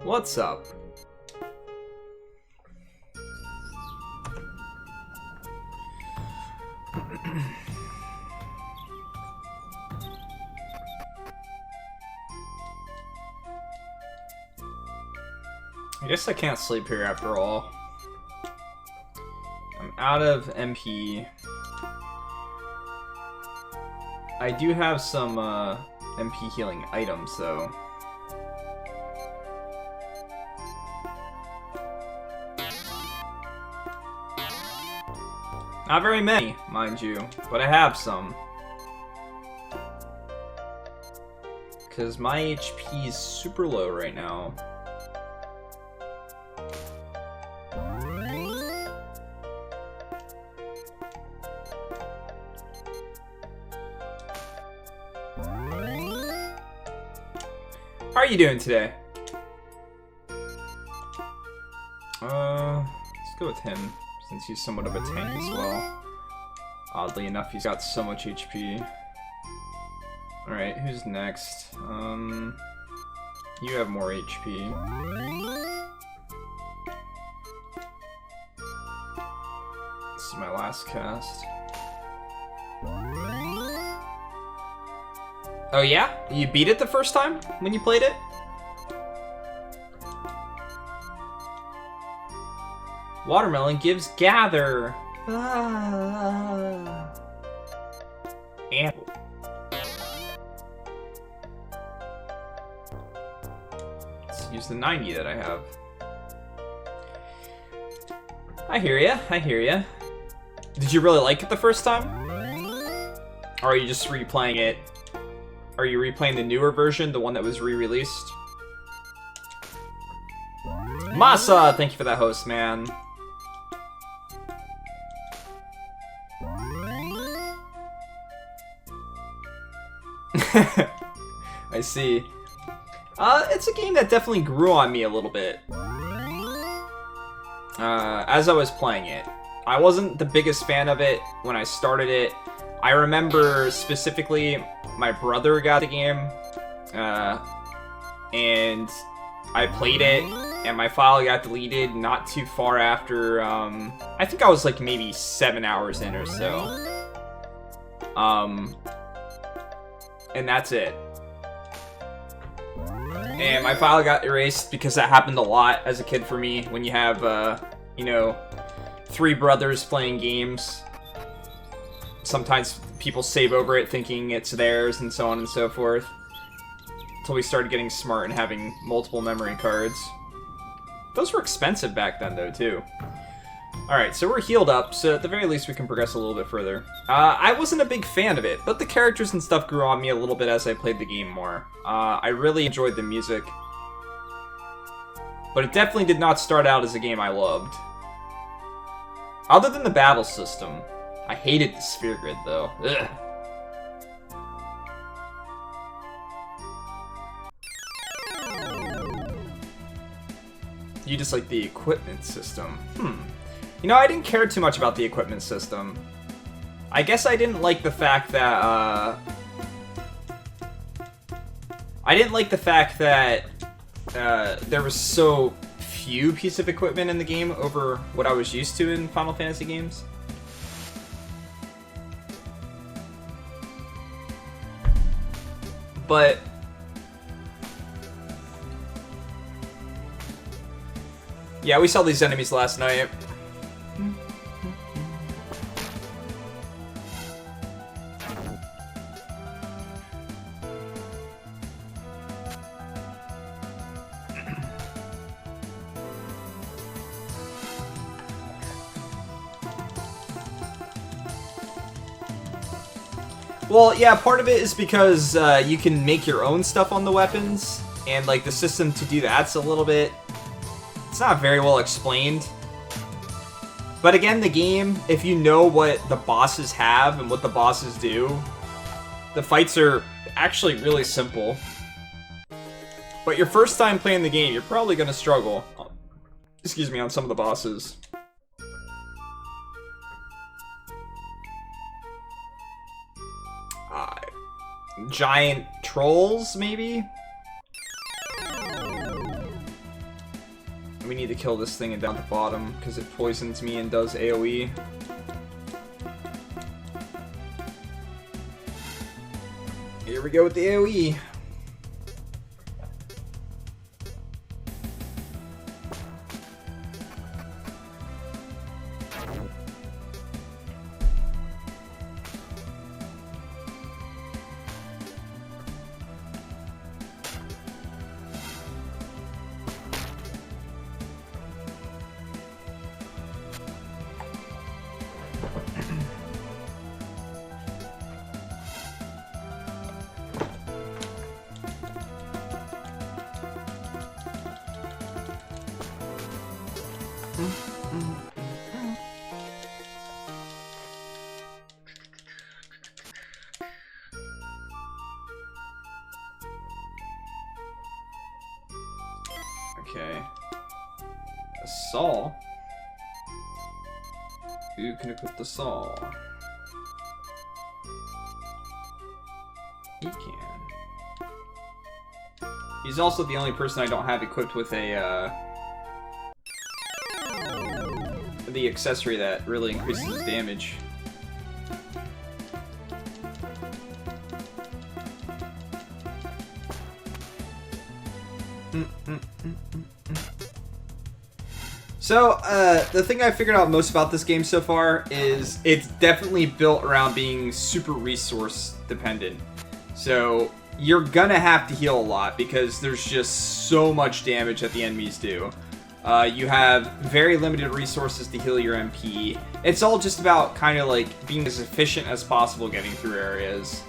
What's up? I guess I can't sleep here after all. I'm out of MP. I do have some MP healing items though. Not very many, mind you, but I have some. Because my HP is super low right now. How are you doing today? Let's go with him, since he's somewhat of a tank as well. Oddly enough, he's got so much HP. Alright, who's next? You have more HP. This is my last cast. Oh yeah? You beat it the first time when you played it? Watermelon gives gather. And let's use the 90 that I have. I hear ya. I hear ya. Did you really like it the first time? Or are you just replaying it? Are you replaying the newer version, the one that was re-released? Masa, thank you for that host, man. I see. It's a game that definitely grew on me a little bit. As I was playing it. I wasn't the biggest fan of it when I started it. I remember specifically my brother got the game, and I played it, and my file got deleted not too far after, I think I was like maybe 7 hours in or so. And that's it. And my file got erased because that happened a lot as a kid for me when you have, you know, 3 brothers playing games. Sometimes people save over it thinking it's theirs and so on and so forth. Until we started getting smart and having multiple memory cards. Those were expensive back then though too. Alright, so we're healed up, so at the very least we can progress a little bit further. I wasn't a big fan of it, but the characters and stuff grew on me a little bit as I played the game more. I really enjoyed the music. But it definitely did not start out as a game I loved. Other than the battle system. I hated the sphere grid though. Ugh. You just like the equipment system. You know, I didn't care too much about the equipment system. I guess I didn't like the fact that, there was so few pieces of equipment in the game over what I was used to in Final Fantasy games. But yeah, we saw these enemies last night. Well, yeah, part of it is because you can make your own stuff on the weapons, and like the system to do that's a little bit... It's not very well explained. But again, the game, if you know what the bosses have and what the bosses do, the fights are actually really simple. But your first time playing the game, you're probably going to struggle. Excuse me, on some of the bosses. Giant trolls, maybe? We need to kill this thing down at the bottom because it poisons me and does AoE. Here we go with the AoE. Okay. A saw? Who can equip the saw? He can. He's also the only person I don't have equipped with a, the accessory that really increases his damage. So, the thing I figured out most about this game so far is it's definitely built around being super resource dependent. So, you're gonna have to heal a lot because there's just so much damage that the enemies do. You have very limited resources to heal your MP. It's all just about kind of like being as efficient as possible getting through areas.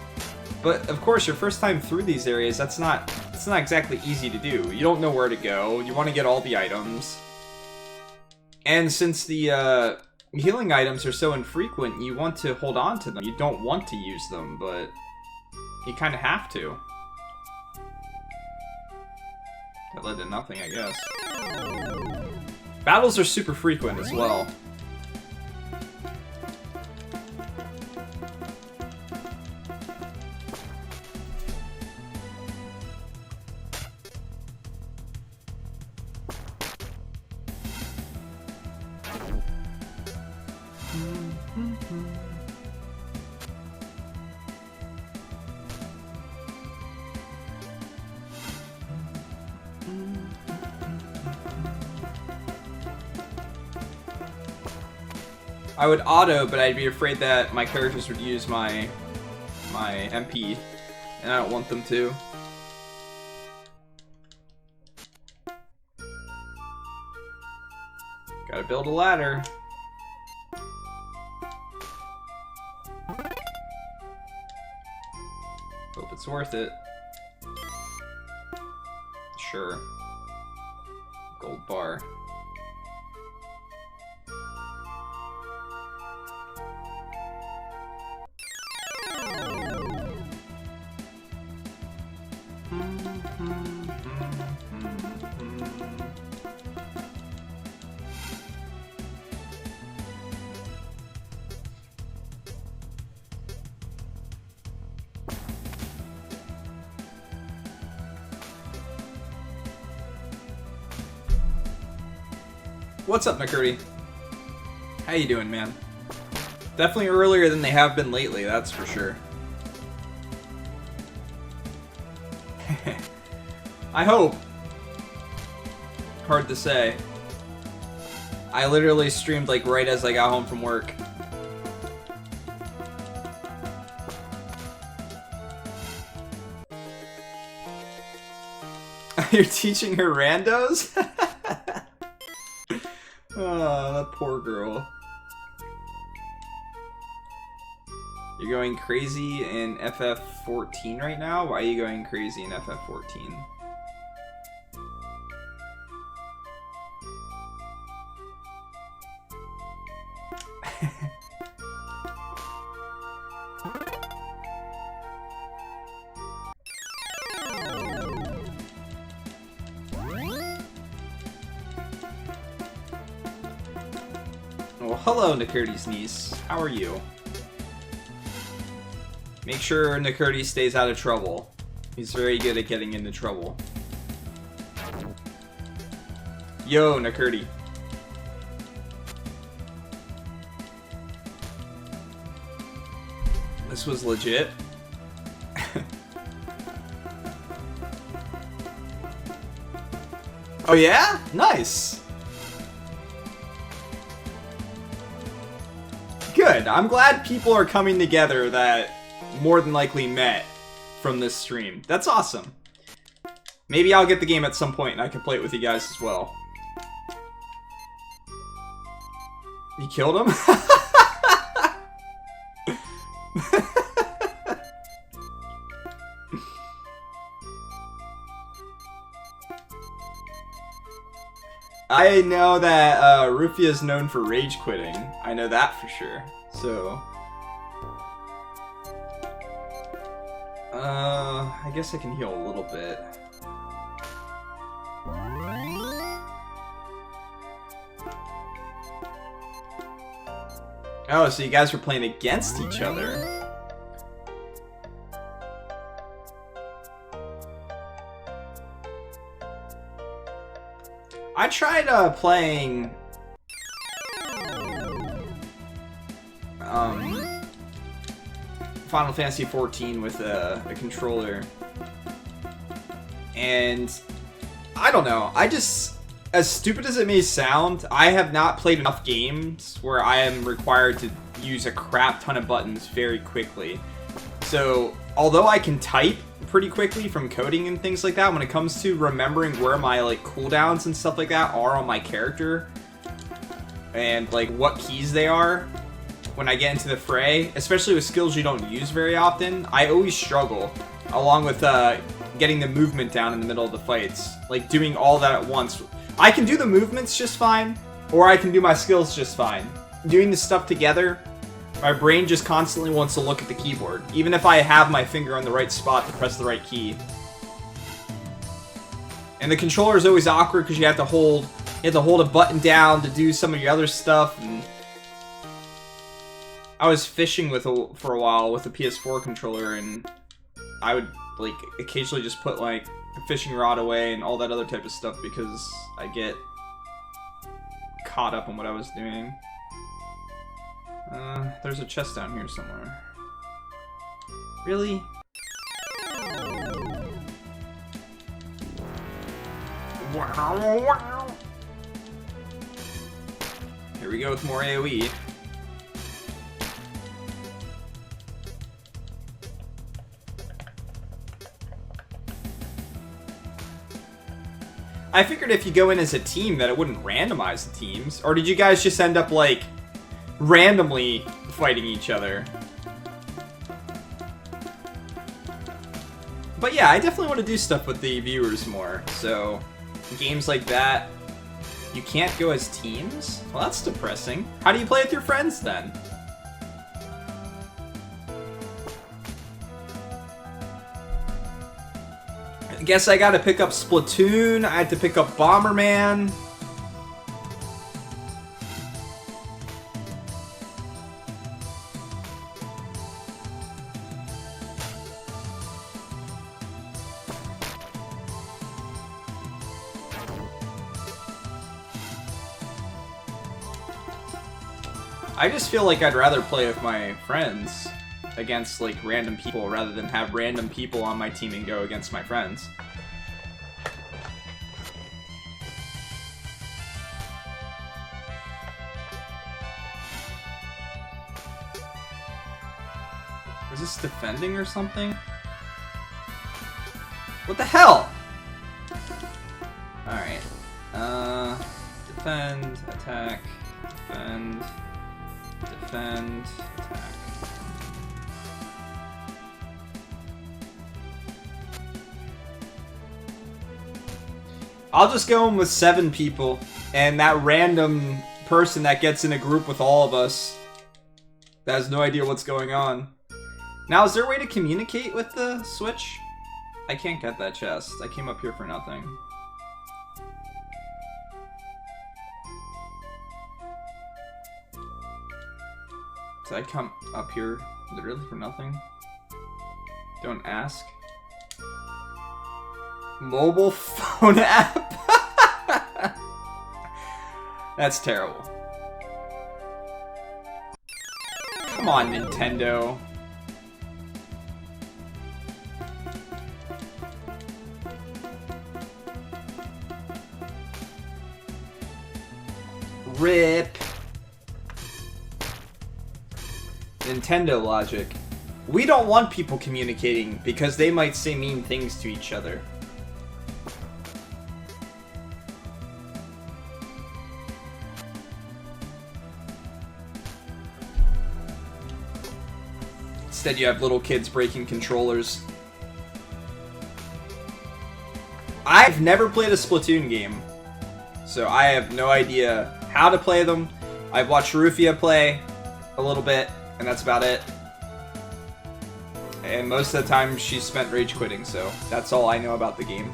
But of course, your first time through these areas, it's not exactly easy to do. You don't know where to go. You want to get all the items. And since the healing items are so infrequent, you want to hold on to them. You don't want to use them, but you kind of have to. That led to nothing, I guess. Battles are super frequent as well. I would auto, but I'd be afraid that my characters would use my MP, and I don't want them to. Gotta build a ladder. Hope it's worth it. Sure. Gold bar. What's up, McCurdy? How you doing, man? Definitely earlier than they have been lately, that's for sure. I hope. Hard to say. I literally streamed like right as I got home from work. You're teaching her randos? Oh, that poor girl. You're going crazy in FF14 right now? Why are you going crazy in FF14? Well, hello, Nakirti's niece. How are you? Make sure Nakirti stays out of trouble. He's very good at getting into trouble. Yo, Nakurdi. This was legit. Oh yeah? Nice. Good. I'm glad people are coming together that more than likely met from this stream. That's awesome. Maybe I'll get the game at some point and I can play it with you guys as well. You killed him? I know that Rufia is known for rage quitting. I know that for sure. So, I guess I can heal a little bit. Oh, so you guys were playing against each other. I tried playing Final Fantasy XIV with a controller, and I don't know, I just, as stupid as it may sound, I have not played enough games where I am required to use a crap ton of buttons very quickly. So, although I can type pretty quickly from coding and things like that, when it comes to remembering where my like cooldowns and stuff like that are on my character and like what keys they are when I get into the fray, especially with skills you don't use very often, I always struggle, along with getting the movement down in the middle of the fights, like doing all that at once. I can do the movements just fine, or I can do my skills just fine. Doing this stuff together, my brain just constantly wants to look at the keyboard, even if I have my finger on the right spot to press the right key. And the controller is always awkward because you have to hold a button down to do some of your other stuff. And I was fishing for a while with a PS4 controller, and I would like occasionally just put like a fishing rod away and all that other type of stuff because I get caught up in what I was doing. There's a chest down here somewhere. Really? Wow. Here we go with more AoE. I figured if you go in as a team that it wouldn't randomize the teams. Or did you guys just end up like randomly fighting each other? But yeah, I definitely want to do stuff with the viewers more. So, games like that, you can't go as teams? Well, that's depressing. How do you play with your friends then? I guess I gotta pick up Splatoon, I had to pick up Bomberman. I just feel like I'd rather play with my friends against like random people rather than have random people on my team and go against my friends. Is this defending or something? What the hell? Alright. Defend, attack, defend, defend, attack. I'll just go in with 7 people, and that random person that gets in a group with all of us that has no idea what's going on. Now, is there a way to communicate with the Switch? I can't get that chest. I came up here for nothing. Did I come up here literally for nothing? Don't ask. Mobile phone app? That's terrible. Come on, Nintendo. RIP. Nintendo logic. We don't want people communicating because they might say mean things to each other. Instead, you have little kids breaking controllers. I've never played a Splatoon game, so I have no idea how to play them. I've watched Rufia play a little bit, and that's about it. And most of the time, she's spent rage quitting, so that's all I know about the game.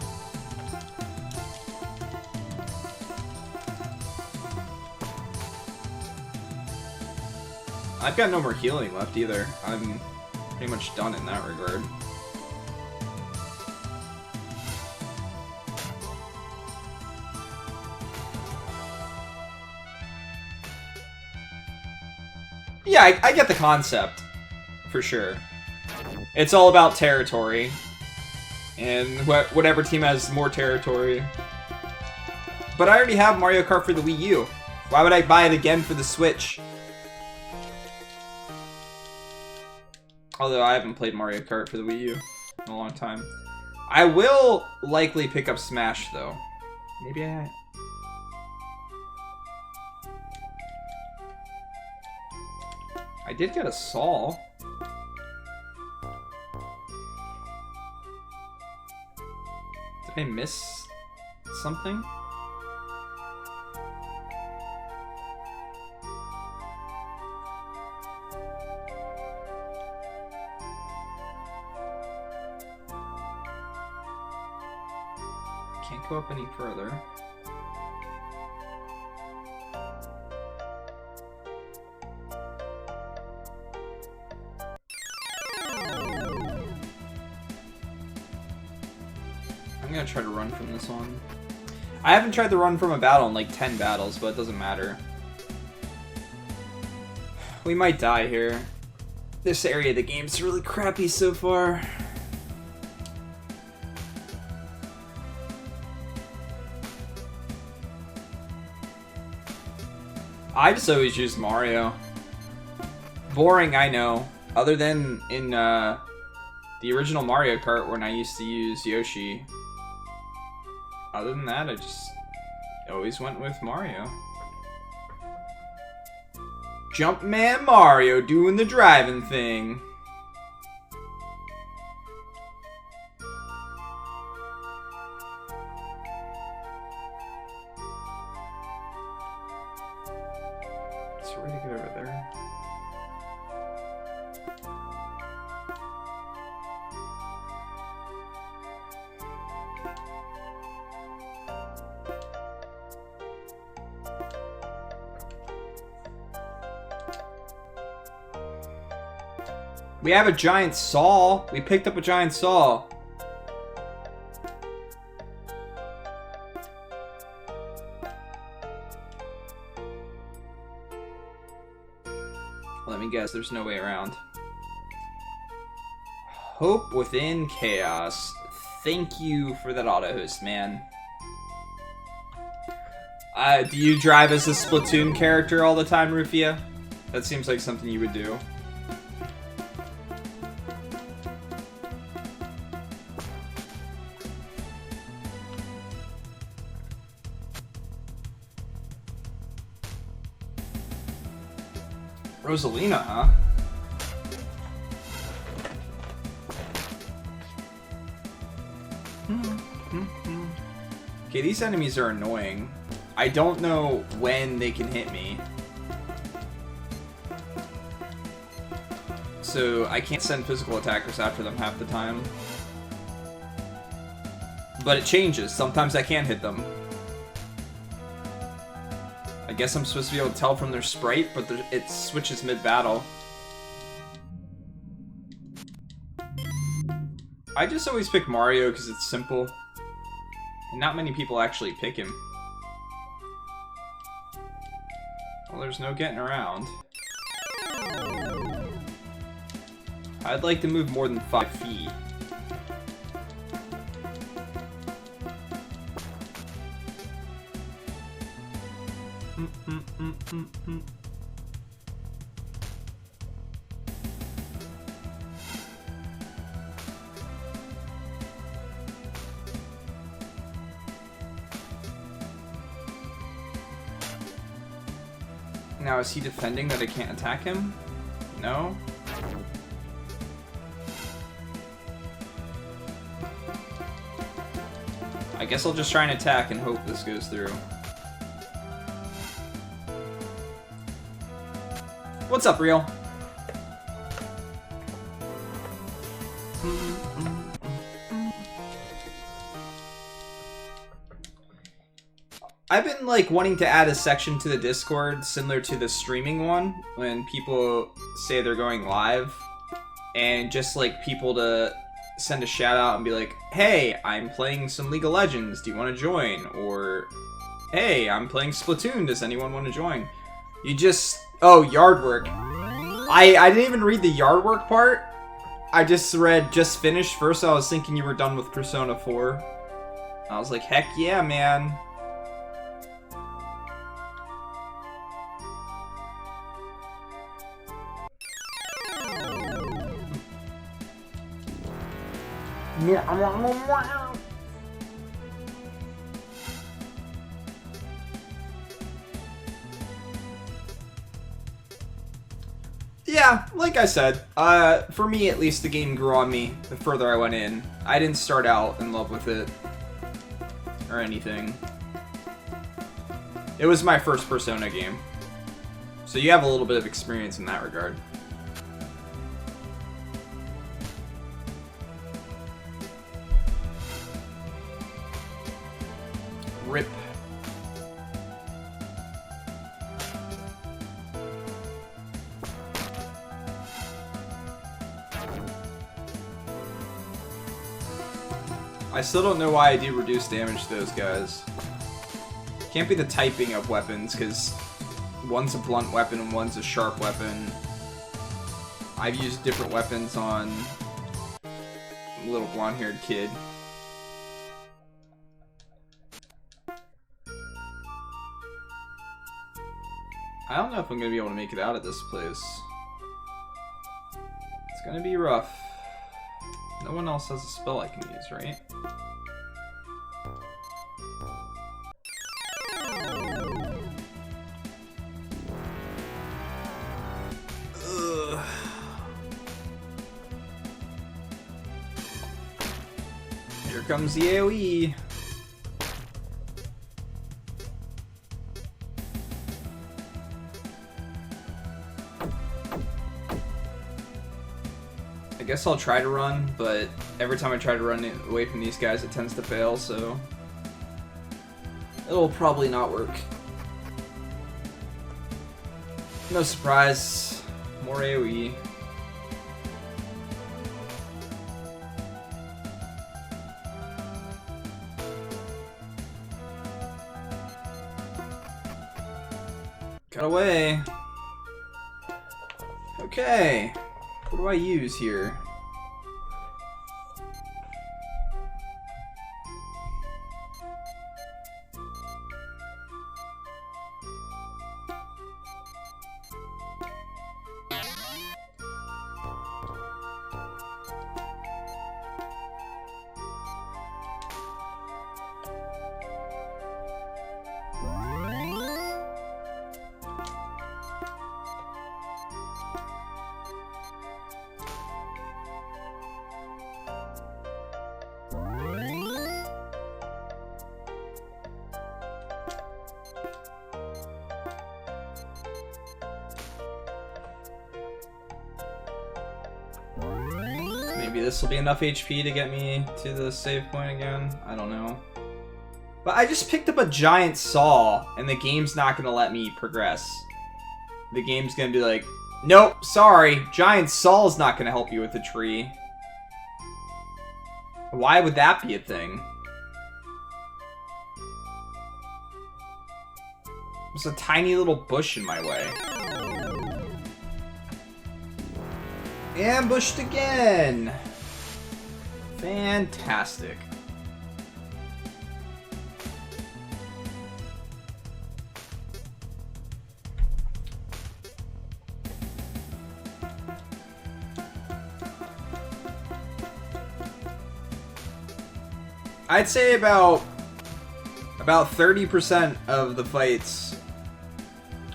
I've got no more healing left either. I'm pretty much done in that regard. Yeah, I get the concept, for sure. It's all about territory, and whatever team has more territory. But I already have Mario Kart for the Wii U. Why would I buy it again for the Switch? Although I haven't played Mario Kart for the Wii U in a long time. I will likely pick up Smash, though. Maybe I did get a Saw. Did I miss something? Can't go up any further. I'm gonna try to run from this one. I haven't tried to run from a battle in like 10 battles, but it doesn't matter. We might die here. This area of the game's really crappy so far. I just always use Mario. Boring, I know. Other than in the original Mario Kart when I used to use Yoshi. Other than that, I just always went with Mario. Jumpman Mario doing the driving thing. So where to get over there? We have a giant saw. We picked up a giant saw. Let me guess, there's no way around. Hope within chaos. Thank you for that auto host, man. Do you drive as a Splatoon character all the time, Rufia? That seems like something you would do. Rosalina, huh? Okay, these enemies are annoying. I don't know when they can hit me. So I can't send physical attackers after them half the time. But it changes. Sometimes I can hit them. I guess I'm supposed to be able to tell from their sprite, but it switches mid-battle. I just always pick Mario because it's simple. And not many people actually pick him. Well, there's no getting around. I'd like to move more than 5 feet. Now, is he defending that I can't attack him? No? I guess I'll just try and attack and hope this goes through. What's up, Real? I've been like wanting to add a section to the Discord similar to the streaming one when people say they're going live, and just like people to send a shout out and be like, hey, I'm playing some League of Legends, do you want to join? Or, hey, I'm playing Splatoon, does anyone want to join? You just, oh, yard work. I didn't even read the yard work part. I just read just finished first. I was thinking you were done with Persona 4. I was like, heck yeah, man. Yeah, like I said, for me at least, the game grew on me the further I went in. I didn't start out in love with it or anything. It was my first Persona game, so you have a little bit of experience in that regard. Rip. I still don't know why I do reduce damage to those guys. Can't be the typing of weapons, because one's a blunt weapon and one's a sharp weapon. I've used different weapons on a little blonde-haired kid. I don't know if I'm going to be able to make it out of this place. It's going to be rough. No one else has a spell I can use, right? Ugh. Here comes the AoE. I guess I'll try to run, but every time I try to run away from these guys, it tends to fail, so it'll probably not work. No surprise, more AoE. Got away. Okay. What do I use here? Maybe this will be enough HP to get me to the save point again. I don't know. But I just picked up a giant saw, and the game's not going to let me progress. The game's going to be like, nope, sorry, giant saw's not going to help you with the tree. Why would that be a thing? There's a tiny little bush in my way. Ambushed again! Fantastic. I'd say about 30% of the fights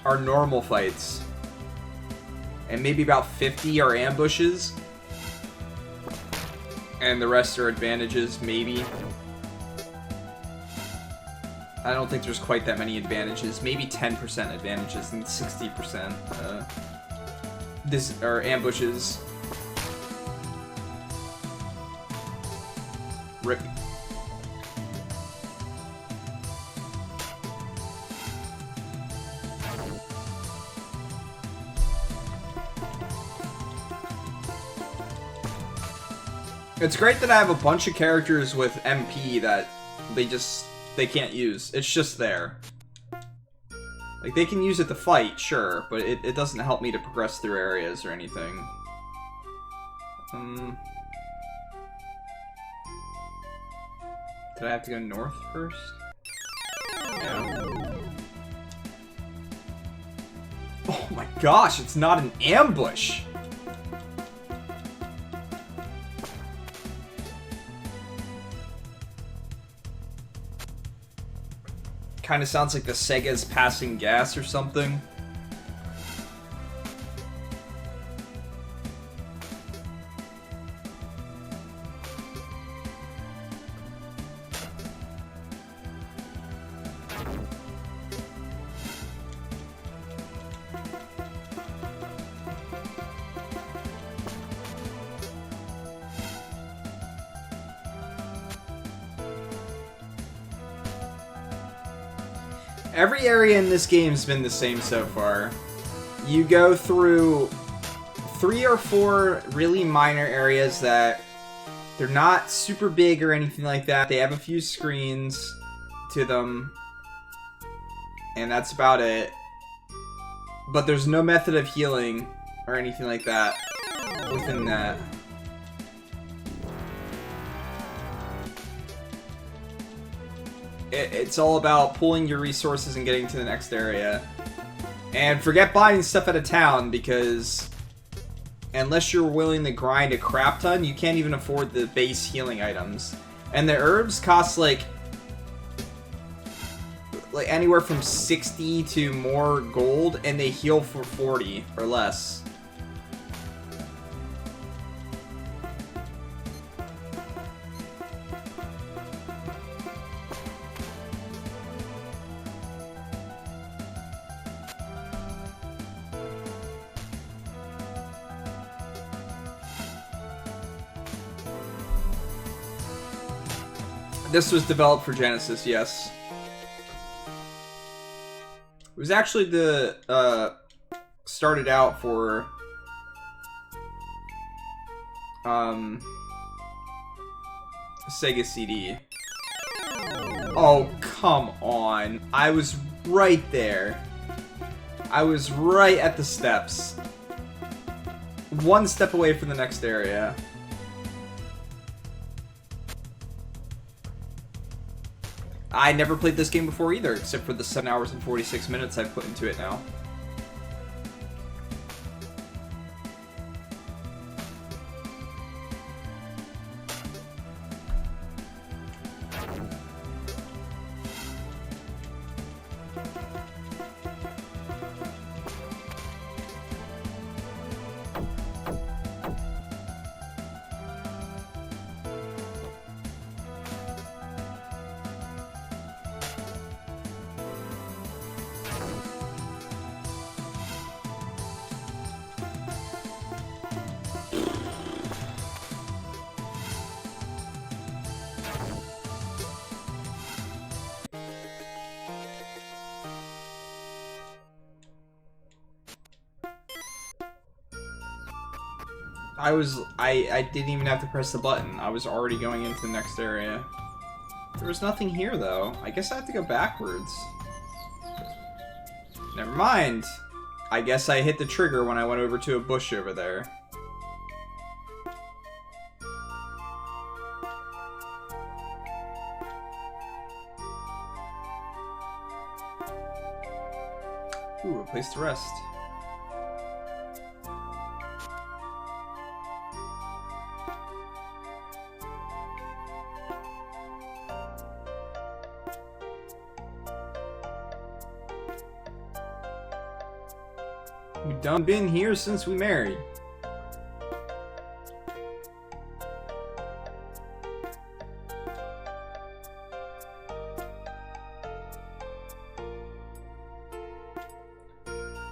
are normal fights. And maybe about 50 are ambushes. And the rest are advantages, maybe. I don't think there's quite that many advantages. Maybe 10% advantages and 60% this are ambushes. Rip. It's great that I have a bunch of characters with MP that they can't use. It's just there. Like, they can use it to fight, sure, but it doesn't help me to progress through areas or anything. Did I have to go north first? Yeah. Oh my gosh, it's not an ambush! Kind of sounds like the Sega's passing gas or something. Every area in this game's been the same so far. You go through 3 or 4 really minor areas that they're not super big or anything like that. They have a few screens to them, and that's about it. But there's no method of healing or anything like that within that. It's all about pulling your resources and getting to the next area. And forget buying stuff at a town, because unless you're willing to grind a crap ton, you can't even afford the base healing items. And the herbs cost like anywhere from 60 to more gold, and they heal for 40 or less. This was developed for Genesis, yes. It was actually started out for Sega CD. Oh, come on. I was right there. I was right at the steps. One step away from the next area. I never played this game before either, except for the 7 hours and 46 minutes I've put into it now. I didn't even have to press the button. I was already going into the next area. There was nothing here, though. I guess I have to go backwards. Never mind. I guess I hit the trigger when I went over to a bush over there. Ooh, a place to rest. We done been here since we married.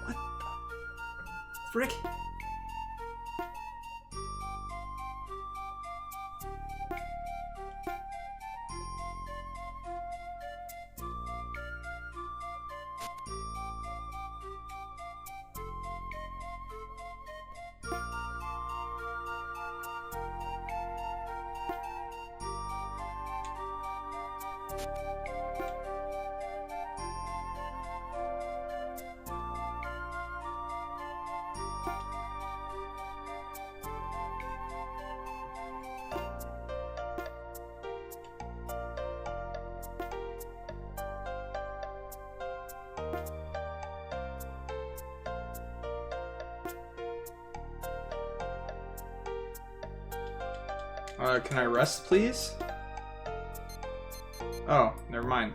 What the frick? Can I rest, please? Oh, never mind.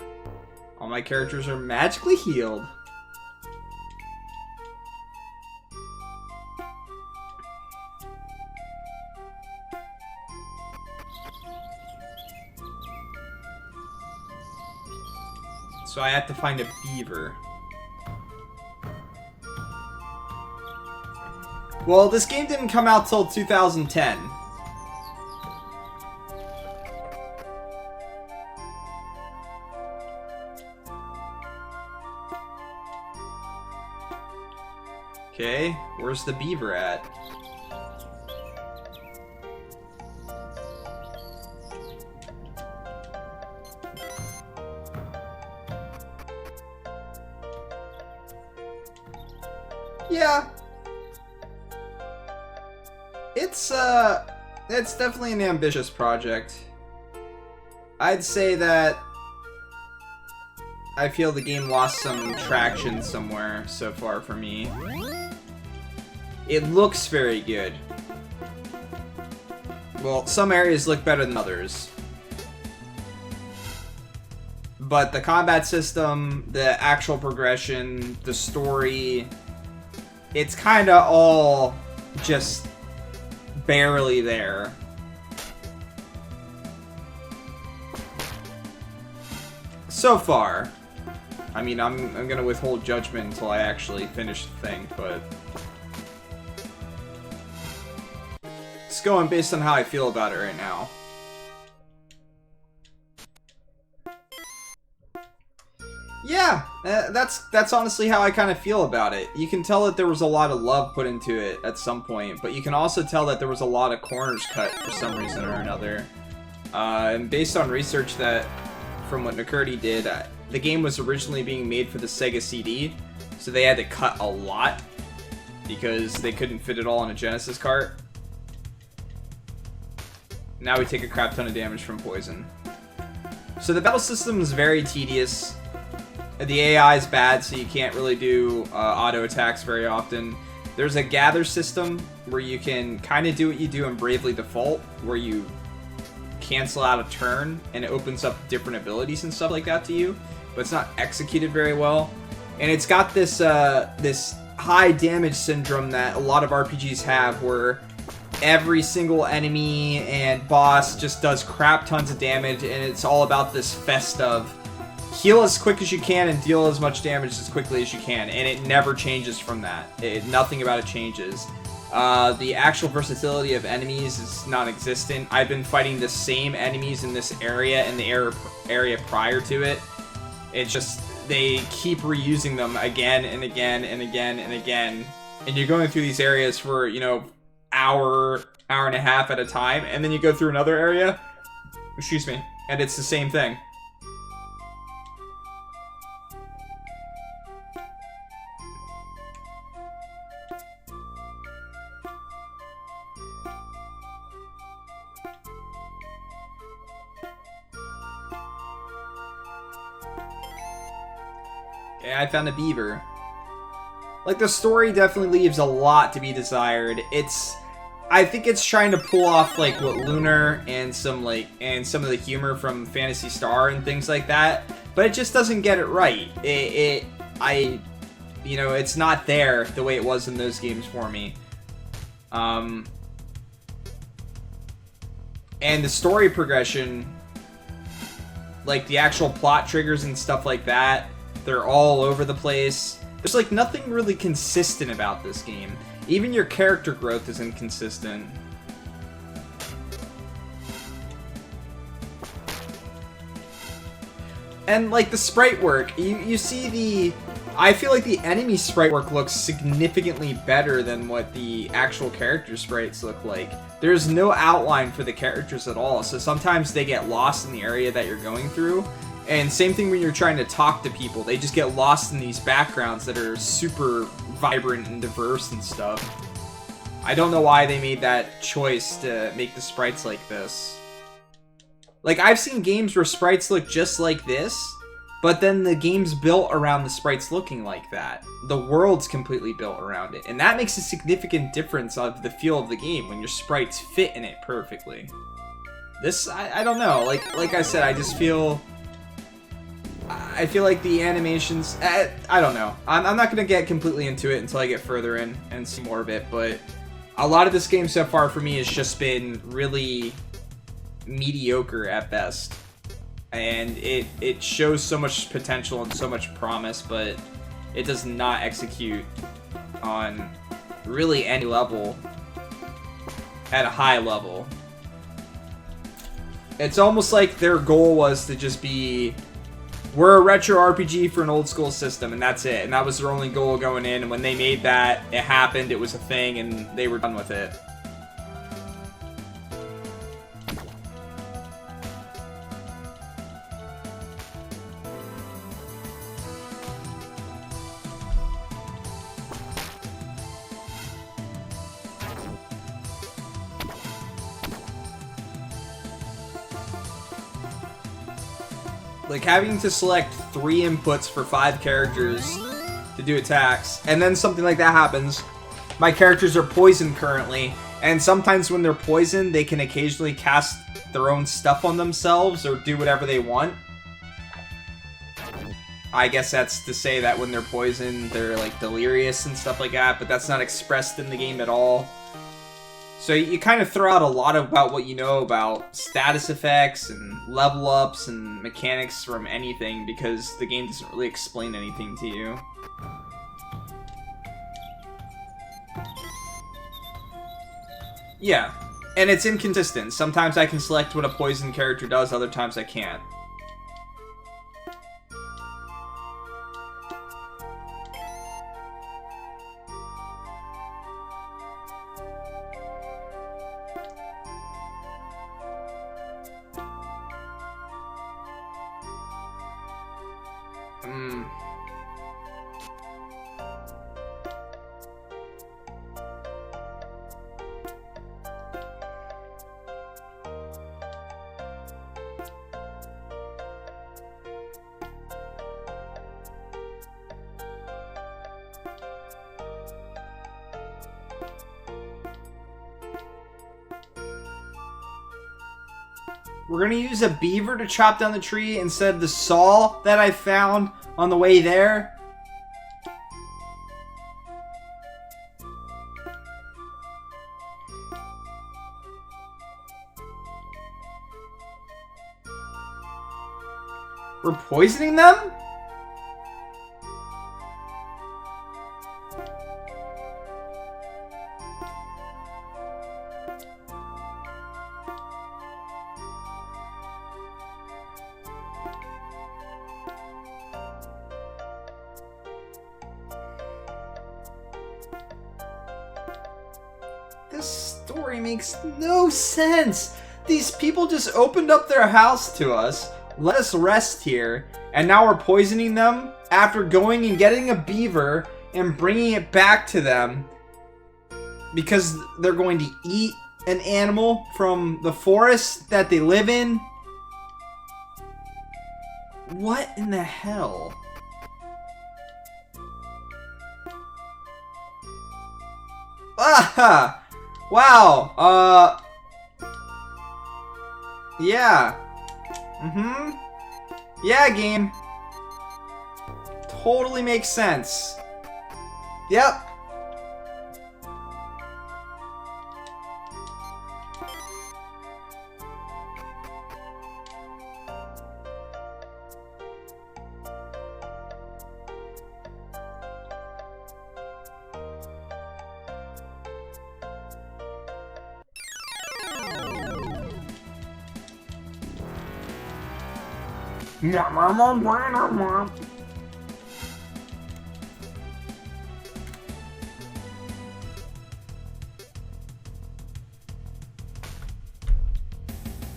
All my characters are magically healed. So I have to find a beaver. Well, this game didn't come out till 2010. Okay, where's the beaver at? Yeah. It's definitely an ambitious project. I'd say that I feel the game lost some traction somewhere so far for me. It looks very good. Well, some areas look better than others. But the combat system, the actual progression, the story, it's kind of all just barely there. So far. I mean, I'm gonna withhold judgment until I actually finish the thing, but it's going based on how I feel about it right now. Yeah, that's honestly how I kind of feel about it. You can tell that there was a lot of love put into it at some point, but you can also tell that there was a lot of corners cut for some reason or another. And based on research that, from what Nakurdi did, the game was originally being made for the Sega CD, so they had to cut a lot because they couldn't fit it all on a Genesis cart. Now we take a crap ton of damage from poison. So the battle system is very tedious. The AI is bad, so you can't really do auto attacks very often. There's a gather system where you can kind of do what you do in Bravely Default, where you cancel out a turn and it opens up different abilities and stuff like that to you, but it's not executed very well. And it's got this this high damage syndrome that a lot of RPGs have, where every single enemy and boss just does crap tons of damage, and it's all about this fest of heal as quick as you can and deal as much damage as quickly as you can, and it never changes from that. Nothing about it changes. The actual versatility of enemies is non-existent. I've been fighting the same enemies in this area and the area prior to it. It's just, they keep reusing them again and again and again and again. And you're going through these areas for, you know, hour and a half at a time, and then you go through another area, excuse me, and it's the same thing. Yeah, I found a beaver. Like, the story definitely leaves a lot to be desired. I think it's trying to pull off, like, what Lunar and some of the humor from Phantasy Star and things like that, but it just doesn't get it right. You know, it's not there the way it was in those games for me. And the story progression, like the actual plot triggers and stuff like that, they're all over the place. There's like nothing really consistent about this game. Even your character growth is inconsistent. And like the sprite work, you see I feel like the enemy sprite work looks significantly better than what the actual character sprites look like. There's no outline for the characters at all, so sometimes they get lost in the area that you're going through. And same thing when you're trying to talk to people. They just get lost in these backgrounds that are super vibrant and diverse and stuff. I don't know why they made that choice to make the sprites like this. Like, I've seen games where sprites look just like this, but then the game's built around the sprites looking like that. The world's completely built around it. And that makes a significant difference of the feel of the game when your sprites fit in it perfectly. This, I don't know. Like I said, I just feel... I feel like the animations... I don't know. I'm not going to get completely into it until I get further in and see more of it, but a lot of this game so far for me has just been really mediocre at best. And it shows so much potential and so much promise, but it does not execute on really any level at a high level. It's almost like their goal was to just be, we're a retro RPG for an old school system, and that's it. And that was their only goal going in, and when they made that, it happened, it was a thing, and they were done with it. Like, having to select 3 inputs for 5 characters to do attacks, and then something like that happens. My characters are poisoned currently, and sometimes when they're poisoned, they can occasionally cast their own stuff on themselves or do whatever they want. I guess that's to say that when they're poisoned, they're, like, delirious and stuff like that, but that's not expressed in the game at all. So you kind of throw out a lot about what you know about status effects and level ups and mechanics from anything because the game doesn't really explain anything to you. Yeah, and it's inconsistent. Sometimes I can select what a poison character does, other times I can't. We're gonna use a beaver to chop down the tree instead of the saw that I found on the way there. We're poisoning them? This story makes no sense. These people just opened up their house to us, let us rest here, and now we're poisoning them after going and getting a beaver and bringing it back to them because they're going to eat an animal from the forest that they live in. What in the hell? Ah! Wow, yeah. Yeah, game. Totally makes sense. Yep.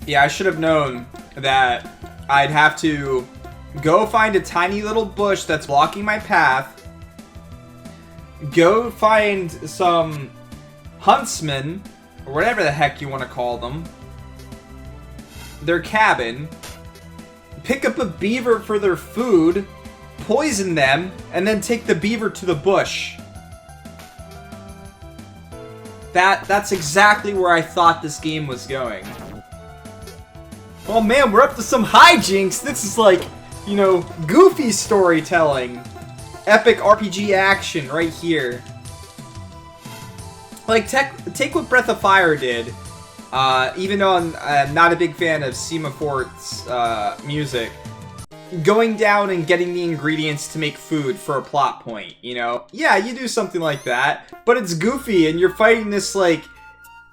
Yeah, I should have known that I'd have to go find a tiny little bush that's blocking my path, go find some huntsmen, or whatever the heck you want to call them, their cabin, pick up a beaver for their food, poison them, and then take the beaver to the bush. That's exactly where I thought this game was going. Oh man, we're up to some hijinks! This is like, you know, goofy storytelling. Epic RPG action right here. Like, take what Breath of Fire did. Even though I'm not a big fan of Semafort's music. Going down and getting the ingredients to make food for a plot point, you know? Yeah, you do something like that, but it's goofy and you're fighting this, like,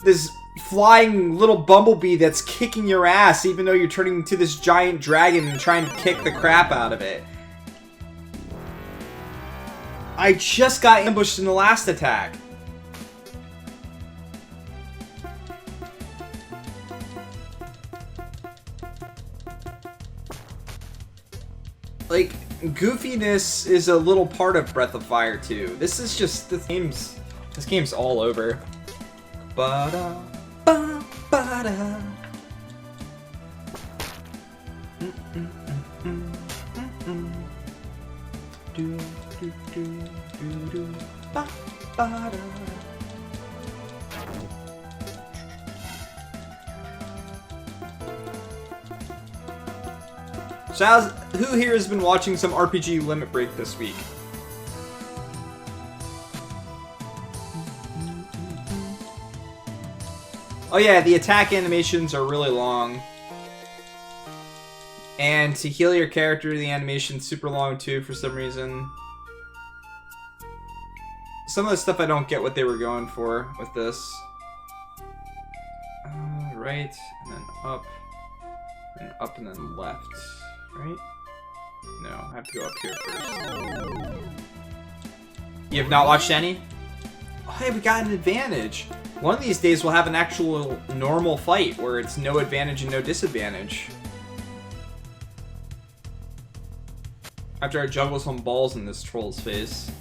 this flying little bumblebee that's kicking your ass even though you're turning into this giant dragon and trying to kick the crap out of it. I just got ambushed in the last attack. Like, goofiness is a little part of Breath of Fire too. This is just, this game's all over. Ba-da, ba, ba-da. Do, do, do, do, do, ba, ba-da. So who here has been watching some RPG Limit Break this week? Oh yeah, the attack animations are really long. And to heal your character, the animation's super long too for some reason. Some of the stuff I don't get what they were going for with this. Right, and then up and then left. Right? No, I have to go up here first. You have not watched any? Oh, hey, we got an advantage. One of these days we'll have an actual normal fight where it's no advantage and no disadvantage. After I juggle some balls in this troll's face.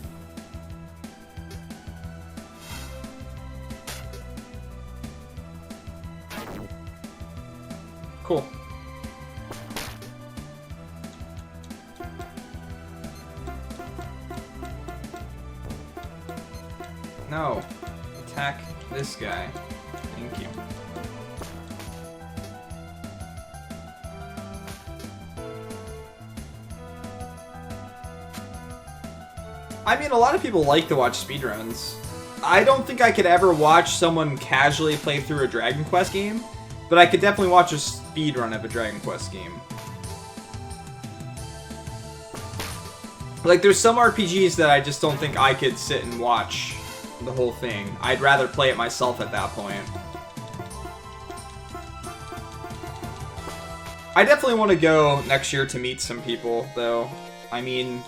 Cool. No. Attack this guy. Thank you. I mean, a lot of people like to watch speedruns. I don't think I could ever watch someone casually play through a Dragon Quest game, but I could definitely watch a speedrun of a Dragon Quest game. Like, there's some RPGs that I just don't think I could sit and watch the whole thing. I'd rather play it myself at that point. I definitely want to go next year to meet some people, though. I mean,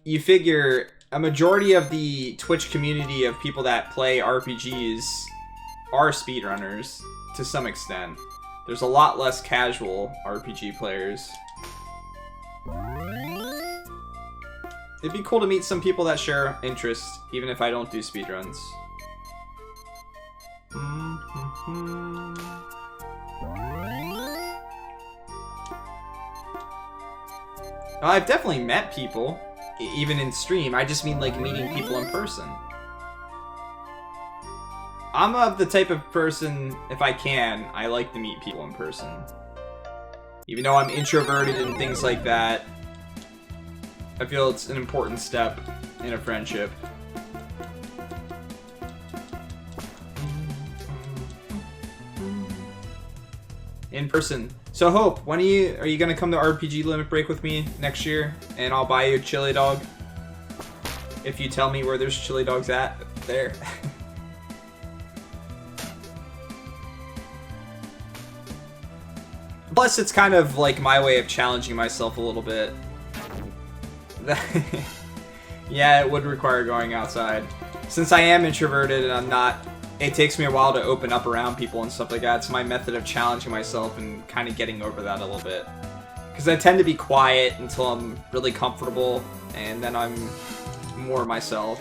you figure a majority of the Twitch community of people that play RPGs are speedrunners, to some extent. There's a lot less casual RPG players. It'd be cool to meet some people that share interests, even if I don't do speedruns. I've definitely met people, even in stream. I just mean like meeting people in person. I'm of the type of person, if I can, I like to meet people in person. Even though I'm introverted and things like that, I feel it's an important step in a friendship. In person. So Hope, when are you gonna come to RPG Limit Break with me next year? And I'll buy you a chili dog. If you tell me where there's chili dogs at, there. Plus, it's kind of like my way of challenging myself a little bit. Yeah, it would require going outside. Since I am introverted and I'm not... It takes me a while to open up around people and stuff like that. It's my method of challenging myself and kind of getting over that a little bit. Because I tend to be quiet until I'm really comfortable, and then I'm more myself.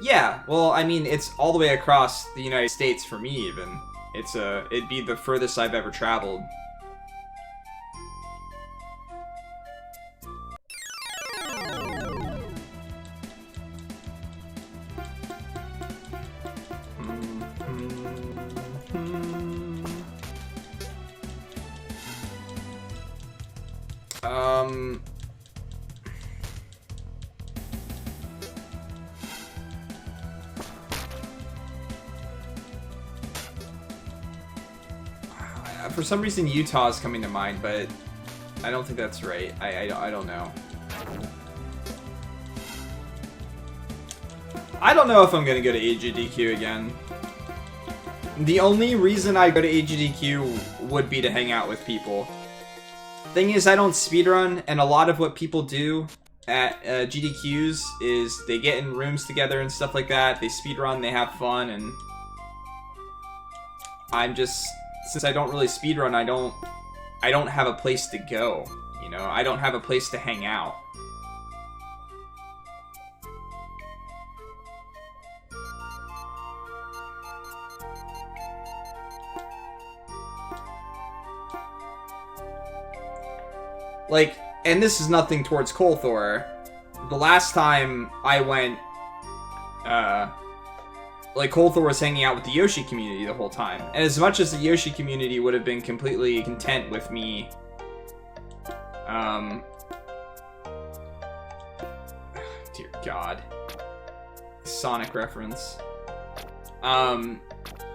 Yeah, well, I mean, it's all the way across the United States for me, even. It'd be the furthest I've ever traveled. For some reason, Utah is coming to mind, but I don't think that's right. I don't know. I don't know if I'm gonna go to AGDQ again. The only reason I go to AGDQ would be to hang out with people. Thing is, I don't speedrun, and a lot of what people do at GDQs is they get in rooms together and stuff like that. They speedrun, they have fun, and I'm just... Since I don't really speedrun, I don't have a place to go, you know? I don't have a place to hang out. Like, and this is nothing towards Kolthor. The last time I went, like, Kolthor was hanging out with the Yoshi community the whole time. And as much as the Yoshi community would have been completely content with me, dear God. Sonic reference.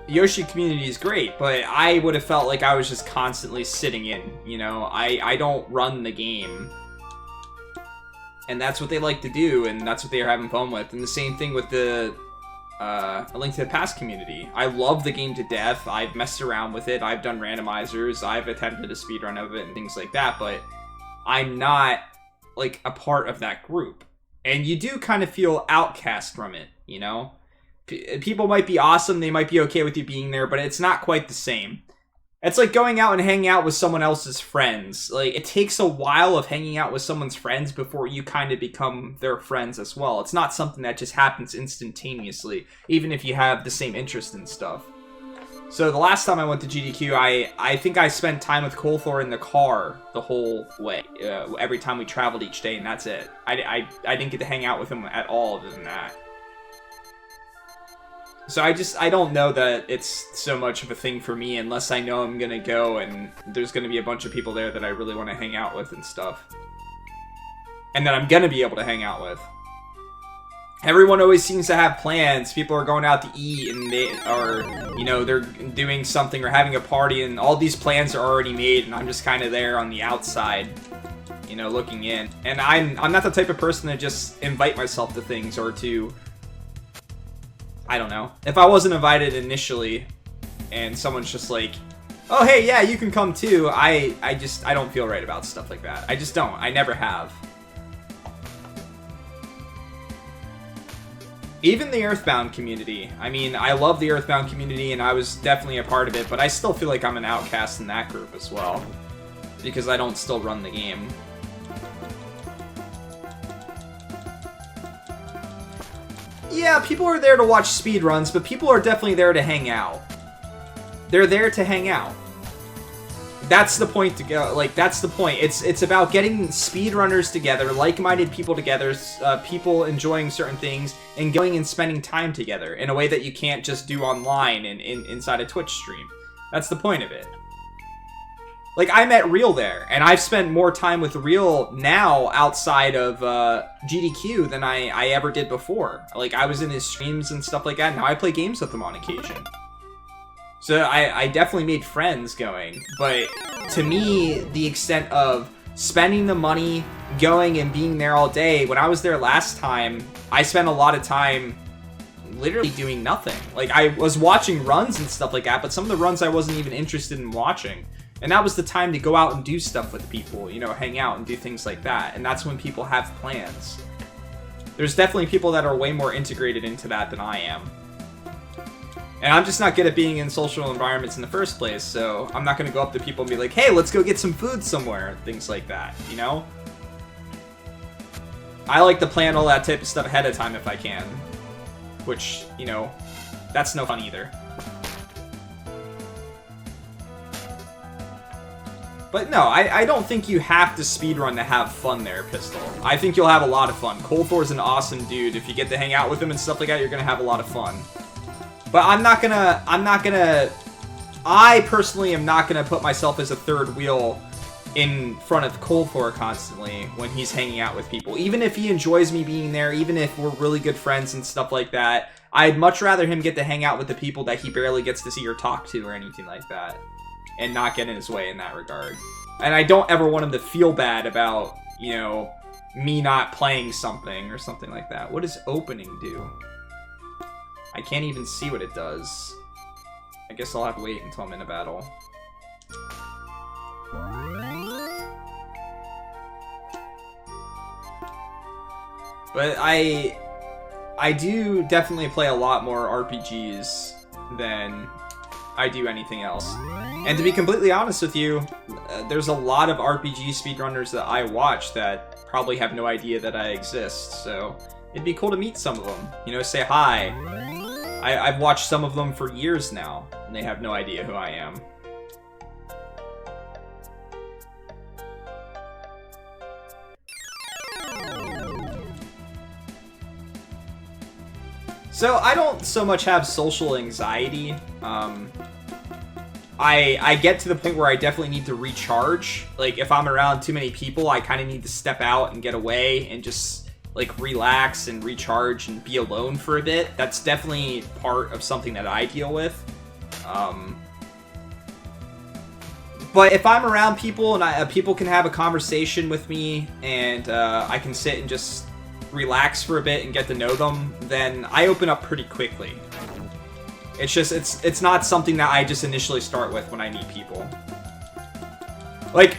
Yoshi community is great, but I would have felt like I was just constantly sitting in, you know? I don't run the game. And that's what they like to do, and that's what they are having fun with. And the same thing with the A Link to the Past community. I love the game to death. I've messed around with it. I've done randomizers. I've attempted a speedrun of it and things like that, but I'm not, like, a part of that group. And you do kind of feel outcast from it, you know? People might be awesome, they might be okay with you being there, but it's not quite the same. It's like going out and hanging out with someone else's friends. Like, it takes a while of hanging out with someone's friends before you kind of become their friends as well. It's not something that just happens instantaneously, even if you have the same interest in stuff. So the last time I went to GDQ, I think I spent time with Kolthor in the car the whole way. Every time we traveled each day, and that's it. I didn't get to hang out with him at all other than that. So I don't know that it's so much of a thing for me unless I know I'm gonna go and there's gonna be a bunch of people there that I really want to hang out with and stuff. And that I'm gonna be able to hang out with. Everyone always seems to have plans. People are going out to eat and they are, you know, they're doing something or having a party and all these plans are already made and I'm just kind of there on the outside, you know, looking in. And I'm not the type of person to just invite myself to things or to... I don't know. If I wasn't invited initially, and someone's just like, oh, hey, yeah, you can come too, I don't feel right about stuff like that. I just don't. I never have. Even the Earthbound community. I mean, I love the Earthbound community, and I was definitely a part of it, but I still feel like I'm an outcast in that group as well. Because I don't still run the game. Yeah, people are there to watch speedruns, but people are definitely there to hang out. They're there to hang out. that's the point to go. Like, that's the point. It's about getting speedrunners together, like-minded people together, people enjoying certain things, and going and spending time together in a way that you can't just do online and inside a Twitch stream. That's the point of it. Like, I met Real there, and I've spent more time with Real now outside of GDQ than I ever did before. Like, I was in his streams and stuff like that. Now I play games with him on occasion. So I definitely made friends going. But to me, the extent of spending the money, going and being there all day, when I was there last time, I spent a lot of time literally doing nothing. Like, I was watching runs and stuff like that, but some of the runs I wasn't even interested in watching. And that was the time to go out and do stuff with people, you know, hang out and do things like that. And that's when people have plans. There's definitely people that are way more integrated into that than I am. And I'm just not good at being in social environments in the first place, so I'm not going to go up to people and be like, hey, let's go get some food somewhere, things like that, you know? I like to plan all that type of stuff ahead of time if I can. Which, you know, that's no fun either. But no, I don't think you have to speedrun to have fun there, Pistol. I think you'll have a lot of fun. Cold Thor's an awesome dude. If you get to hang out with him and stuff like that, you're gonna have a lot of fun. But I personally am not gonna put myself as a third wheel in front of Cold Thor constantly when he's hanging out with people. Even if he enjoys me being there, even if we're really good friends and stuff like that, I'd much rather him get to hang out with the people that he barely gets to see or talk to or anything like that. And not get in his way in that regard. And I don't ever want him to feel bad about, you know, me not playing something or something like that. What does opening do? I can't even see what it does. I guess I'll have to wait until I'm in a battle. But I do definitely play a lot more RPGs than I do anything else. And to be completely honest with you, there's a lot of RPG speedrunners that I watch that probably have no idea that I exist, so it'd be cool to meet some of them. You know, say hi. I've watched some of them for years now, and they have no idea who I am. So I don't so much have social anxiety. I get to the point where I definitely need to recharge. Like, if I'm around too many people, I kind of need to step out and get away and just, like, relax and recharge and be alone for a bit. That's definitely part of something that I deal with. But if I'm around people and people can have a conversation with me and I can sit and just relax for a bit and get to know them, then I open up pretty quickly. It's just, it's not something that I just initially start with when I meet people. Like,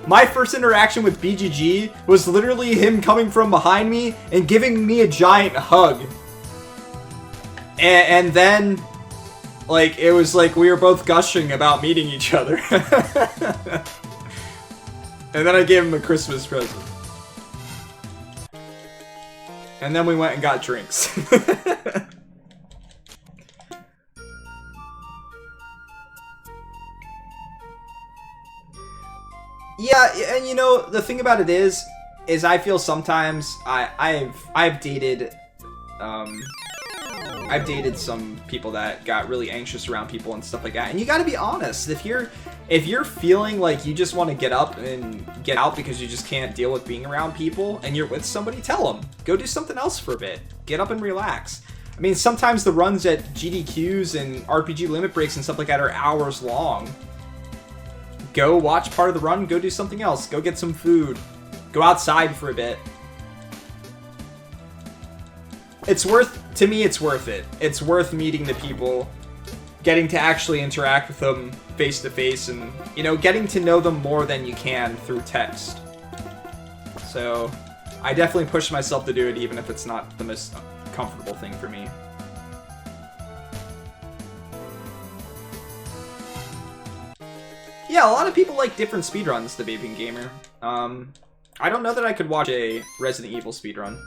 my first interaction with BGG was literally him coming from behind me and giving me a giant hug. And then, like, it was like we were both gushing about meeting each other. And then I gave him a Christmas present. And then we went and got drinks. Yeah, and you know, the thing about it is I feel sometimes I've dated some people that got really anxious around people and stuff like that. And you gotta be honest, if you're feeling like you just want to get up and get out because you just can't deal with being around people and you're with somebody, tell them. Go do something else for a bit. Get up and relax. I mean, sometimes the runs at GDQs and RPG limit breaks and stuff like that are hours long. Go watch part of the run, go do something else. Go get some food. Go outside for a bit. To me, it's worth it. It's worth meeting the people, getting to actually interact with them face to face, and, you know, getting to know them more than you can through text. So, I definitely push myself to do it, even if it's not the most comfortable thing for me. Yeah, a lot of people like different speedruns, the Vaping Gamer. I don't know that I could watch a Resident Evil speedrun.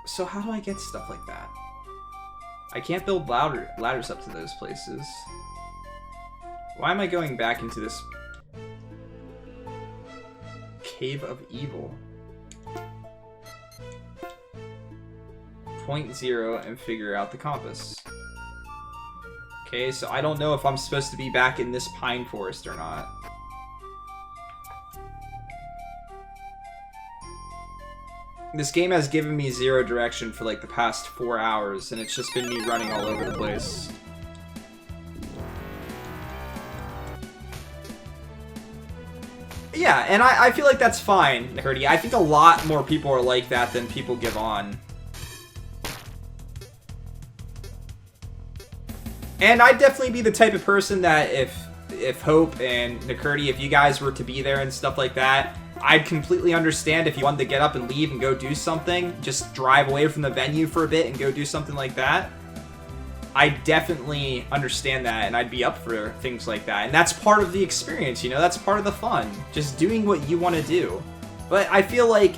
So how do I get stuff like that? I can't build ladders up to those places. Why am I going back into this Cave of Evil? 0.0 and figure out the compass. Okay, so I don't know if I'm supposed to be back in this pine forest or not. This game has given me zero direction for like the past 4 hours, and it's just been me running all over the place. Yeah, and I feel like that's fine, Curdy. I think a lot more people are like that than people give on. And I'd definitely be the type of person that if Hope and Nakurdi, if you guys were to be there and stuff like that, I'd completely understand if you wanted to get up and leave and go do something. Just drive away from the venue for a bit and go do something like that. I definitely understand that, and I'd be up for things like that. And that's part of the experience, you know? That's part of the fun. Just doing what you want to do. But I feel like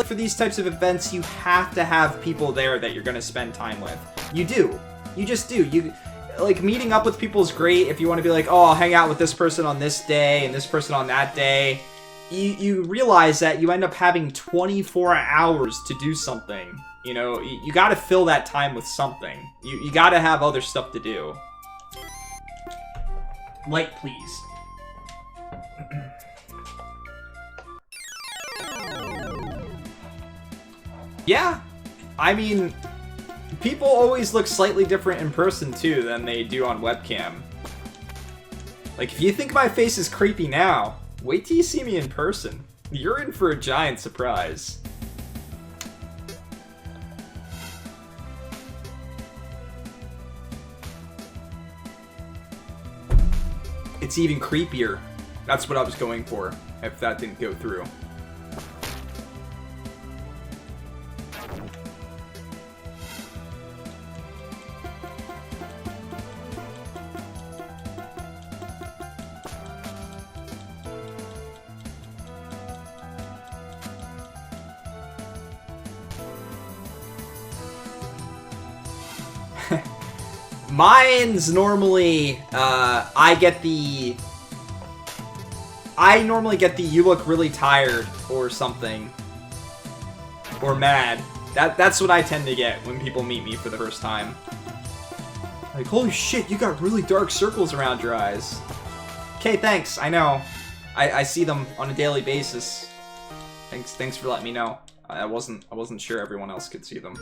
for these types of events, you have to have people there that you're going to spend time with. You do. You just do. Like, meeting up with people is great if you want to be like, oh, I'll hang out with this person on this day and this person on that day. You realize that you end up having 24 hours to do something. You know, you got to fill that time with something. You got to have other stuff to do. Light, please. Yeah, I mean, people always look slightly different in person, too, than they do on webcam. Like, if you think my face is creepy now, wait till you see me in person. You're in for a giant surprise. It's even creepier. That's what I was going for, if that didn't go through. Mine's normally, I normally get the you look really tired or something. Or mad. That's what I tend to get when people meet me for the first time. Like, holy shit, you got really dark circles around your eyes. Okay, thanks, I know. I see them on a daily basis. Thanks for letting me know. I wasn't sure everyone else could see them.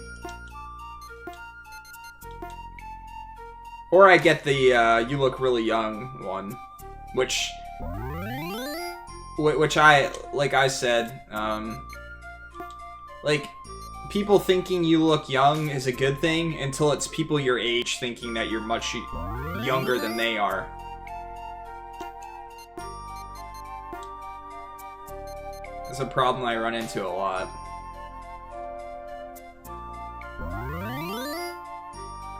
Or I get the, you look really young one, which I, like I said, like, people thinking you look young is a good thing until it's people your age thinking that you're much younger than they are. It's a problem I run into a lot.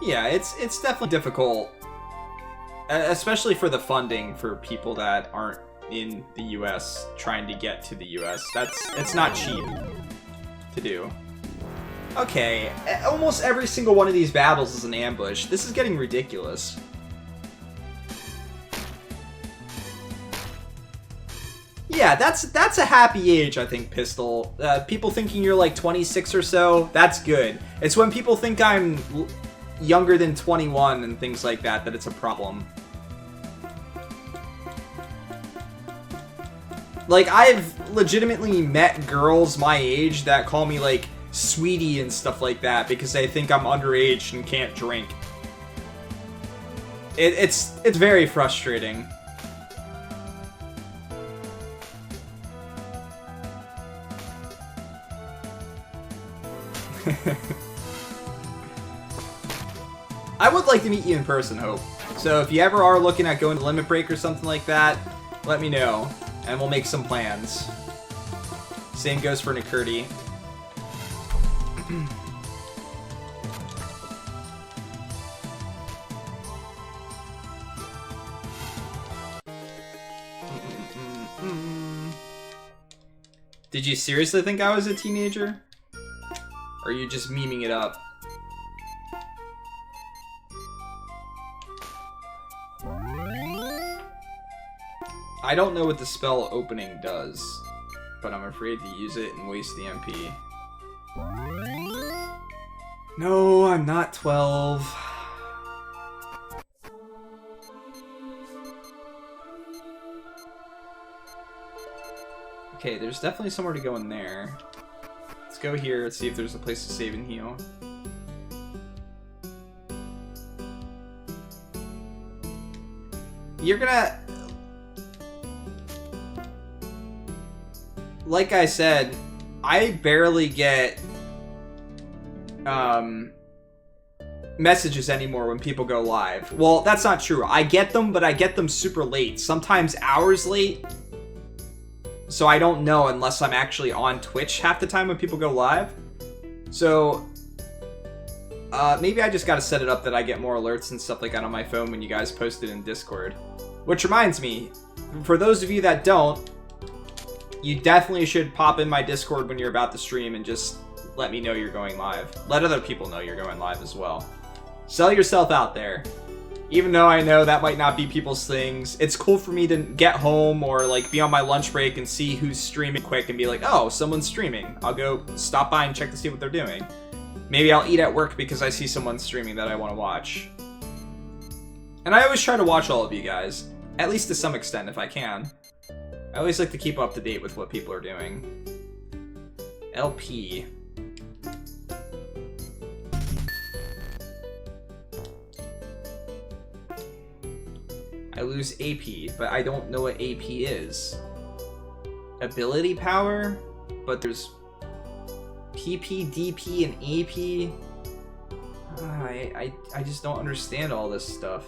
Yeah, it's definitely difficult, especially for the funding for people that aren't in the US trying to get to the US. It's not cheap to do. Okay, almost every single one of these battles is an ambush. This is getting ridiculous. Yeah, that's a happy age, I think, Pistol. People thinking you're like 26 or so, that's good. It's when people think I'm younger than 21 and things like that it's a problem. Like, I've legitimately met girls my age that call me, like, sweetie and stuff like that because they think I'm underage and can't drink. It's very frustrating. I would like to meet you in person, Hope. So if you ever are looking at going to Limit Break or something like that, let me know, and we'll make some plans. Same goes for Nakurdi. Did you seriously think I was a teenager? Or are you just memeing it up? I don't know what the spell opening does, but I'm afraid to use it and waste the MP. No, I'm not 12. Okay, there's definitely somewhere to go in there. Let's go here, let's see if there's a place to save and heal. You're gonna... Like I said, I barely get messages anymore when people go live. Well, that's not true. I get them, but I get them super late. Sometimes hours late. So I don't know unless I'm actually on Twitch half the time when people go live. So maybe I just gotta set it up that I get more alerts and stuff like that on my phone when you guys post it in Discord. Which reminds me, for those of you that don't, you definitely should pop in my Discord when you're about to stream and just let me know you're going live. Let other people know you're going live as well. Sell yourself out there. Even though I know that might not be people's things, it's cool for me to get home or like be on my lunch break and see who's streaming quick and be like, oh, someone's streaming. I'll go stop by and check to see what they're doing. Maybe I'll eat at work because I see someone streaming that I want to watch. And I always try to watch all of you guys, at least to some extent if I can. I always like to keep up to date with what people are doing. LP. I lose AP, but I don't know what AP is. Ability power? But there's PP, DP, and AP. I just don't understand all this stuff.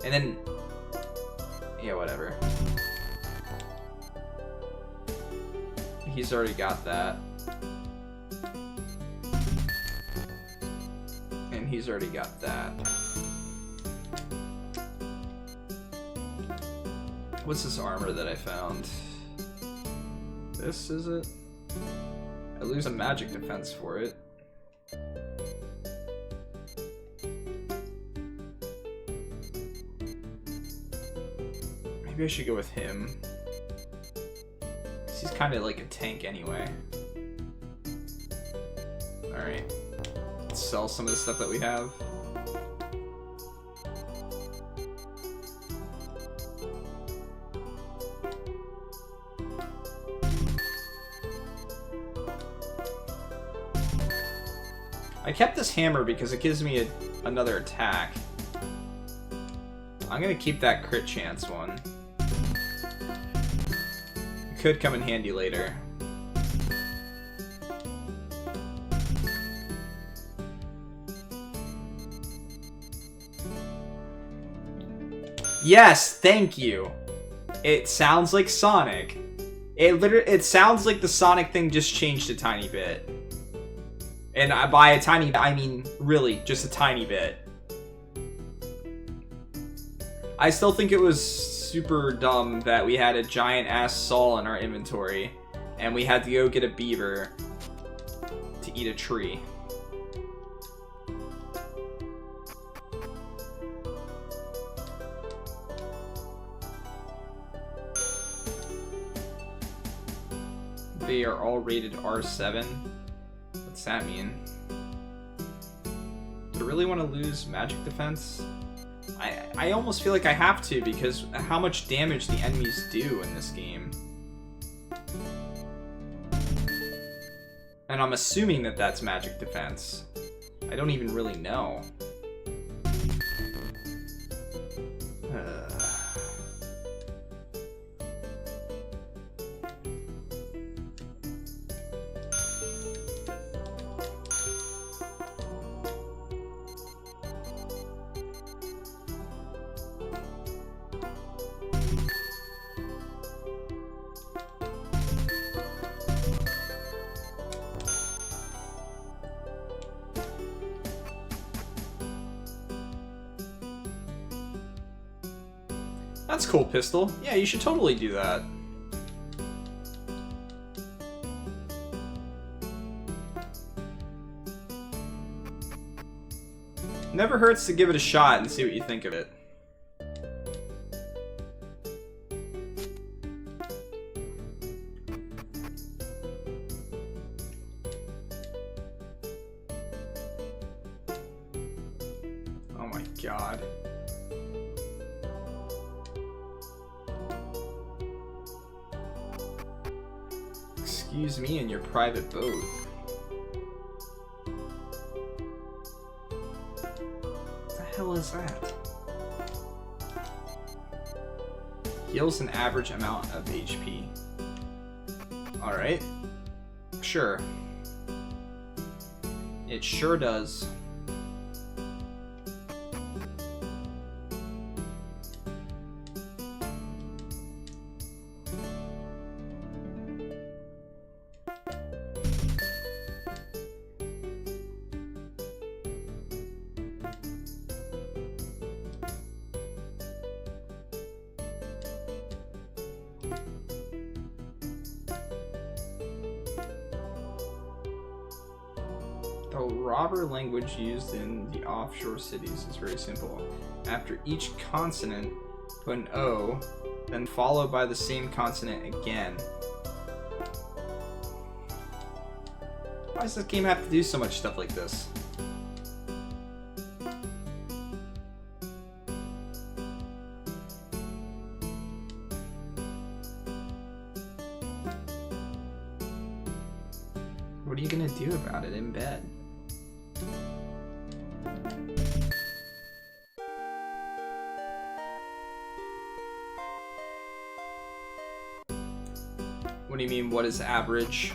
And then... yeah, whatever. He's already got that. And he's already got that. What's this armor that I found? This, is it? I lose a magic defense for it. Maybe I should go with him. He's kind of like a tank anyway. Alright. Let's sell some of the stuff that we have. I kept this hammer because it gives me another attack. I'm gonna keep that crit chance one. It could come in handy later. Yes, thank you. It sounds like Sonic. It sounds like the Sonic thing just changed a tiny bit. And by a tiny bit, I mean really just a tiny bit. I still think it was super dumb that we had a giant ass saw in our inventory and we had to go get a beaver to eat a tree. They are all rated R7. What's that mean? Do I really want to lose magic defense? I almost feel like I have to because how much damage the enemies do in this game. And I'm assuming that that's magic defense. I don't even really know. That's cool, Pistol. Yeah, you should totally do that. Never hurts to give it a shot and see what you think of it. God. Excuse me and your private boat. What the hell is that? Heals an average amount of HP. Alright. Sure. It sure does. The robber language used in the offshore cities is very simple. After each consonant, put an O, then followed by the same consonant again. Why does this game have to do so much stuff like this? What are you gonna do about it in bed? What do you mean, what is average?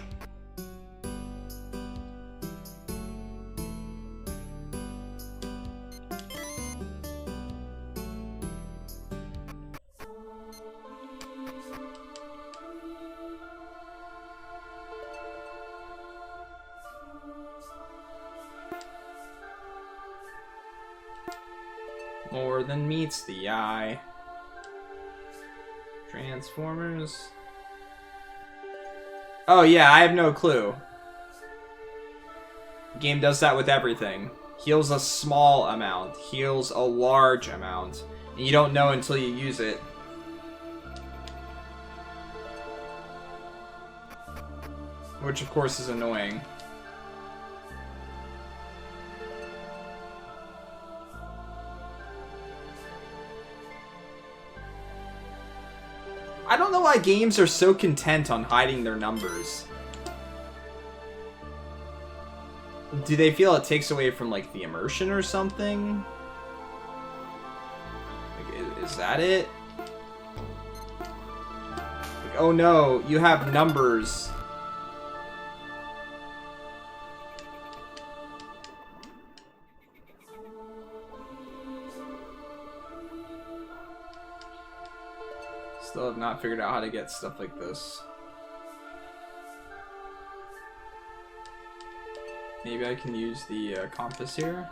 More than meets the eye. Transformers. Oh yeah, I have no clue. The game does that with everything. Heals a small amount, heals a large amount, and you don't know until you use it. Which of course is annoying. I don't know why games are so content on hiding their numbers. Do they feel it takes away from, like, the immersion or something? Like, is that it? Like, oh no, you have numbers. Still have not figured out how to get stuff like this. Maybe I can use the compass here.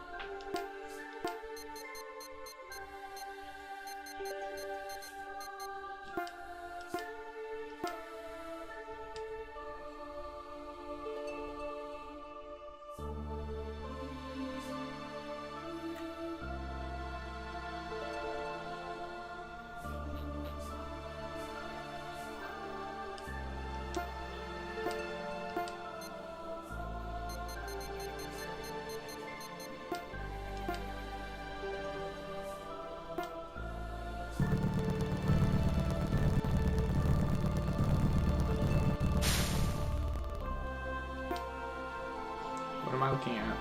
What am I looking at?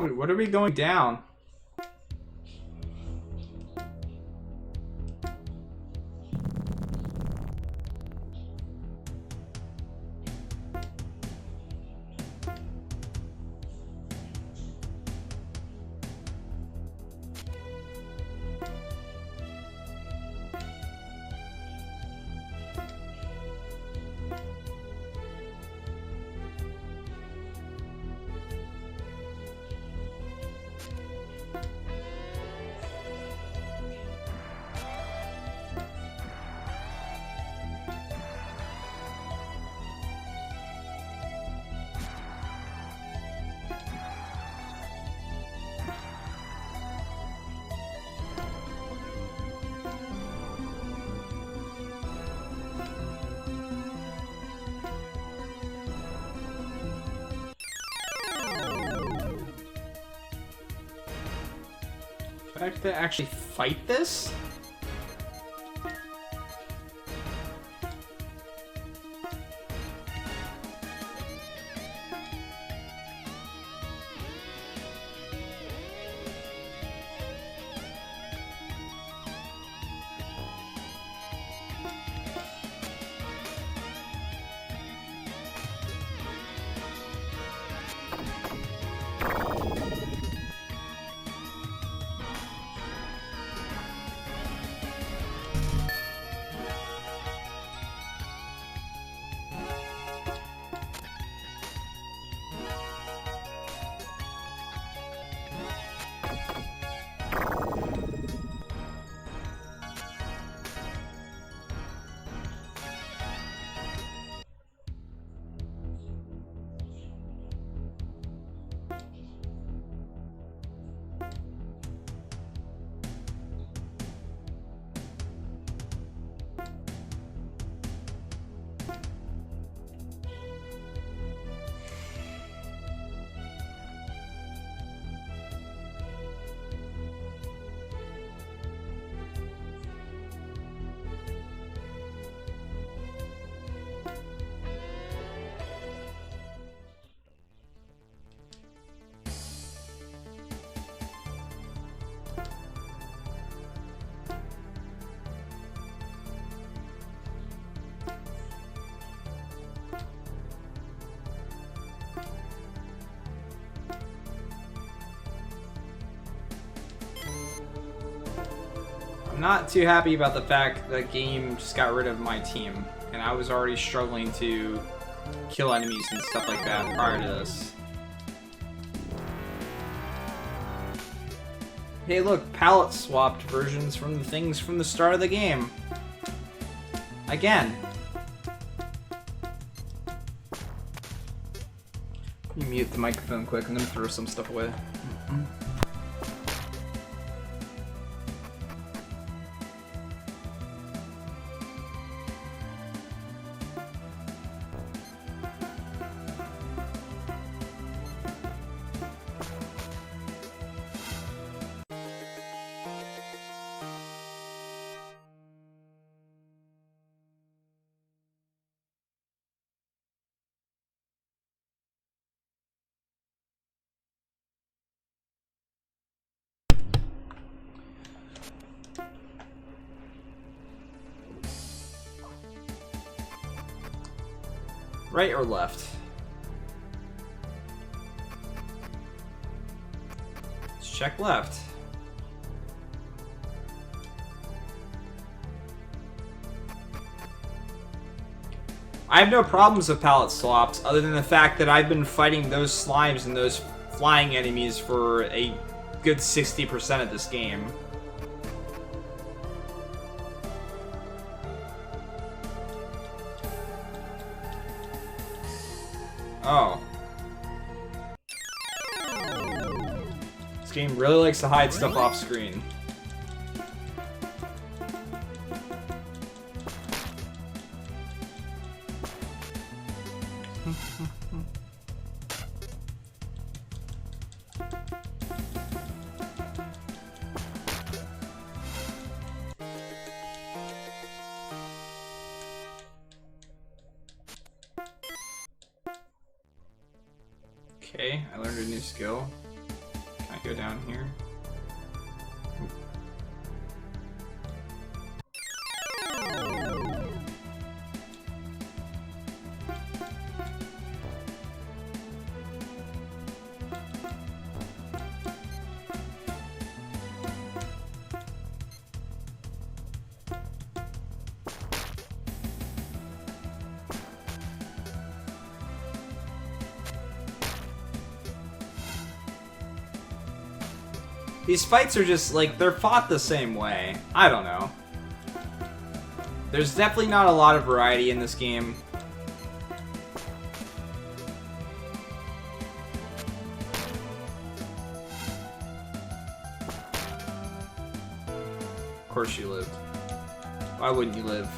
Wait, what are we going down? Do I have to actually fight this? Not too happy about the fact that game just got rid of my team, and I was already struggling to kill enemies and stuff like that prior to this. Hey look, palette swapped versions from the things from the start of the game. Again. Let me mute the microphone quick, I'm gonna throw some stuff away. Right or left? Let's check left. I have no problems with palette swaps, other than the fact that I've been fighting those slimes and those flying enemies for a good 60% of this game. Oh. This game really likes to hide stuff off screen. Okay, I learned a new skill. can't go down here. These fights are just, like, they're fought the same way. I don't know. There's definitely not a lot of variety in this game. Of course you lived. Why wouldn't you live?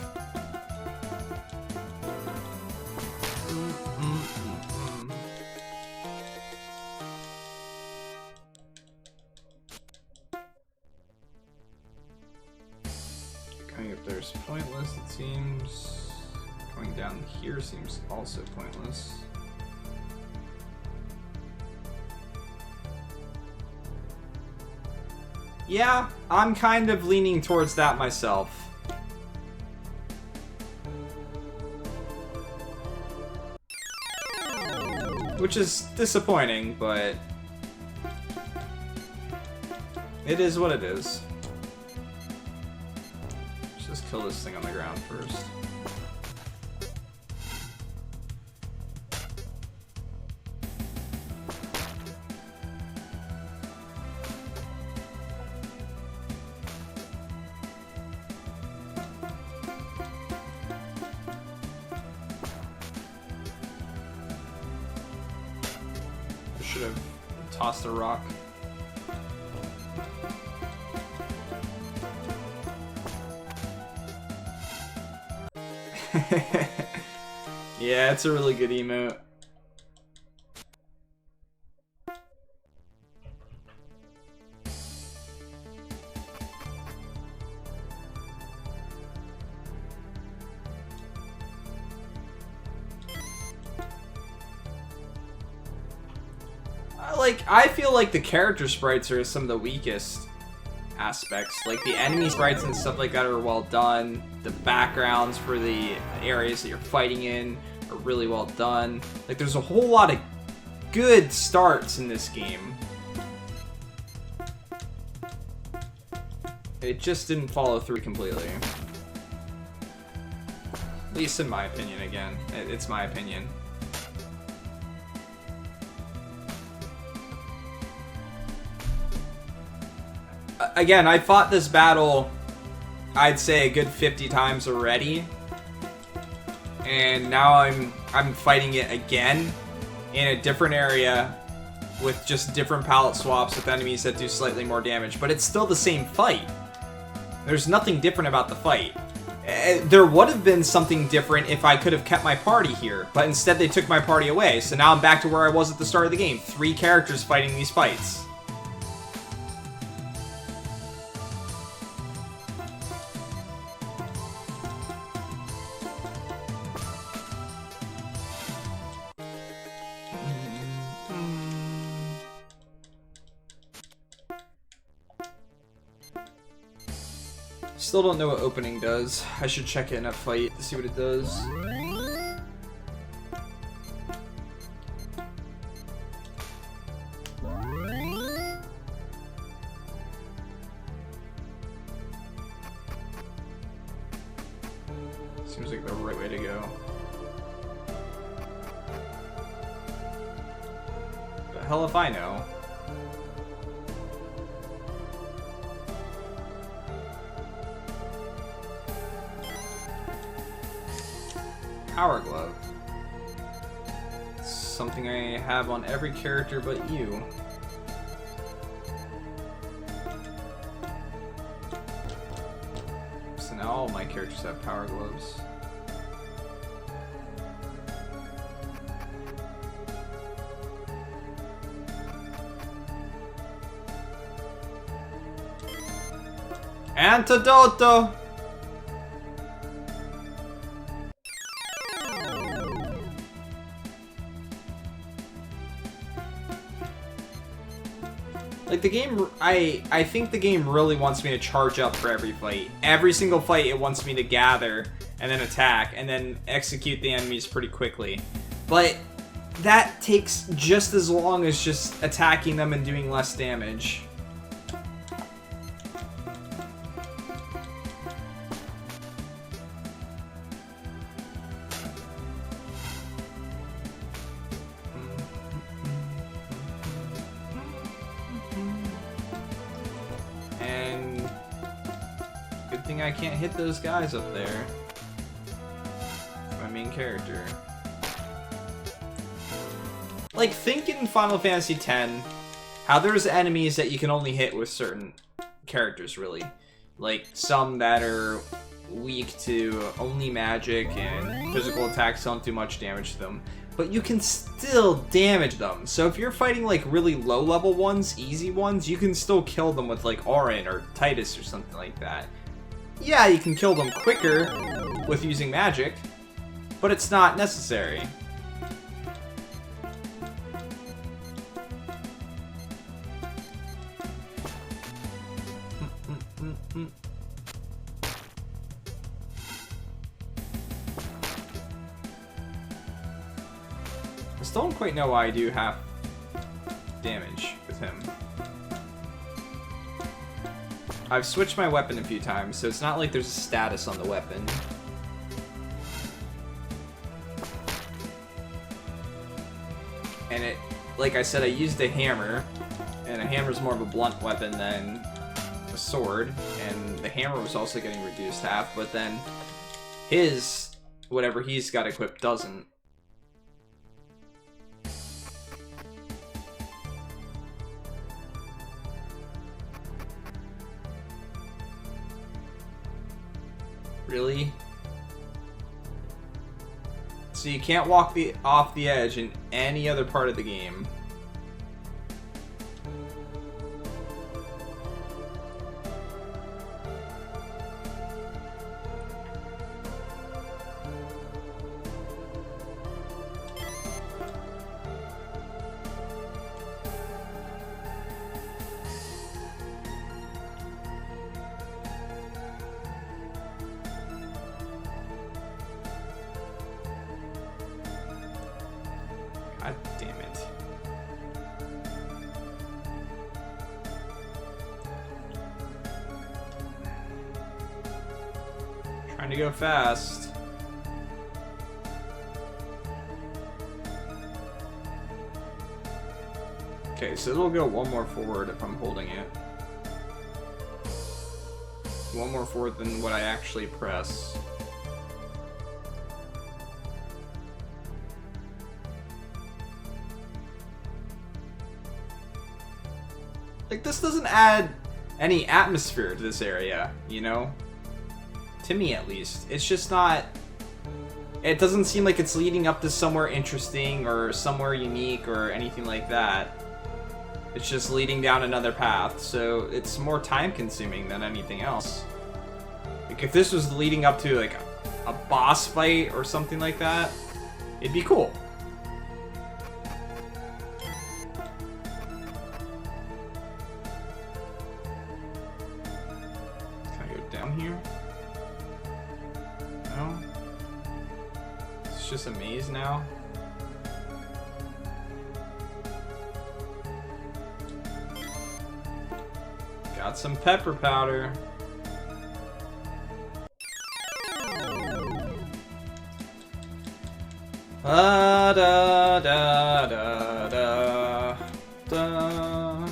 Going up there is pointless, it seems. Going down here seems also pointless. Yeah, I'm kind of leaning towards that myself. Which is disappointing, but it is what it is. Let's just kill this thing on the ground first. Should have tossed a rock. Yeah, it's a really good emote. I feel like the character sprites are some of the weakest aspects. Like, the enemy sprites and stuff like that are well done. The backgrounds for the areas that you're fighting in are really well done. Like, there's a whole lot of good starts in this game. It just didn't follow through completely. At least in my opinion, again. It's my opinion. Again, I fought this battle, I'd say a good 50 times already, and now I'm fighting it again in a different area with just different palette swaps with enemies that do slightly more damage, but it's still the same fight. There's nothing different about the fight. There would have been something different if I could have kept my party here, but instead they took my party away, so now I'm back to where I was at the start of the game. 3 characters fighting these fights. Still don't know what opening does. I should check it in a fight to see what it does. Seems like the right way to go. The hell if I know. Power Glove. It's something I have on every character but you. So now all my characters have Power Gloves. Antidoto! Like, the game, I think the game really wants me to charge up for every fight. Every single fight, it wants me to gather and then attack and then execute the enemies pretty quickly. But that takes just as long as just attacking them and doing less damage. And good thing I can't hit those guys up there. My main character. Like, think in Final Fantasy X, how there's enemies that you can only hit with certain characters, really. Like, some that are weak to only magic and physical attacks don't do much damage to them. But you can still damage them. So if you're fighting, like, really low-level ones, easy ones, you can still kill them with, like, Auron or Titus or something like that. Yeah, you can kill them quicker with using magic, but it's not necessary. I still don't quite know why I do half damage with him. I've switched my weapon a few times, so it's not like there's a status on the weapon. And it, like I said, I used a hammer, and a hammer's more of a blunt weapon than a sword, and the hammer was also getting reduced half, but then his, whatever he's got equipped, doesn't. Really? So you can't walk off the edge in any other part of the game. God damn it. Trying to go fast. Okay, so it'll go one more forward if I'm holding it. One more forward than what I actually press. Like, this doesn't add any atmosphere to this area, you know? To me, at least. It's just not... It doesn't seem like it's leading up to somewhere interesting or somewhere unique or anything like that. It's just leading down another path, so it's more time-consuming than anything else. Like, if this was leading up to, like, a boss fight or something like that, it'd be cool. Down here? No? It's just a maze now? Got some pepper powder. Da da da da da da.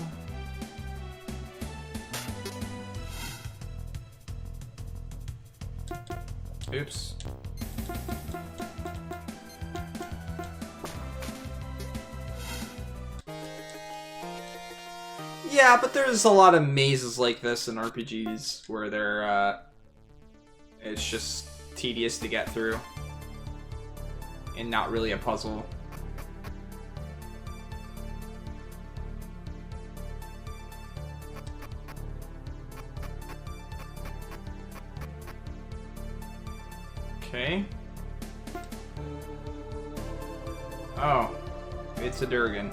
Oops. Yeah, but there's a lot of mazes like this in RPGs where they're, it's just tedious to get through. And not really a puzzle. Okay. Oh, it's a Durgan.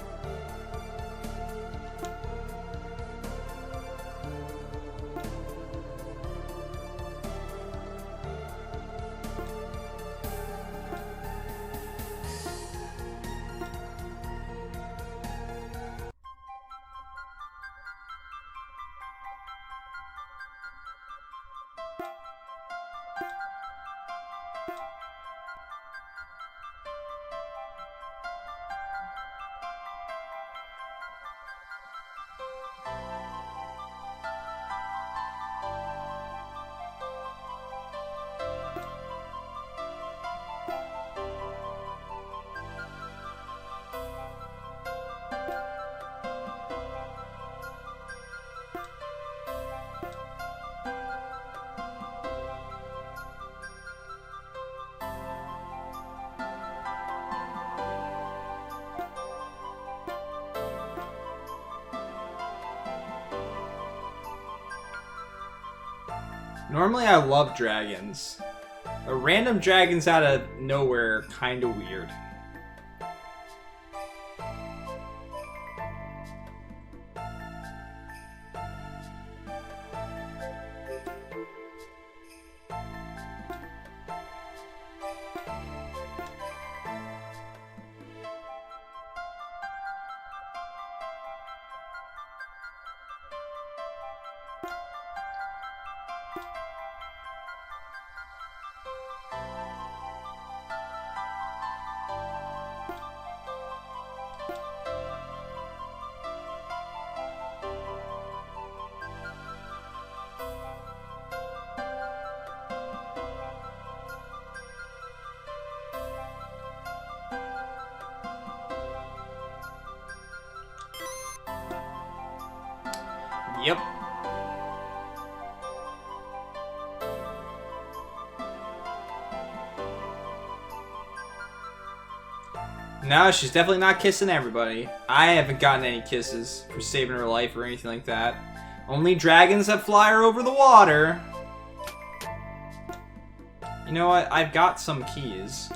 Normally I love dragons. A random dragons out of nowhere, kinda weird. Yep. No, she's definitely not kissing everybody. I haven't gotten any kisses for saving her life or anything like that. Only dragons that fly her over the water. You know what? I've got some keys.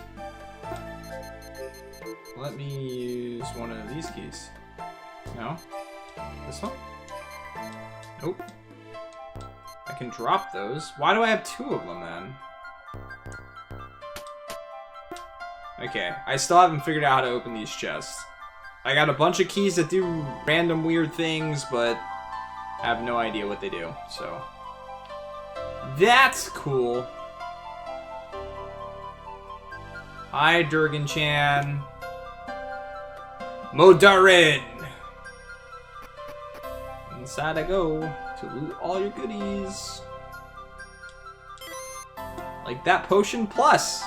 Let me use one of these keys. No? This one? Nope. I can drop those. Why do I have two of them then? Okay, I still haven't figured out how to open these chests. I got a bunch of keys that do random weird things, but I have no idea what they do, so. That's cool. Hi, Durgan-chan. Modarin! Inside I go to loot all your goodies. Like that potion plus.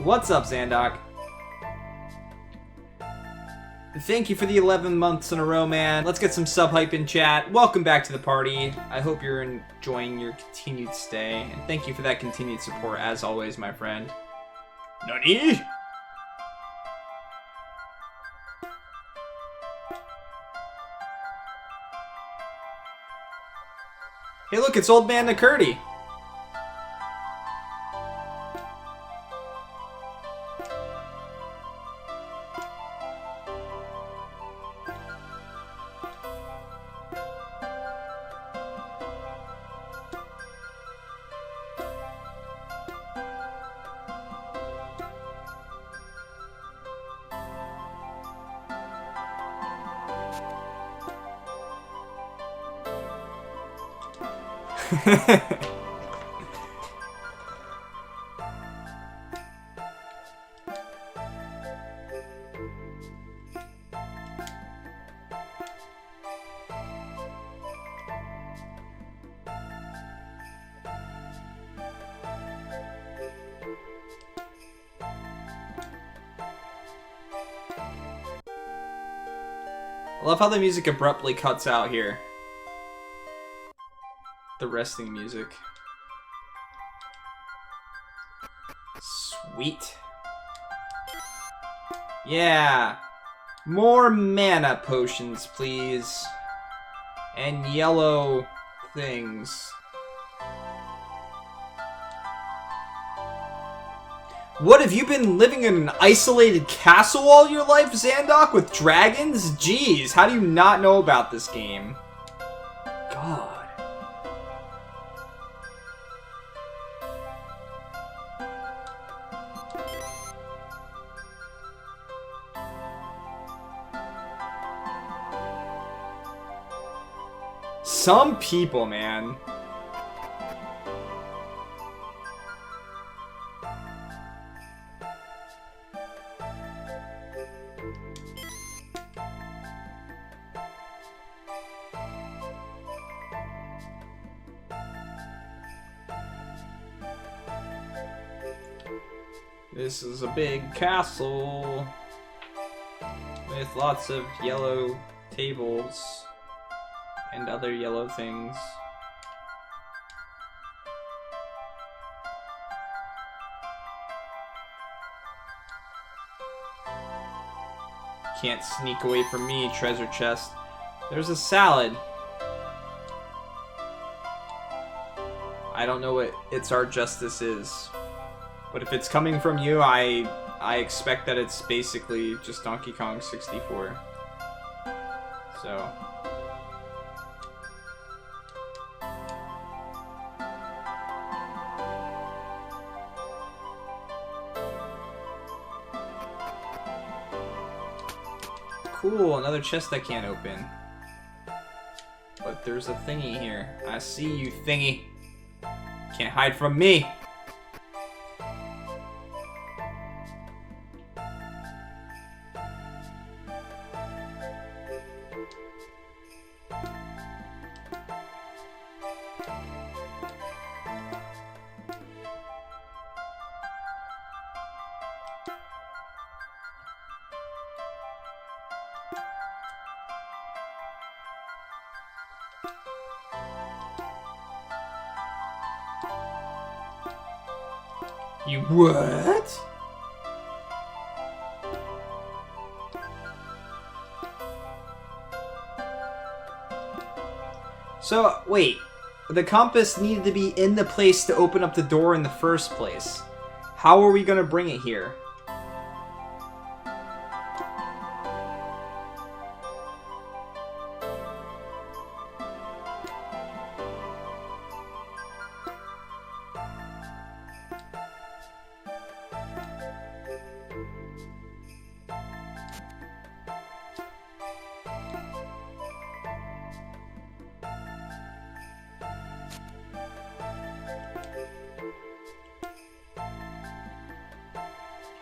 What's up, Zandoc? Thank you for the 11 months in a row, man. Let's get some sub-hype in chat. Welcome back to the party. I hope you're enjoying your continued stay. And thank you for that continued support, as always, my friend. Nani? Hey, look, it's Old Man Nakurti. I love how the music abruptly cuts out here. The resting music. Sweet. Yeah. More mana potions, please. And yellow things. What, have you been living in an isolated castle all your life, Zandoc, with dragons? Jeez, how do you not know about this game? God. Some people, man. This is a big castle with lots of yellow tables and other yellow things. Can't sneak away from me, treasure chest. There's a salad. I don't know what It's Our Justice is. But if it's coming from you, I expect that it's basically just Donkey Kong 64. So... Cool, another chest I can't open. But there's a thingy here. I see you, thingy. Can't hide from me. You what? So, wait. The compass needed to be in the place to open up the door in the first place. How are we gonna bring it here?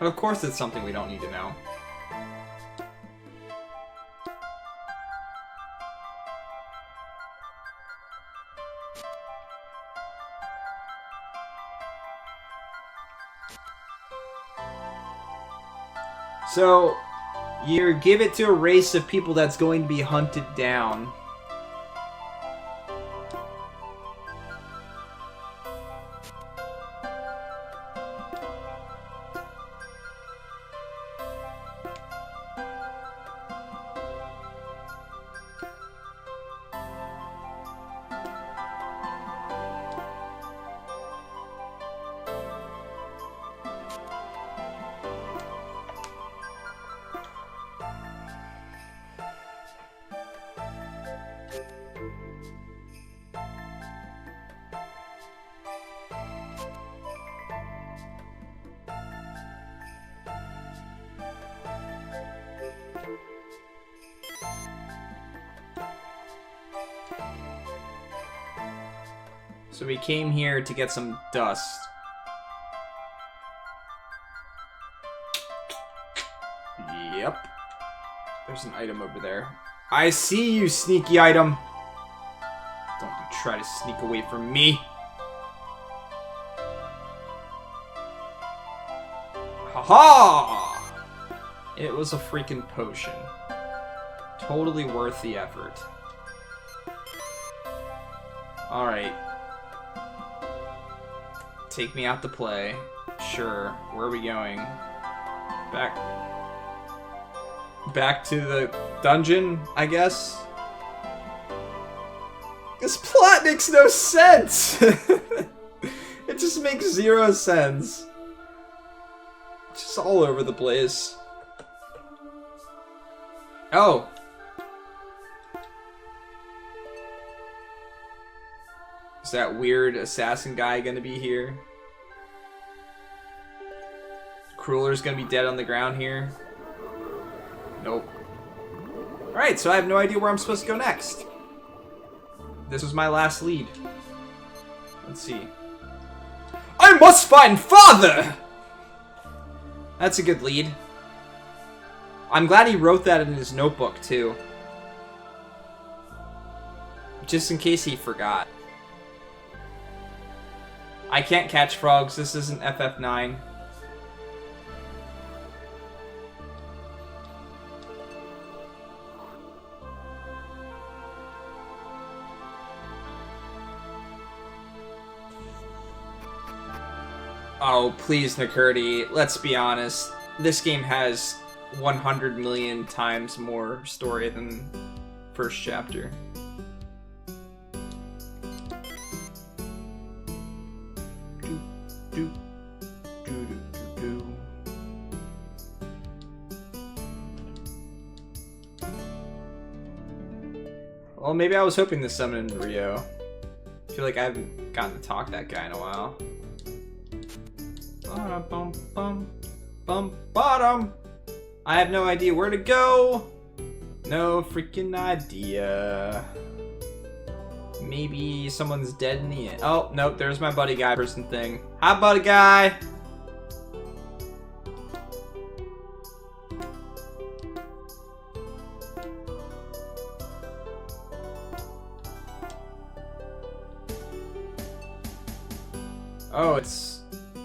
Of course it's something we don't need to know. So, you give it to a race of people that's going to be hunted down. So we came here to get some dust. Yep. There's an item over there. I see you, sneaky item. Don't you try to sneak away from me. Haha! It was a freaking potion. Totally worth the effort. Alright. Take me out to play. Sure. Where are we going? Back to the dungeon, I guess? This plot makes no sense! It just makes zero sense. It's just all over the place. Oh! Is that weird assassin guy gonna be here? Crueller's gonna be dead on the ground here? Nope. Alright, so I have no idea where I'm supposed to go next. This was my last lead. Let's see. I must find father! That's a good lead. I'm glad he wrote that in his notebook, too. Just in case he forgot. I can't catch frogs. This isn't FF9. Oh, please, Nakurti. Let's be honest. This game has 100 million times more story than first chapter. Well, maybe I was hoping to summon Rio. I feel like I haven't gotten to talk to that guy in a while. Bottom. I have no idea where to go. No freaking idea. Maybe someone's dead in the end. Oh, nope, there's my buddy guy person thing. Hi, buddy guy. Oh, it's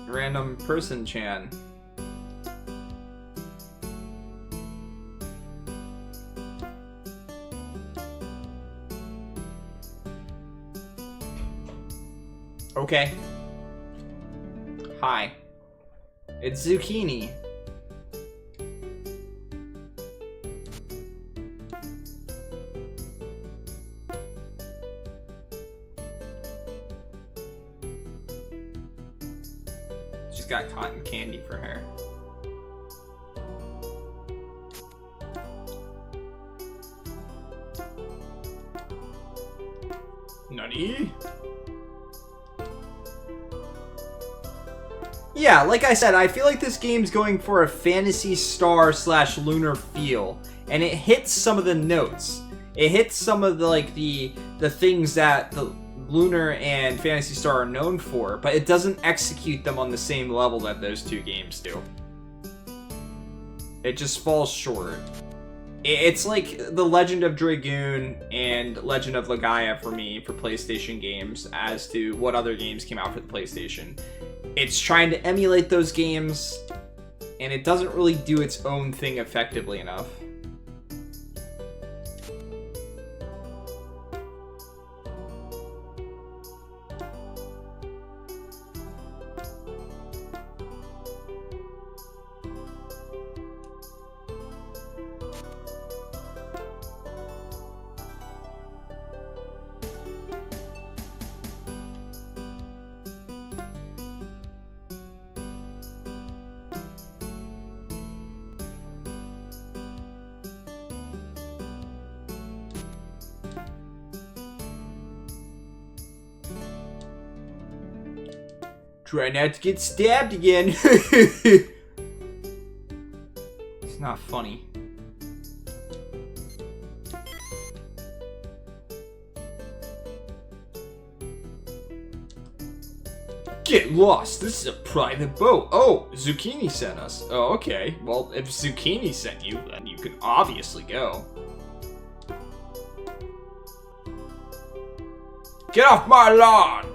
random person Chan. Okay. Hi. It's Zucchini. She's got cotton candy for hair. Nutty? Yeah, like I said, I feel like this game's going for a Phantasy Star / Lunar feel, and it hits some of the notes. It hits some of the the things that the Lunar and Phantasy Star are known for, but it doesn't execute them on the same level that those two games do. It just falls short. It's like The Legend of Dragoon and Legend of Legaia for me for PlayStation games as to what other games came out for the PlayStation. It's trying to emulate those games, and it doesn't really do its own thing effectively enough. Try not to get stabbed again. It's not funny. Get lost. This is a private boat. Oh, Zucchini sent us. Oh, okay. Well, if Zucchini sent you, then you can obviously go. Get off my lawn!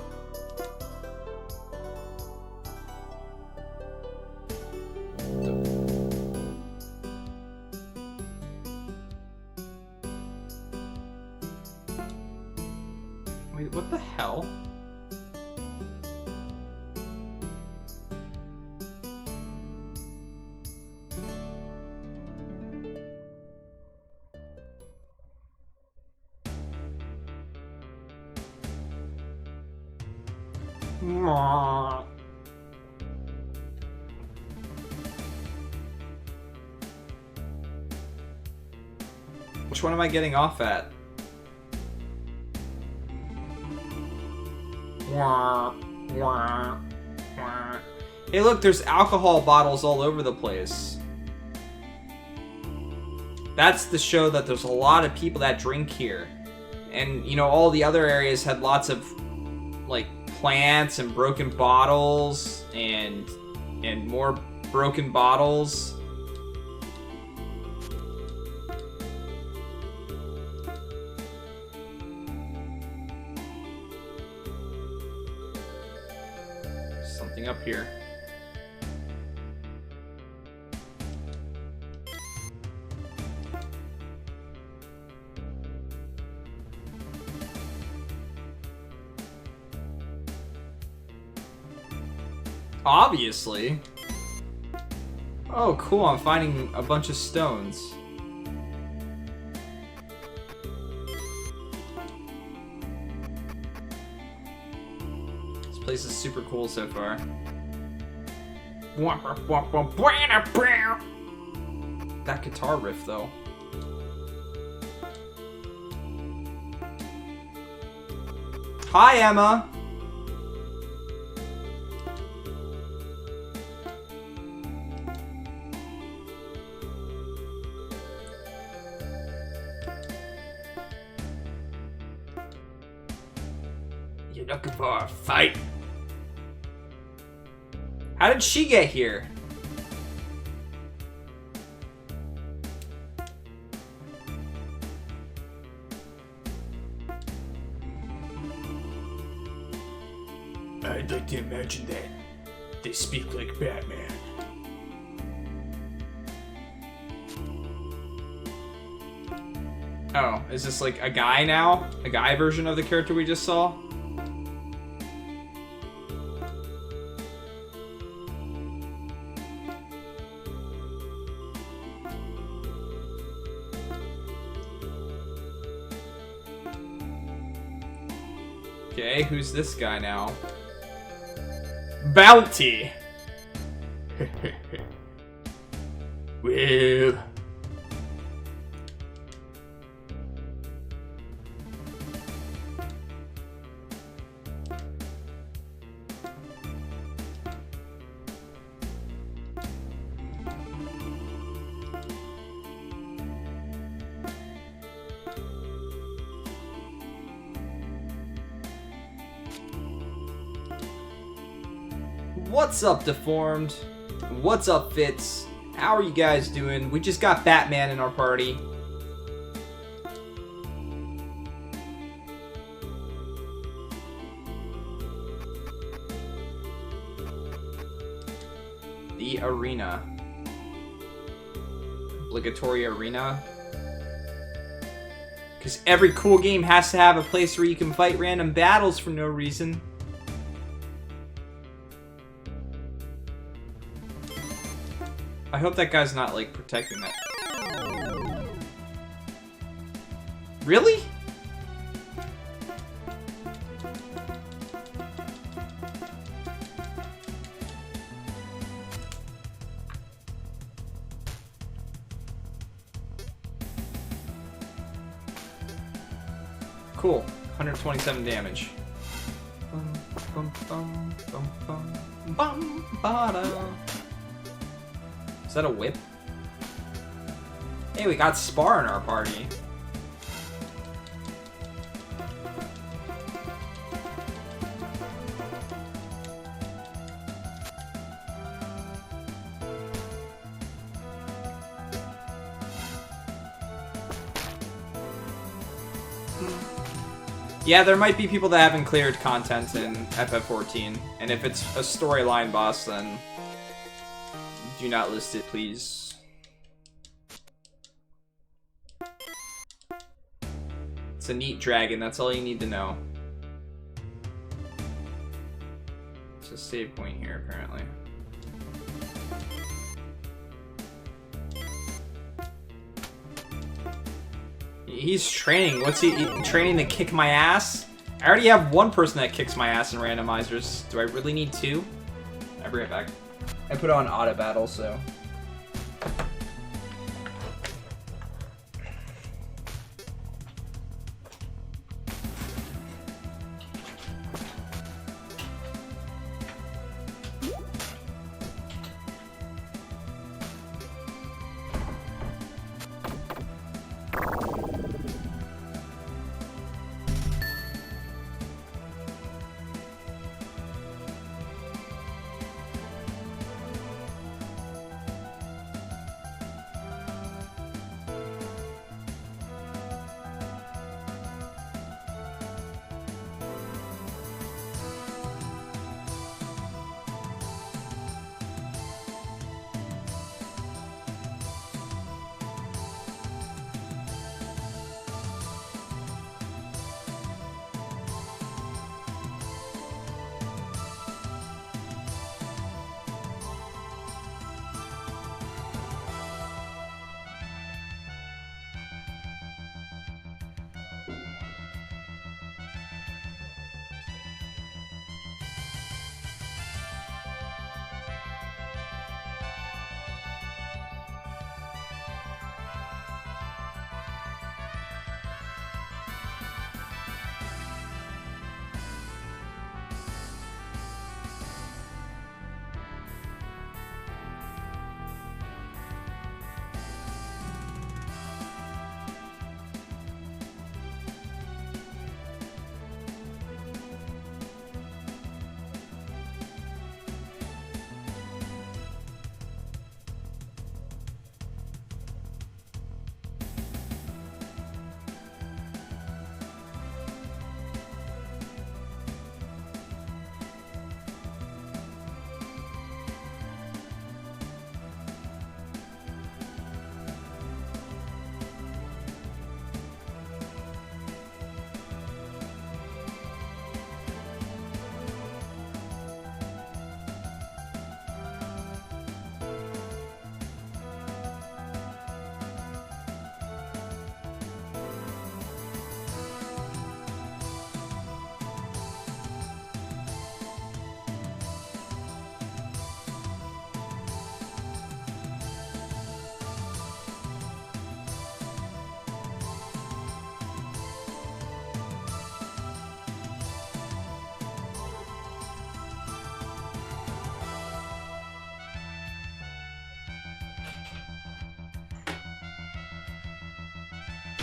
Wait, what the hell? Which one am I getting off at? Hey look, there's alcohol bottles all over the place. That's to show that there's a lot of people that drink here. And, you know, all the other areas had lots of, like, plants and broken bottles and more broken bottles. Something up here. Obviously. Oh, cool, I'm finding a bunch of stones. This place is super cool so far. That guitar riff, though. Hi, Emma! You're looking for a fight? How did she get here? I'd like to imagine that they speak like Batman. Oh, is this like a guy now? A guy version of the character we just saw? Okay, who's this guy now? Bounty! Well... What's up, Deformed? What's up, Fitz? How are you guys doing? We just got Batman in our party. The arena. Obligatory arena. Because every cool game has to have a place where you can fight random battles for no reason. I hope that guy's not, like, protecting that. Really? Cool. 127 damage. Is that a whip? Hey, we got Spar in our party. Yeah, there might be people that haven't cleared content in FF14, and if it's a storyline boss, then do not list it, please. It's a neat dragon, that's all you need to know. It's a save point here, apparently. He's training. What's he training to kick my ass? I already have one person that kicks my ass in randomizers. Do I really need two? I'll be right back. I put on auto battle, so.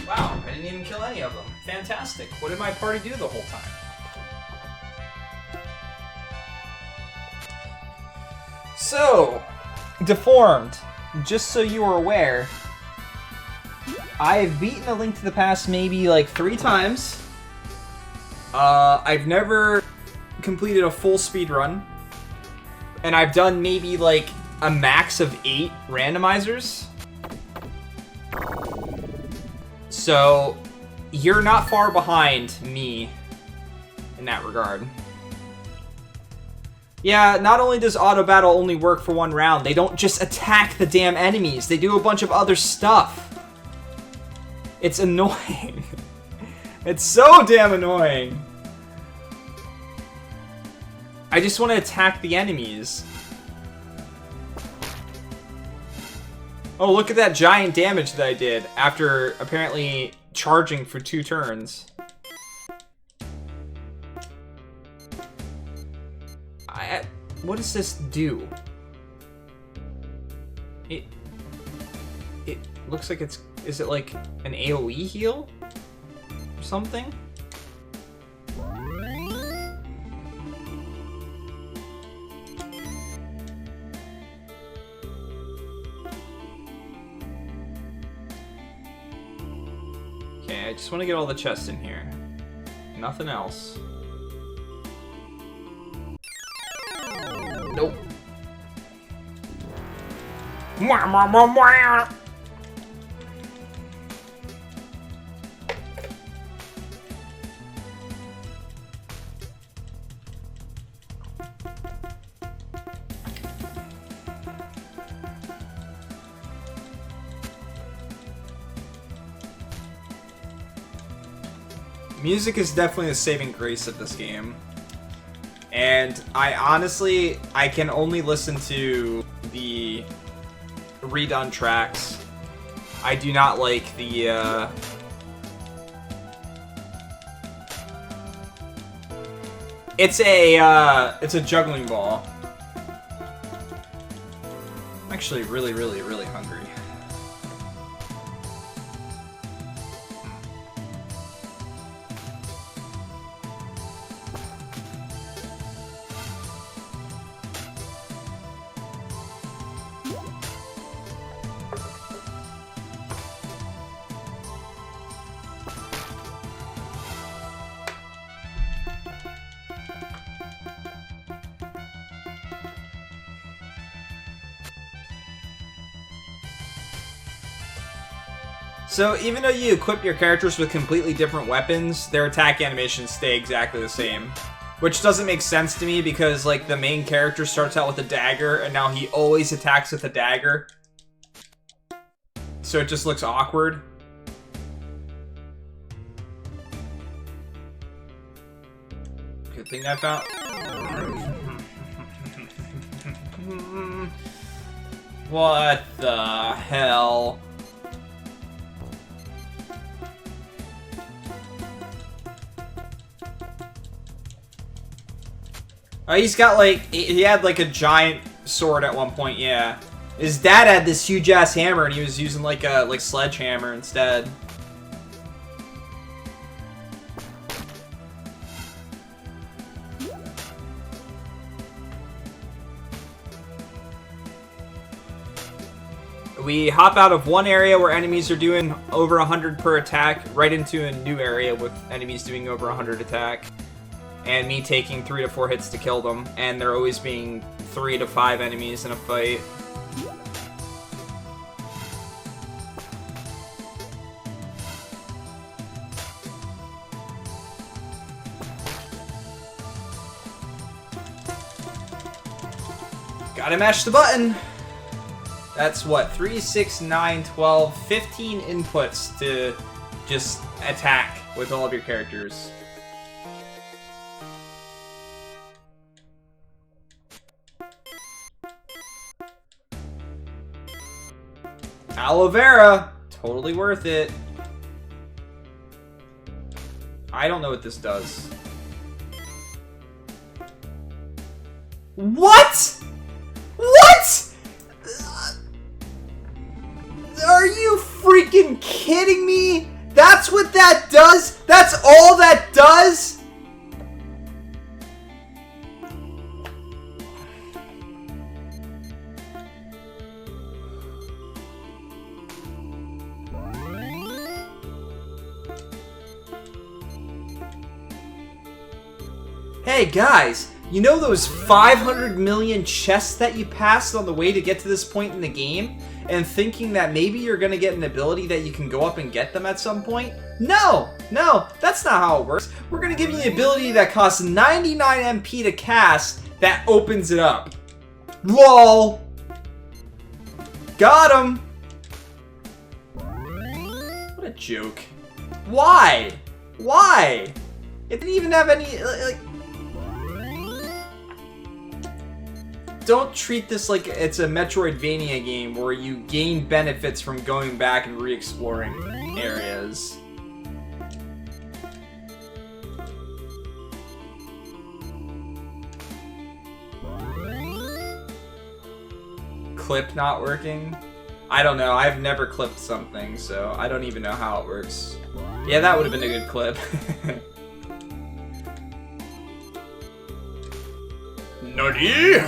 Wow, I didn't even kill any of them. Fantastic. What did my party do the whole time? So, Deformed, just so you are aware, I've beaten A Link to the Past maybe like 3 times. I've never completed a full speed run. And I've done maybe like a max of 8 randomizers. So, you're not far behind me in that regard. Yeah, not only does auto battle only work for 1 round, they don't just attack the damn enemies. They do a bunch of other stuff. It's annoying. It's so damn annoying. I just want to attack the enemies. Oh, look at that giant damage that I did after apparently charging for 2 turns. What does this do? It looks like it's... Is it like an AoE heal? Or something? Okay, I just want to get all the chests in here. Nothing else. Nope. Music is definitely the saving grace of this game. And I honestly, I can only listen to the redone tracks. I do not like the, It's a juggling ball. I'm actually really hungry. So even though you equip your characters with completely different weapons, their attack animations stay exactly the same. Which doesn't make sense to me because like the main character starts out with a dagger and now he always attacks with a dagger. So it just looks awkward. Good thing I found... What the hell? Oh, he's got like, he had like a giant sword at one point, yeah. His dad had this huge ass hammer and he was using like a sledgehammer instead. We hop out of one area where enemies are doing over 100 per attack, right into a new area with enemies doing over 100 attack. And me taking 3 to 4 hits to kill them, and there always being 3 to 5 enemies in a fight. Gotta mash the button! That's what, 3, 6, 9, 12, 15 inputs to just attack with all of your characters. Aloe vera! Totally worth it. I don't know what this does. What?! What?! Are you freaking kidding me? that does? That's all that does? Hey guys, you know those 500 million chests that you passed on the way to get to this point in the game? And thinking that maybe you're gonna get an ability that you can go up and get them at some point? No, that's not how it works. We're gonna give you the ability that costs 99 MP to cast that opens it up. LOL! Got him! What a joke. Why? Why? It didn't even have any, like... Don't treat this like it's a Metroidvania game where you gain benefits from going back and re-exploring areas. Clip not working? I don't know. I've never clipped something, so I don't even know how it works. Yeah, that would have been a good clip. Nutty!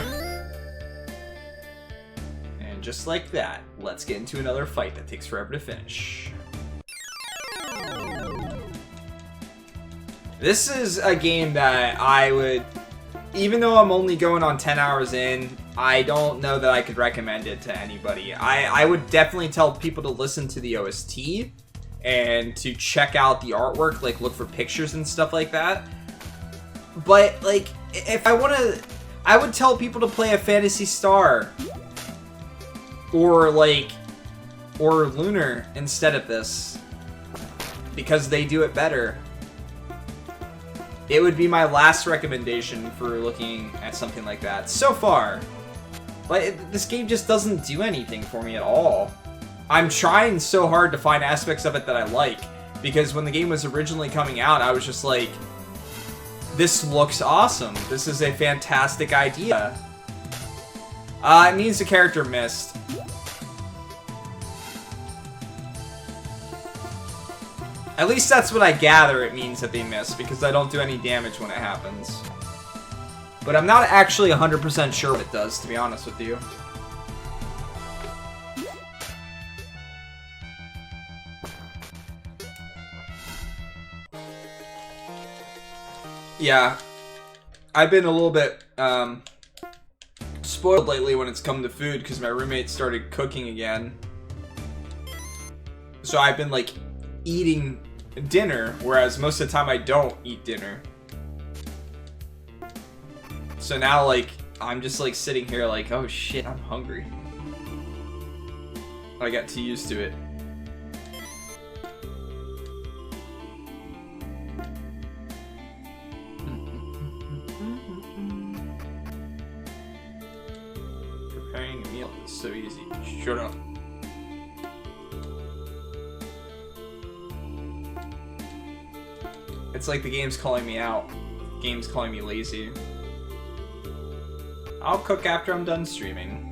Just like that, let's get into another fight that takes forever to finish. This is a game that I would, even though I'm only going on 10 hours in, I don't know that I could recommend it to anybody. I would definitely tell people to listen to the OST and to check out the artwork, like look for pictures and stuff like that. But like, if I would tell people to play a Phantasy Star. Or Lunar instead of this. Because they do it better. It would be my last recommendation for looking at something like that. So far. But this game just doesn't do anything for me at all. I'm trying so hard to find aspects of it that I like. Because when the game was originally coming out, I was just like, this looks awesome. This is a fantastic idea. It means the character missed. At least that's what I gather it means that they miss, because I don't do any damage when it happens. But I'm not actually 100% sure what it does, to be honest with you. Yeah. I've been a little bit, spoiled lately when it's come to food, because my roommate started cooking again. So I've been, like, eating dinner, whereas most of the time I don't eat dinner. So now, like, I'm just, like, sitting here like, oh shit, I'm hungry. I got too used to it. Preparing a meal is so easy. Shut up. It's like the game's calling me out. The game's calling me lazy. I'll cook after I'm done streaming.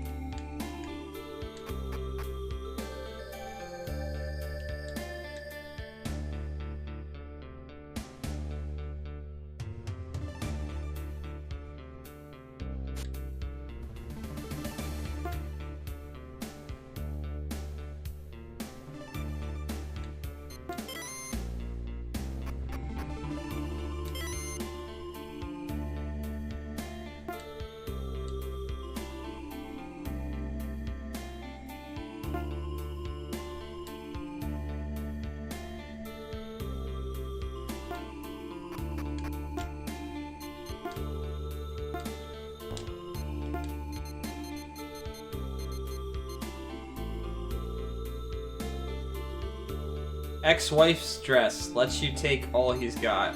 Ex-wife's dress lets you take all he's got.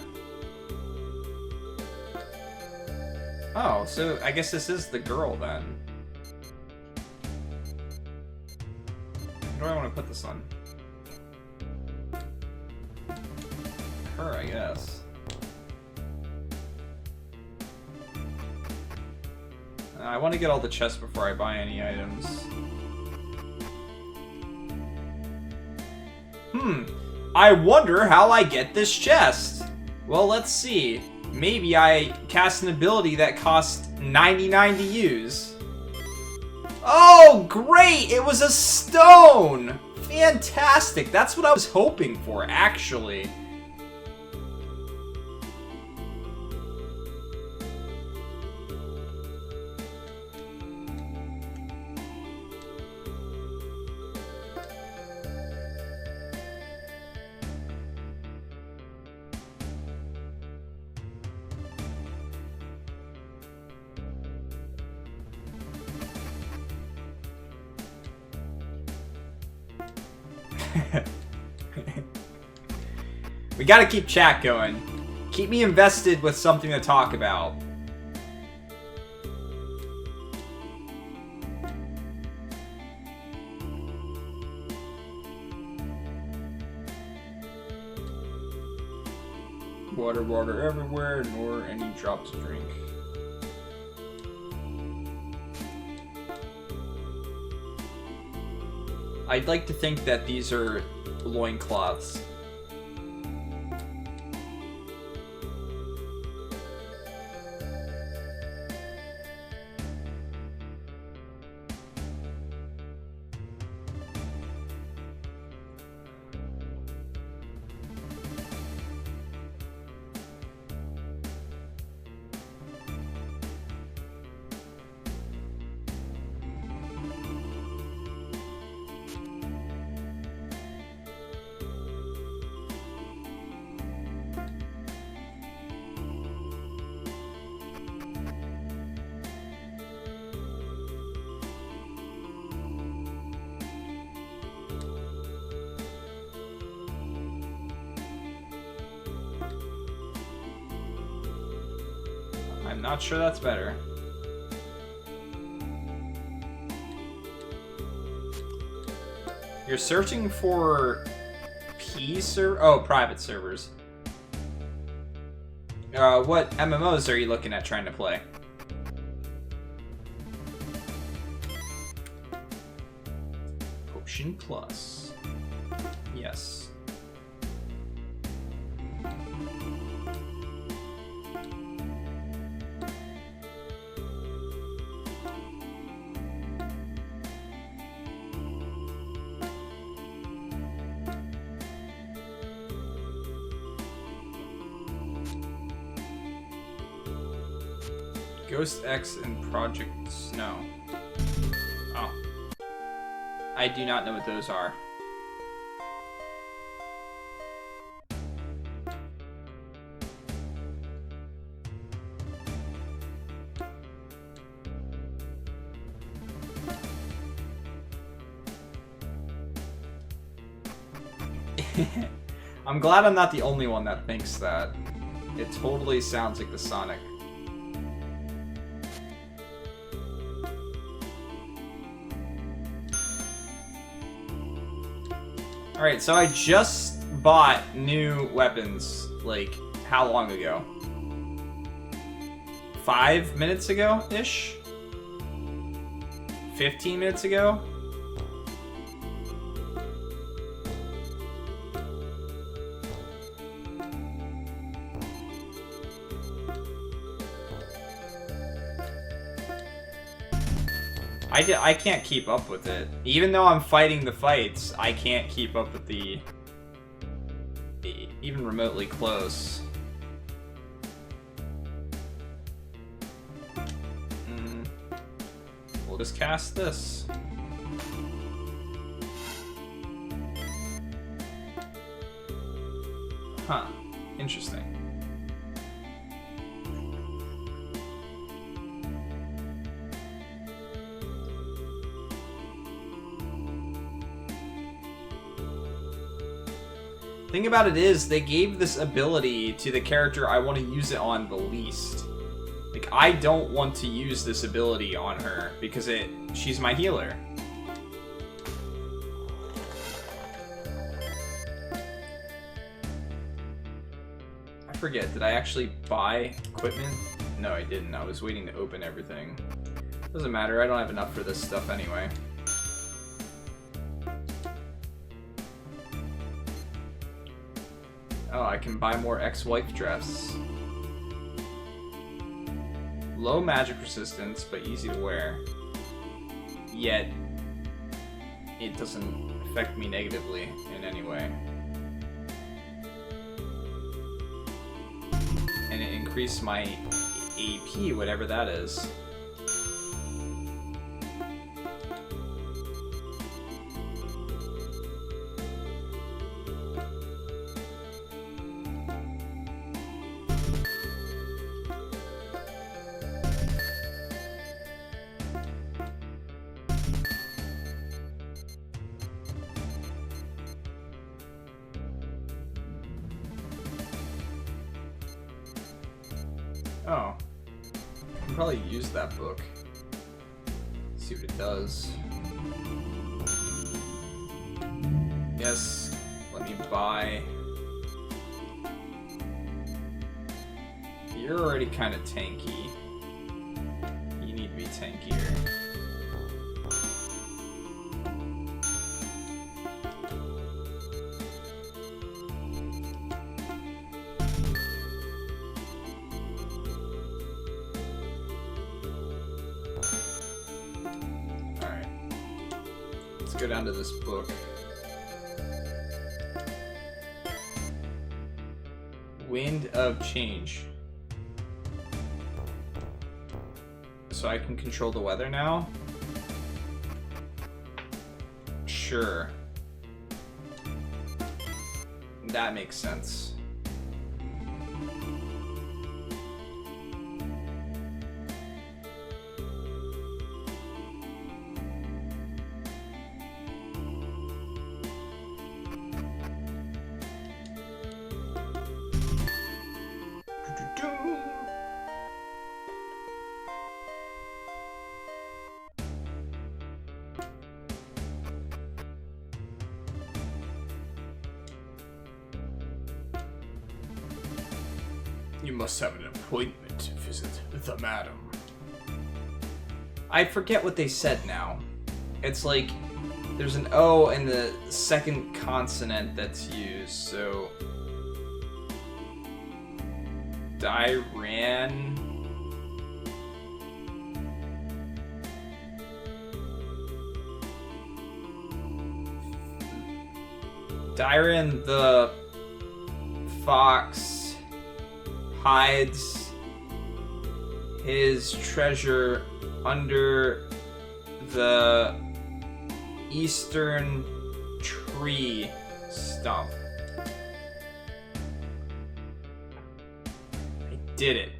Oh, so I guess this is the girl then. Where do I want to put this on? Her, I guess. I want to get all the chests before I buy any items. I wonder how I get this chest. Well, let's see. Maybe I cast an ability that costs 99 to use. Oh, great! It was a stone! Fantastic! That's what I was hoping for, actually. We gotta keep chat going. Keep me invested with something to talk about. Water, water everywhere, nor any drops of drink. I'd like to think that these are loincloths. I'm not sure that's better. You're searching for P server? Oh, private servers. What MMOs are you looking at trying to play? Potion Plus. Yes. Ghost X and Project Snow. Oh. I do not know what those are. I'm glad I'm not the only one that thinks that. It totally sounds like the Sonic. Alright, so I just bought new weapons, like, how long ago? 5 minutes ago-ish? 15 minutes ago? I can't keep up with it. Even though I'm fighting the fights, I can't keep up with the even remotely close. We'll just cast this. Huh. Interesting. Thing about it is, they gave this ability to the character I want to use it on the least. Like, I don't want to use this ability on her, because she's my healer. I forget, did I actually buy equipment? No, I didn't. I was waiting to open everything. Doesn't matter, I don't have enough for this stuff anyway. Oh, I can buy more ex-wife dress. Low magic resistance, but easy to wear. Yet, it doesn't affect me negatively in any way. And it increased my AP, whatever that is. Oh. I can probably use that book. See what it does. Yes, let me buy. You're already kind of tanky. You need to be tankier. Go down to this book. Wind of Change. So I can control the weather now? Sure. That makes sense. You must have an appointment to visit the madam. I forget what they said now. It's like there's an O in the second consonant that's used, so Dyran. Dyran the fox hides his treasure under the eastern tree stump. I did it.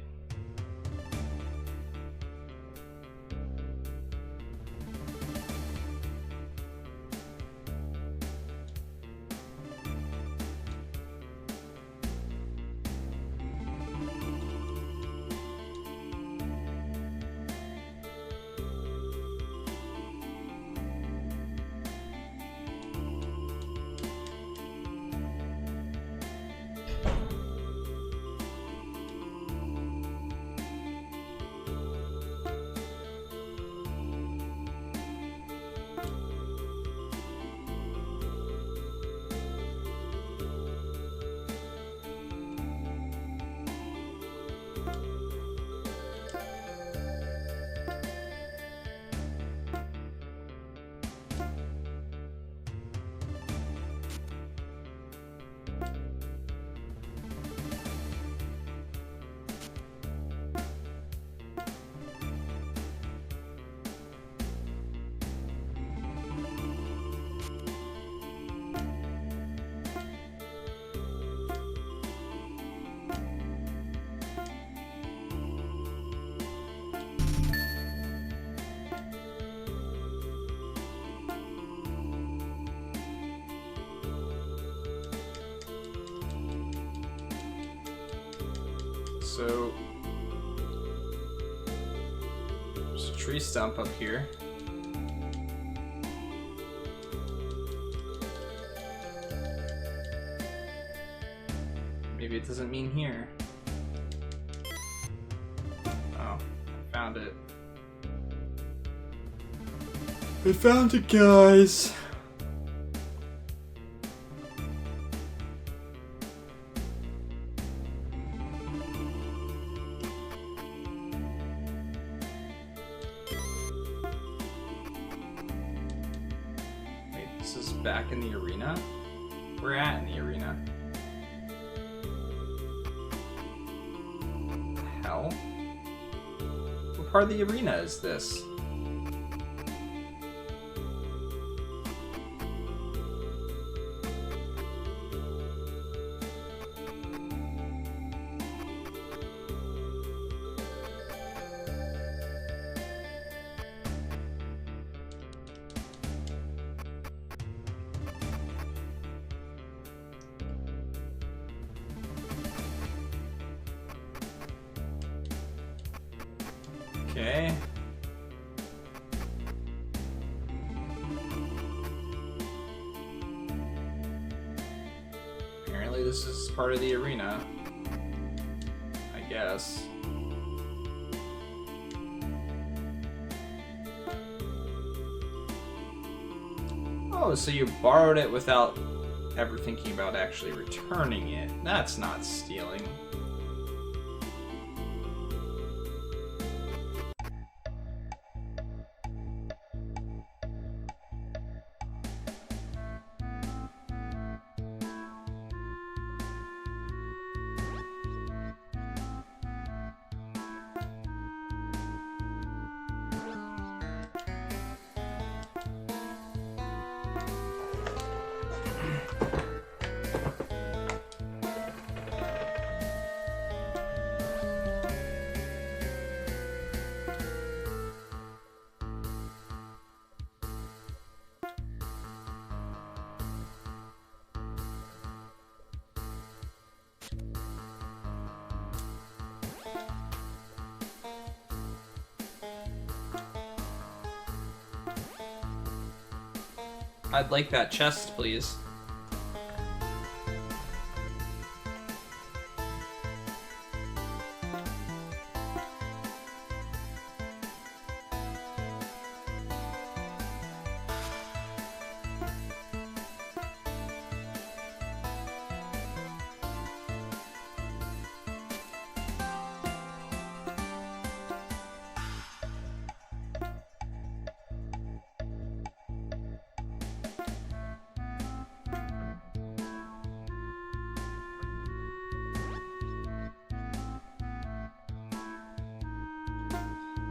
So there's a tree stump up here. Maybe it doesn't mean here. Oh, I found it. I found it, guys. back in the arena? We're at in the arena. What the hell? What part of the arena is this? Okay. Apparently this is part of the arena. I guess. Oh, so you borrowed it without ever thinking about actually returning it. That's not stealing. I'd like that chest, please.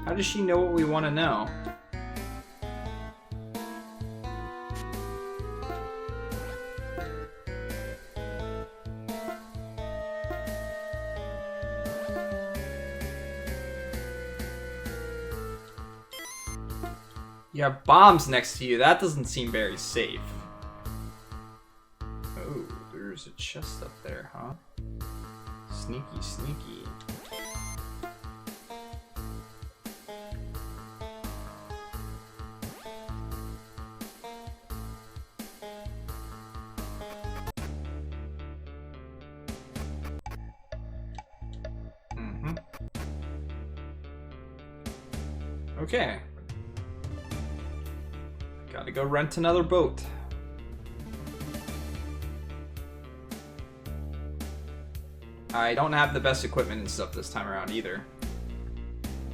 How does she know what we want to know? You have bombs next to you. That doesn't seem very safe. Oh, there's a chest up there, huh? Sneaky, sneaky. Okay. Gotta go rent another boat. I don't have the best equipment and stuff this time around either.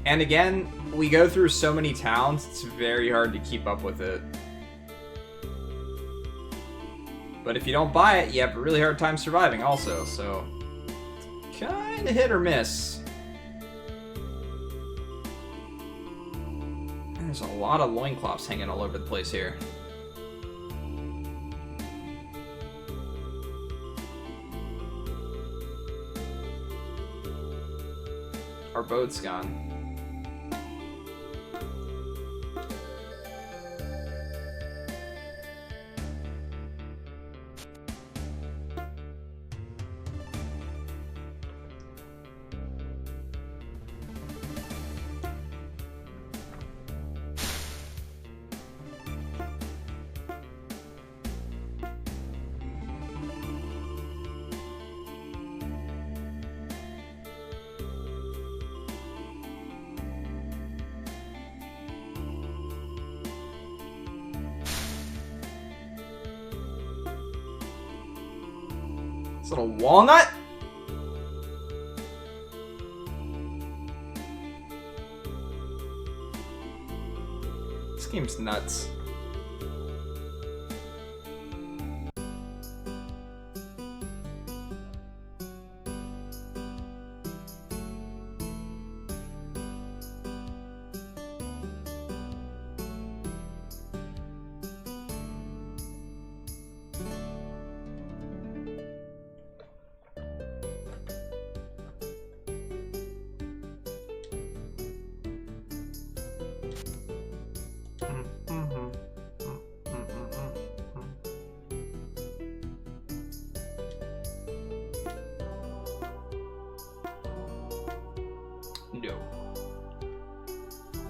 And again, we go through so many towns, it's very hard to keep up with it. But if you don't buy it, you have a really hard time surviving also, so... kinda hit or miss. There's a lot of loincloths hanging all over the place here. Our boat's gone. This little walnut? This game's nuts. No.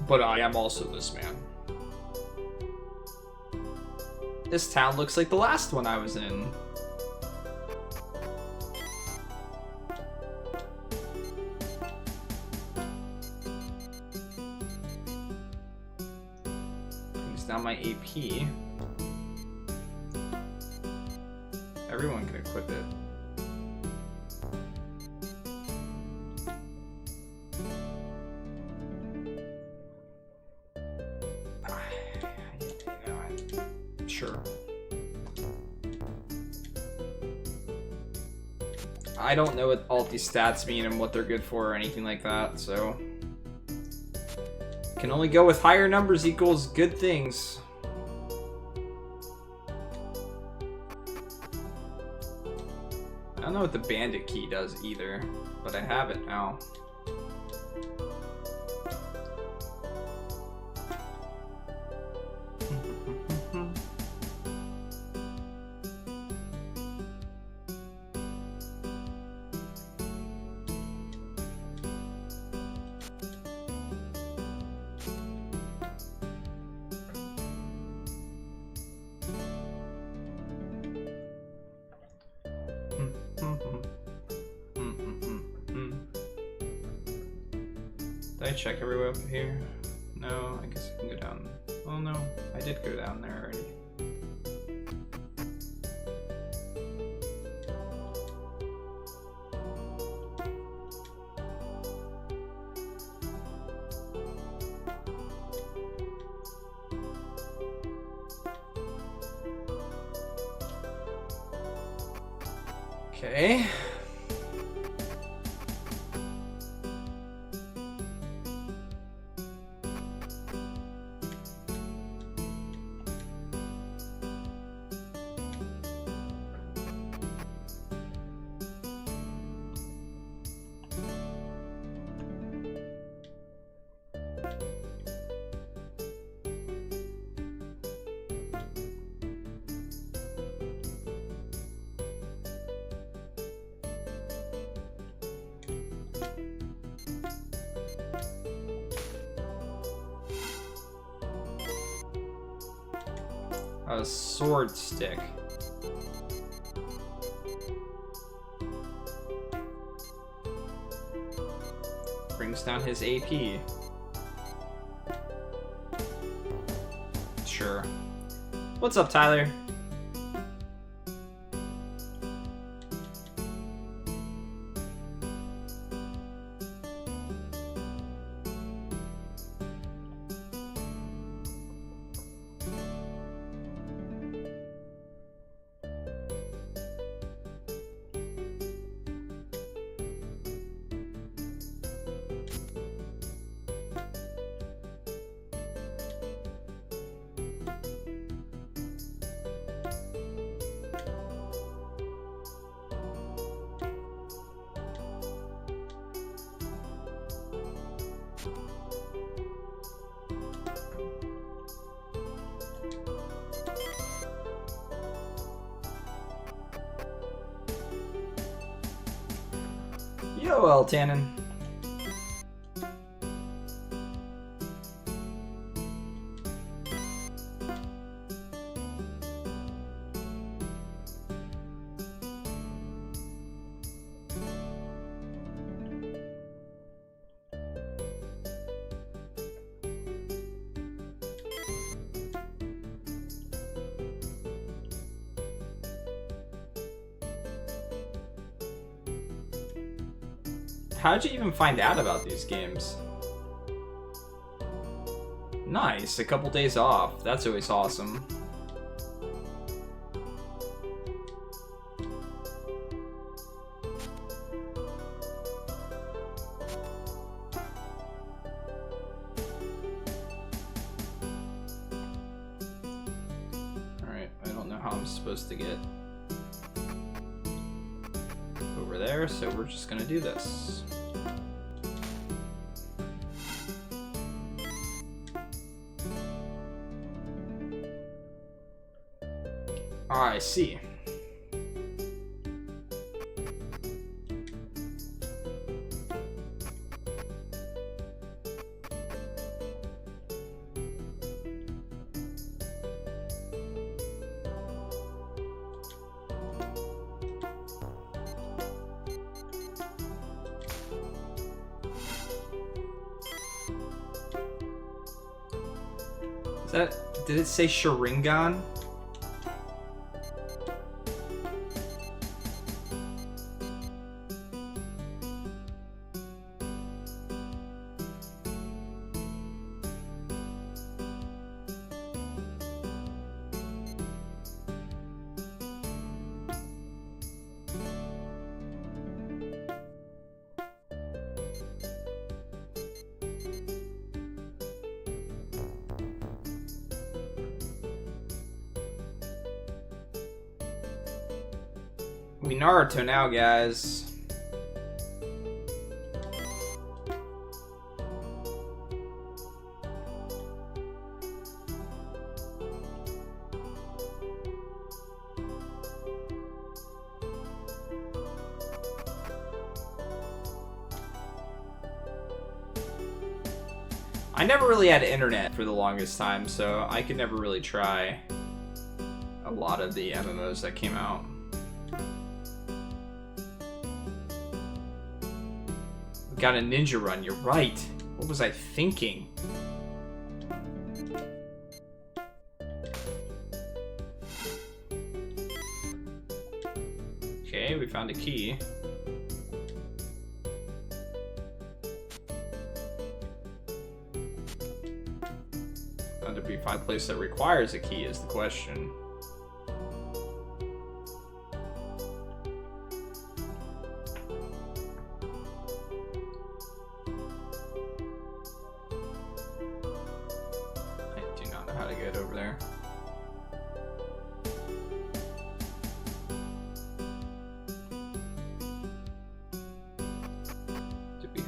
But I am also this man. This town looks like the last one I was in. Brings down my AP. Everyone can equip it. Sure. I don't know what all these stats mean and what they're good for or anything like that, so... Can only go with higher numbers equals good things. I don't know what the bandit key does either, but I have it now. Did I check everywhere up here? No, I guess I can go down. Oh no, I did go down there already. Okay. A sword stick. Brings down his AP. Sure. What's up, Tyler? Yo, Tannen. How'd you even find out about these games? Nice, a couple days off. That's always awesome. Alright, I don't know how I'm supposed to get over there, so we're just gonna do this. Ah, I see. Is that... Did it say Sharingan? We Naruto now, guys. I never really had internet for the longest time, so I could never really try a lot of the MMOs that came out. Got a ninja run, you're right. What was I thinking? Okay, we found a key. Found to be a place that requires a key is the question.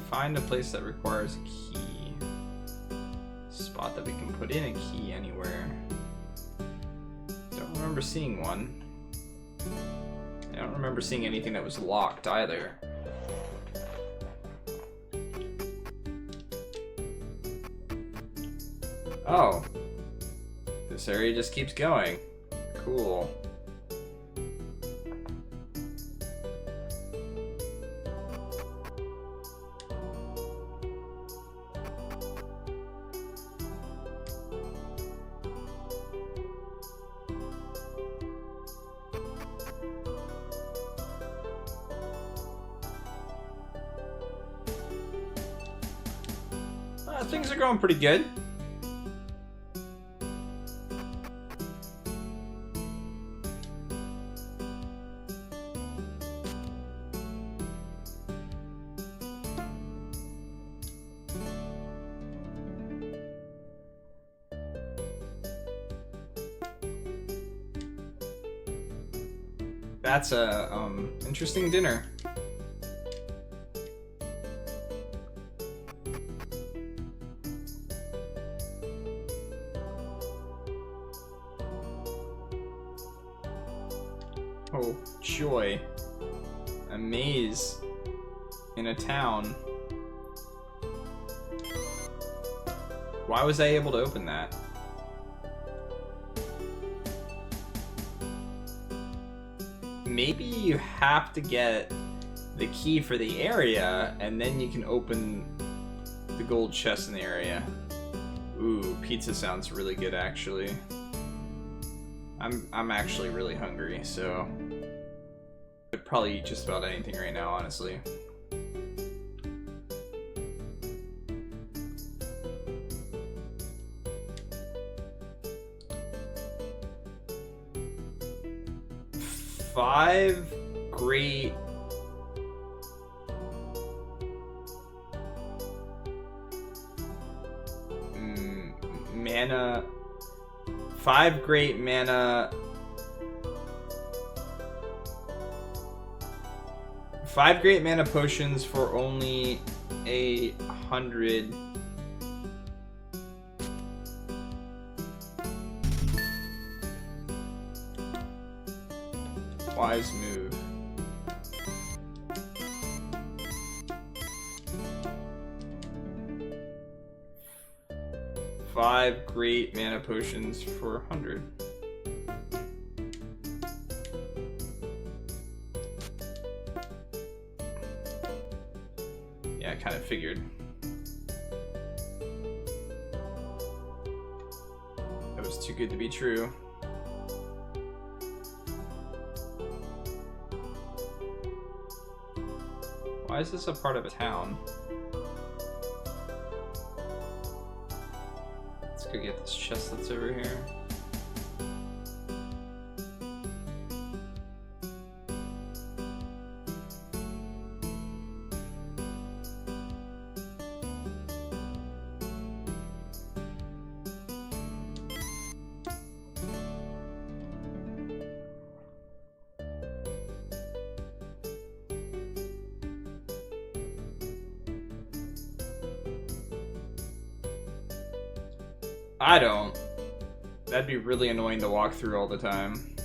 Find a place that requires a key. Spot that we can put in a key anywhere. Don't remember seeing one. I don't remember seeing anything that was locked either. Oh. This area just keeps going. Cool. Things are going pretty good. That's a interesting dinner. Oh, joy. A maze in a town. Why was I able to open that? Maybe you have to get the key for the area, and then you can open the gold chest in the area. Ooh, pizza sounds really good, actually. I'm actually really hungry, so I could probably eat just about anything right now, honestly. Five great mana. 5 great mana. 5 great mana potions for only 100. Wise move. Five great mana potions for 100. Yeah, I kind of figured. That was too good to be true. Why is this a part of a town? Let's go get this chest that's over here. I don't. That'd be really annoying to walk through all the time.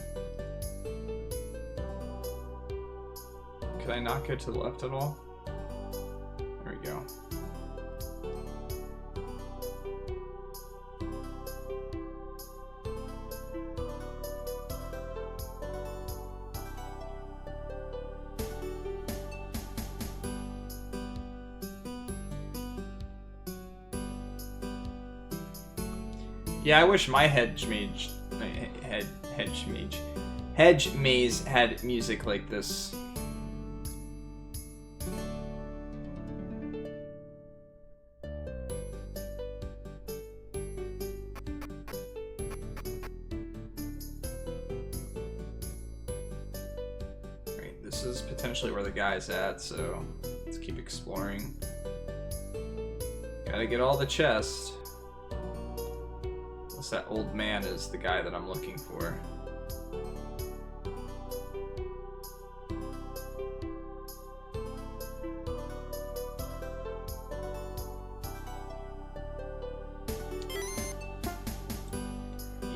Could I not go to the left at all? There we go. Yeah, I wish my hedge maze had music like this. Right, this is potentially where the guy's at, so let's keep exploring. Gotta get all the chests. That old man is the guy that I'm looking for.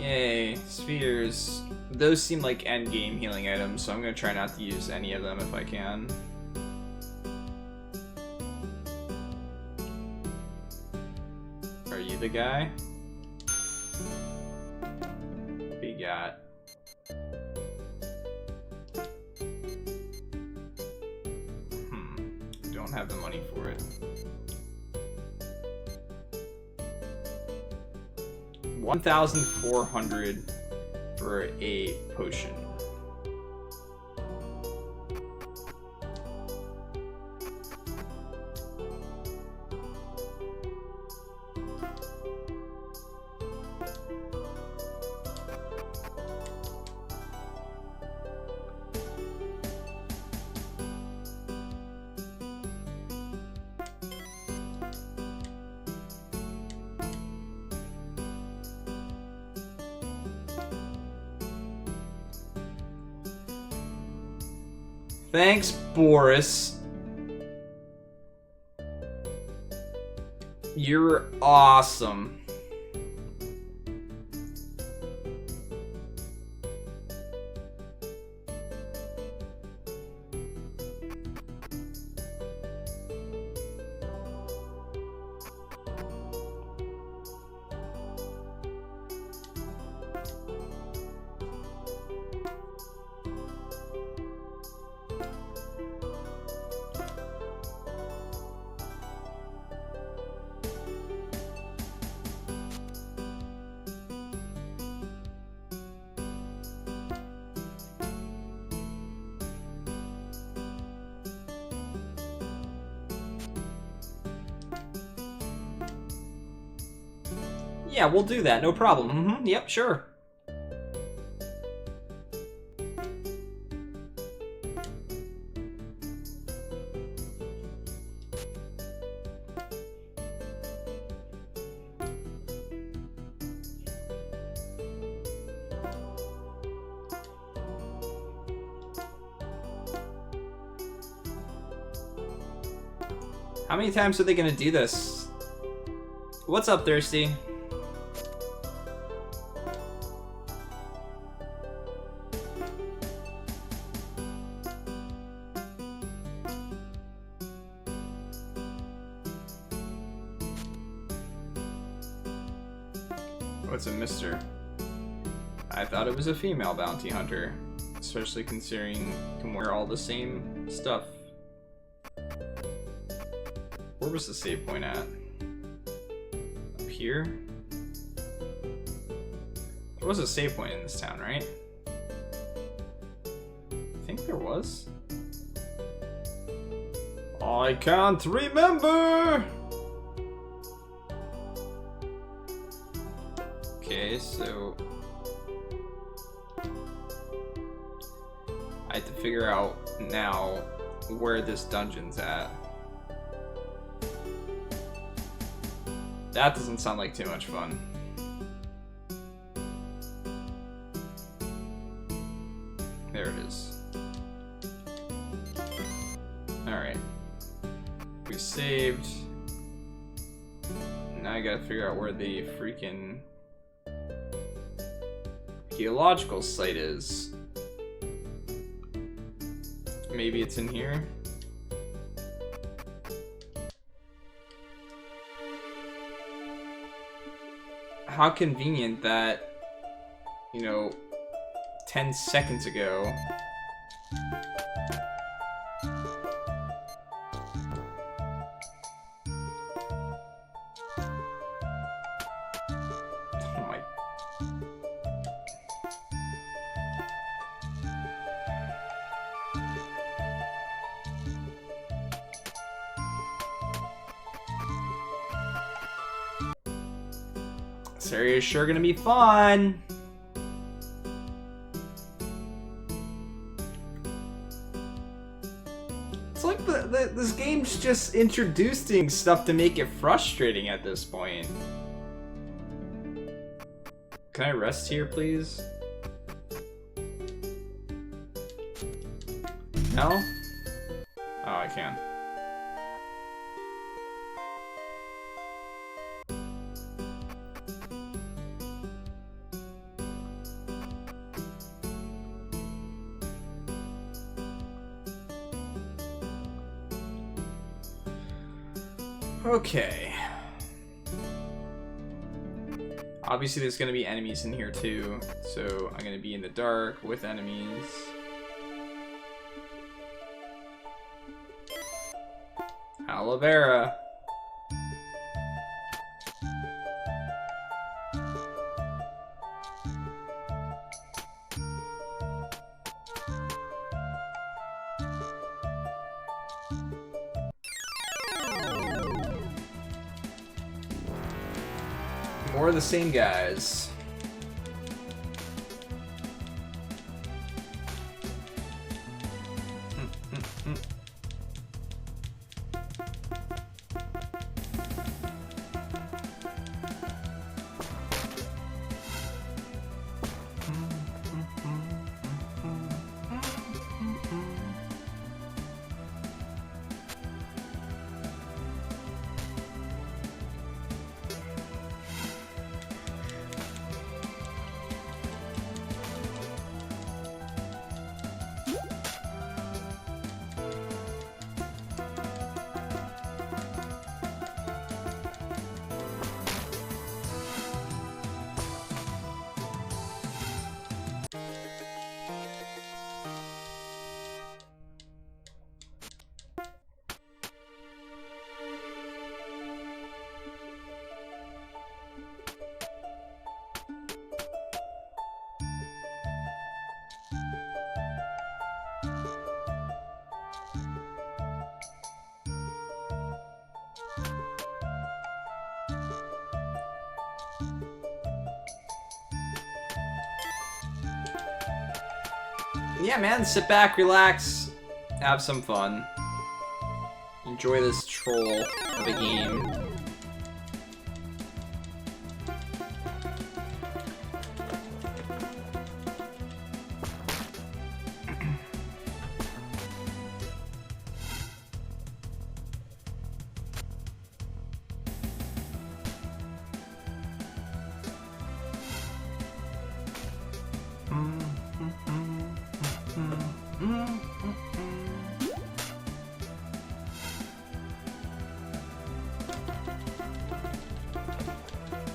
Yay, spheres. Those seem like end game healing items, so I'm gonna try not to use any of them if I can. Are you the guy? Got. Don't have the money for it. 1,400 for a potion. Thanks, Boris. You're awesome. Yeah, we'll do that, no problem. Yep, sure. How many times are they gonna do this? What's up, Thirsty? What's a mister? I thought it was a female bounty hunter. Especially considering you can wear all the same stuff. Where was the save point at? Up here? There was a save point in this town, right? I think there was. I can't remember! Okay, so I have to figure out now where this dungeon's at. That doesn't sound like too much fun. There it is. Alright. We saved. Now I gotta figure out where the freaking geological site is. Maybe it's in here. How convenient that, you know, 10 seconds ago this area is sure gonna be fun. It's like this game's just introducing stuff to make it frustrating at this point. Can I rest here, please? No? Oh, I can. Okay. Obviously there's gonna be enemies in here too, so I'm gonna be in the dark with enemies. Aloe vera. More of the same guys. Yeah, man, sit back, relax, have some fun. Enjoy this troll of a game.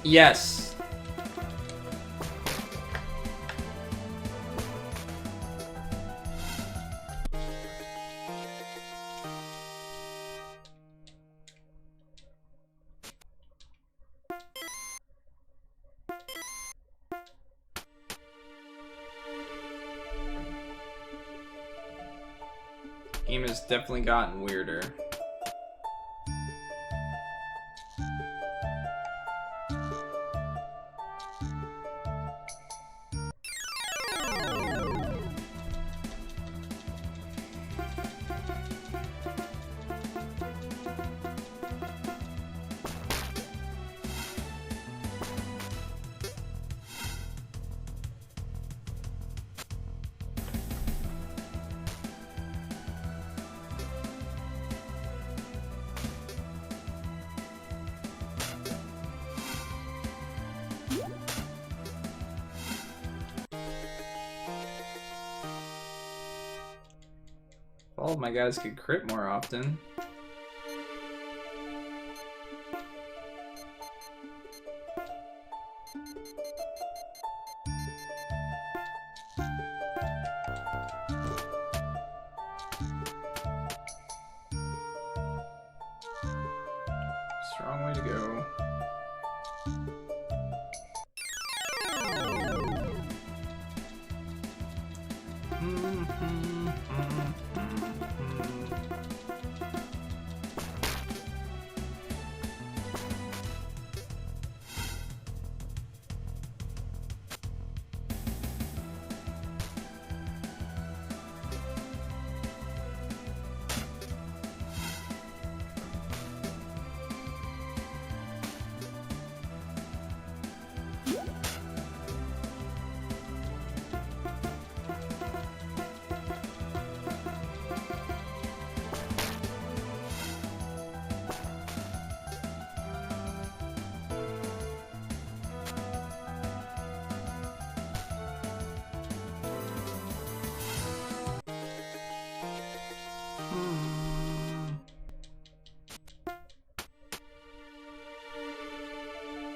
Yes. Game has definitely gotten weirder. All of my guys could crit more often. Strong way to go.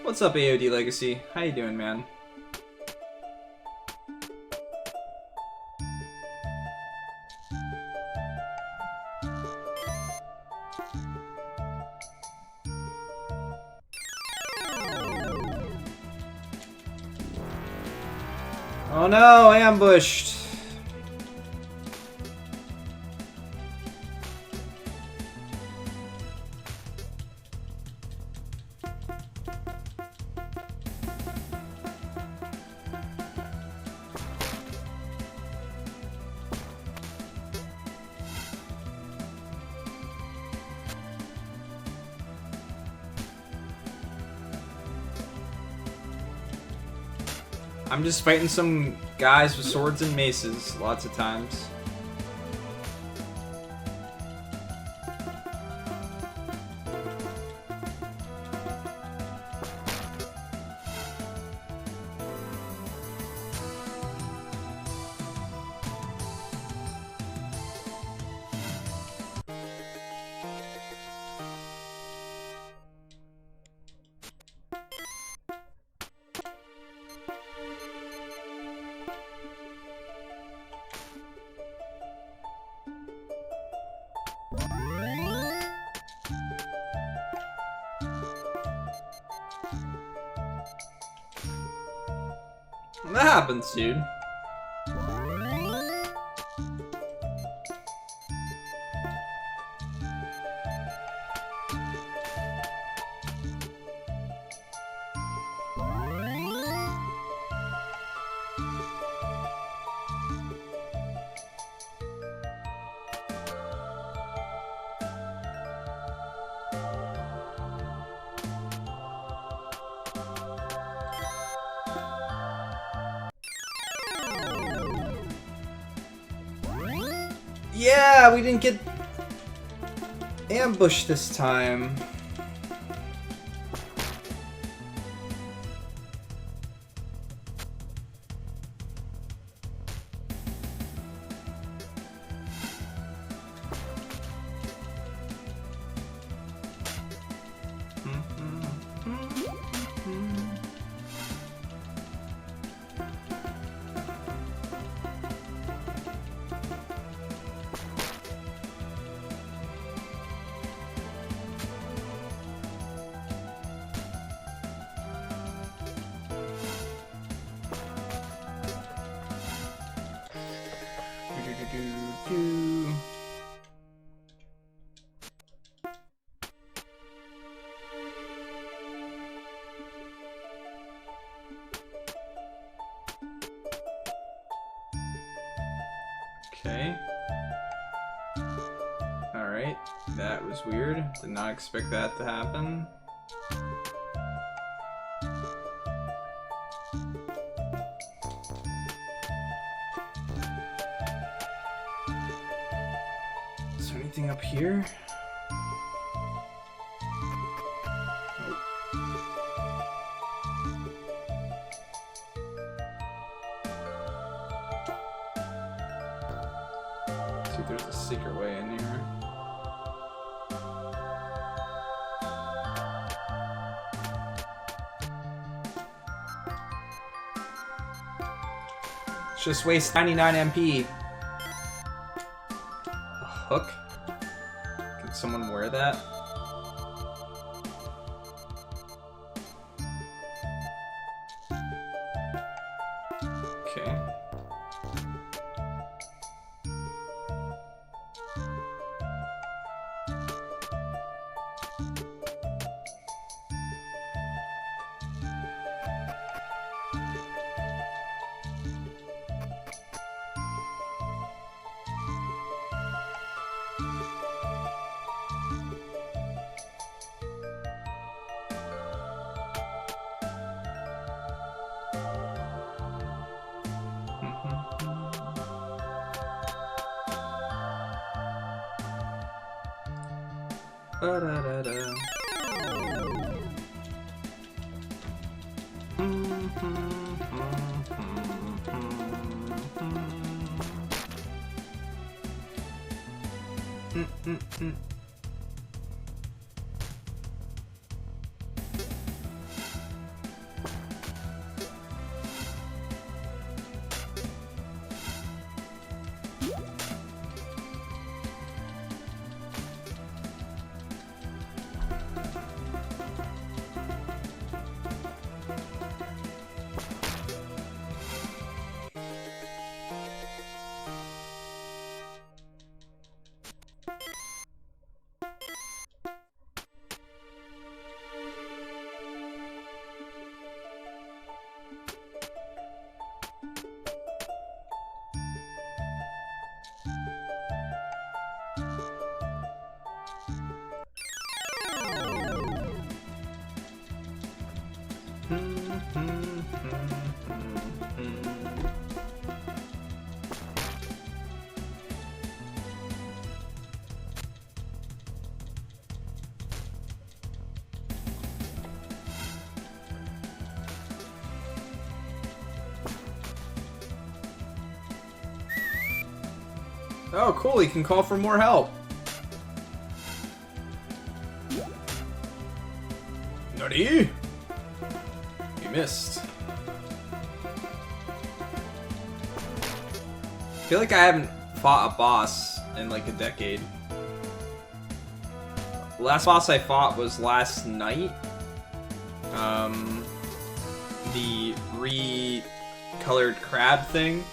What's up, AOD Legacy? How you doing, man? Oh no, ambushed! I'm just fighting some guys with swords and maces lots of times. That happens, dude. Yeah, we didn't get ambushed this time. Okay. Alright, that was weird. Did not expect that to happen. Is there anything up here? Nope. See if there's a secret way in here. Just waste 99 MP. A hook? Can someone wear that? Okay. Ba-da-da-da. Oh, cool, he can call for more help. Nutty! You missed. I feel like I haven't fought a boss in like a decade. The last boss I fought was last night. The recolored crab thing.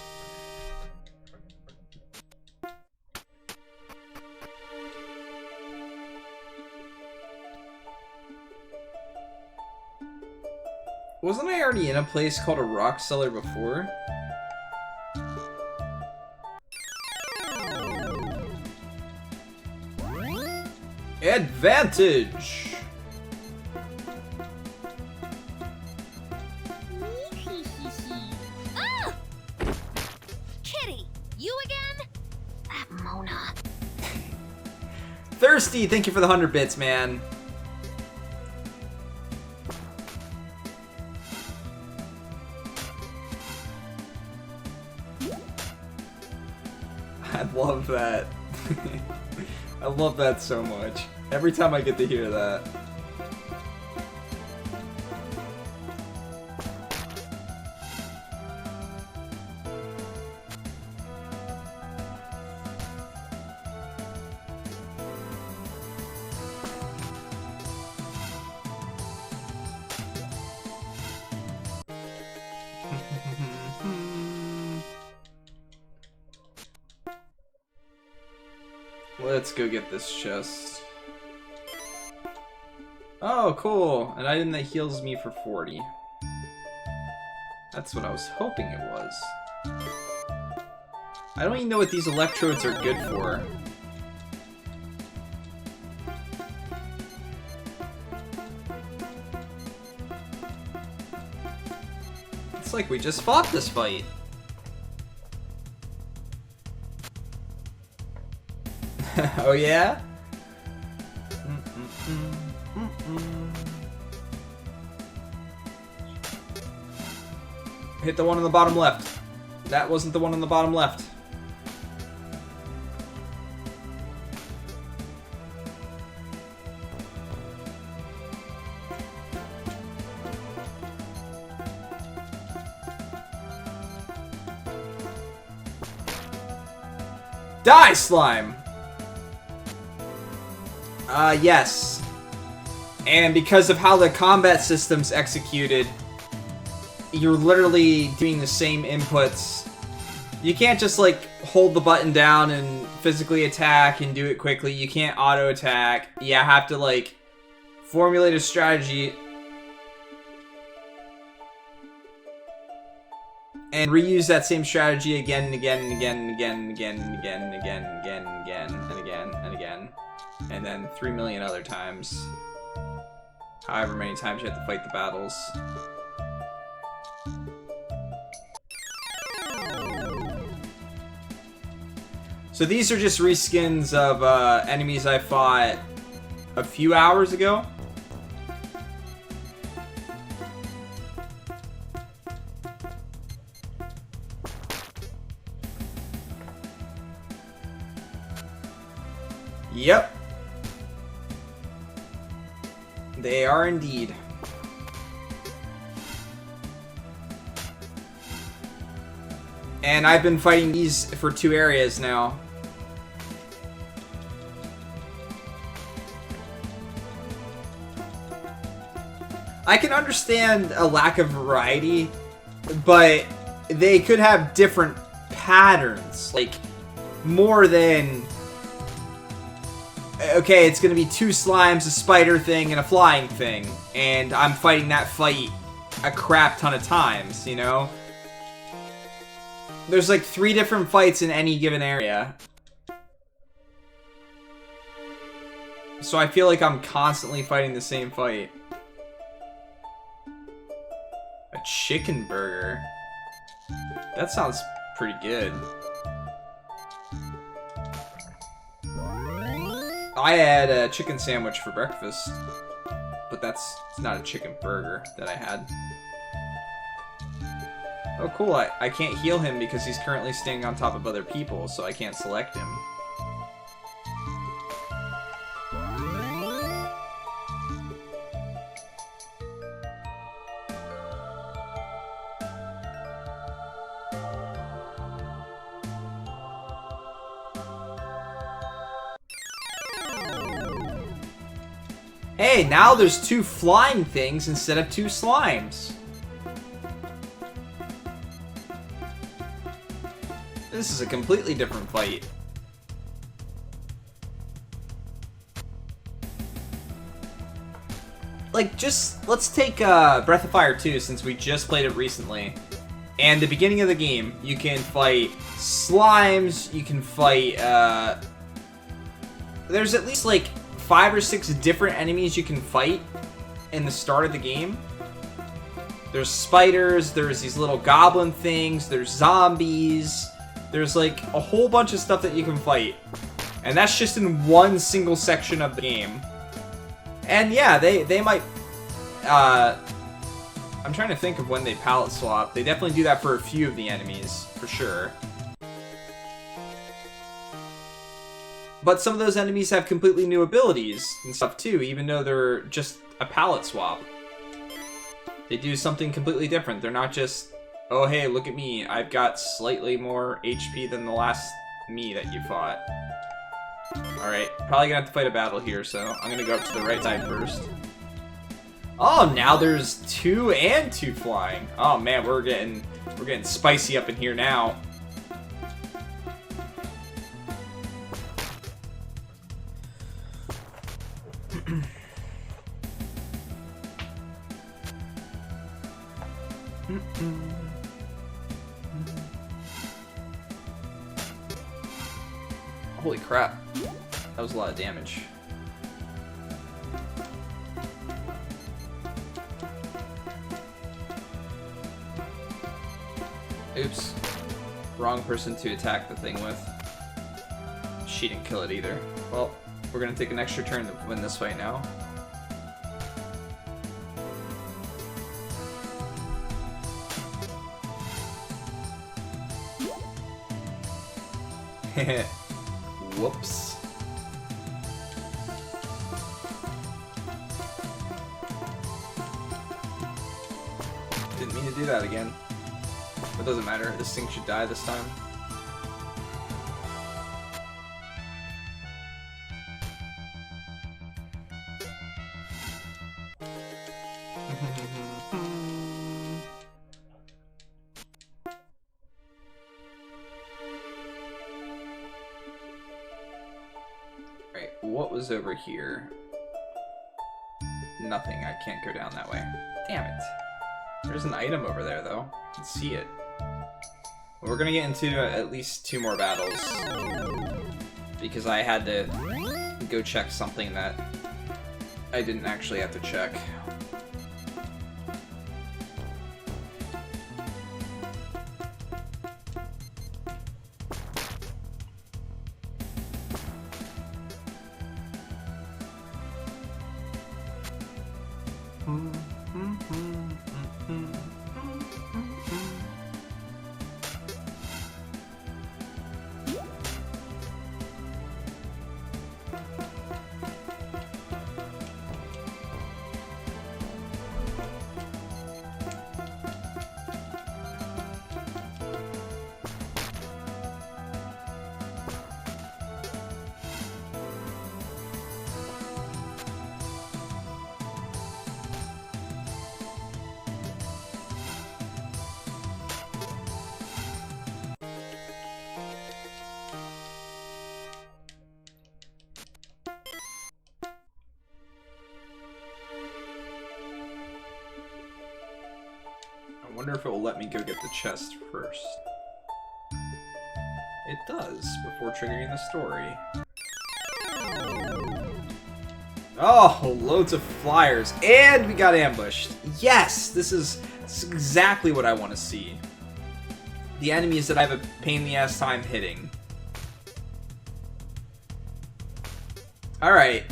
Wasn't I already in a place called a rock cellar before? Advantage! Ah! Kitty, you again? That Mona. Thirsty, thank you for the 100 bits, man. I love that. I love that so much. Every time I get to hear that. Let's go get this chest. Oh, cool. An item that heals me for 40. That's what I was hoping it was. I don't even know what these electrodes are good for. It's like we just fought this fight. Oh yeah? Hit the one on the bottom left. That wasn't the one on the bottom left. Die, slime! Yes. And because of how the combat system's executed, you're literally doing the same inputs. You can't just, like, hold the button down and physically attack and do it quickly. You can't auto-attack. You have to, like, formulate a strategy and reuse that same strategy again and again and again and again and again and again and again and again and again and again and again. And then 3 million other times. However many times you have to fight the battles. So these are just reskins of enemies I fought a few hours ago. Yep. They are indeed. And I've been fighting these for 2 areas now. I can understand a lack of variety, but they could have different patterns. Like, more than... Okay, it's gonna be 2 slimes, a spider thing, and a flying thing. And I'm fighting that fight a crap ton of times, you know? There's like 3 different fights in any given area. So I feel like I'm constantly fighting the same fight. A chicken burger. That sounds pretty good. I had a chicken sandwich for breakfast, but it's not a chicken burger that I had. Oh cool, I can't heal him because he's currently standing on top of other people, so I can't select him. Hey, now there's 2 flying things instead of 2 slimes. This is a completely different fight. Like, just, let's take Breath of Fire 2, since we just played it recently. And the beginning of the game, you can fight slimes, you can fight, there's at least, like, 5 or 6 different enemies you can fight in the start of the game. There's spiders, there's these little goblin things, there's zombies, there's like a whole bunch of stuff that you can fight. And that's just in one single section of the game. And yeah, they might, I'm trying to think of when they palette swap. They definitely do that for a few of the enemies, for sure. But some of those enemies have completely new abilities and stuff too, even though they're just a palette swap. They do something completely different. They're not just, oh hey, look at me, I've got slightly more HP than the last me that you fought. Alright, probably gonna have to fight a battle here, so I'm gonna go up to the right side first. Oh, now there's 2 and 2 flying. Oh man, we're getting spicy up in here now. Holy crap. That was a lot of damage. Oops. Wrong person to attack the thing with. She didn't kill it either. Well, we're gonna take an extra turn to win this fight now. Whoops. Didn't mean to do that again. It doesn't matter. This thing should die this time. Right, what was over here? Nothing. I can't go down that way. Damn it. There's an item over there, though. I can see it. We're gonna get into at least 2 more battles. Because I had to go check something that I didn't actually have to check. I wonder if it will let me go get the chest first. It does, before triggering the story. Oh, loads of flyers, and we got ambushed. Yes, this is exactly what I want to see. The enemies that I have a pain in the ass time hitting. Alright.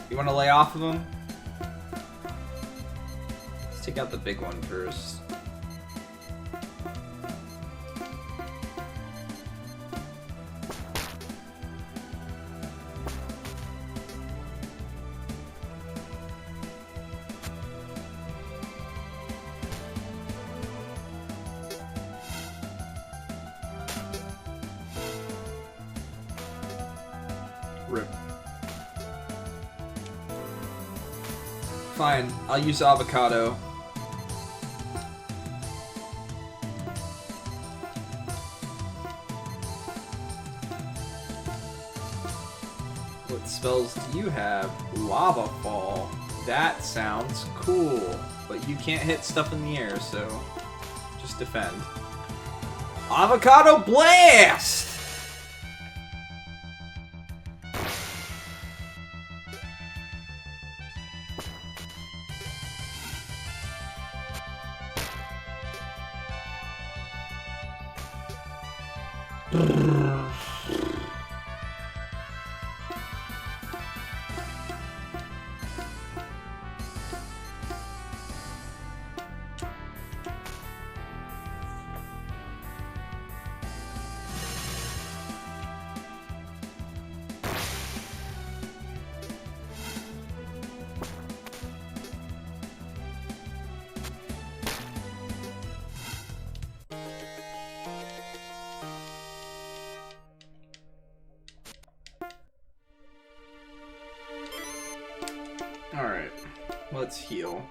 You want to lay off of them? Let's take out the big one first. Rip. Fine, I'll use avocado. What spells do you have? Lava Fall. That sounds cool. But you can't hit stuff in the air, so just defend. Avocado Blast! Alright, let's heal.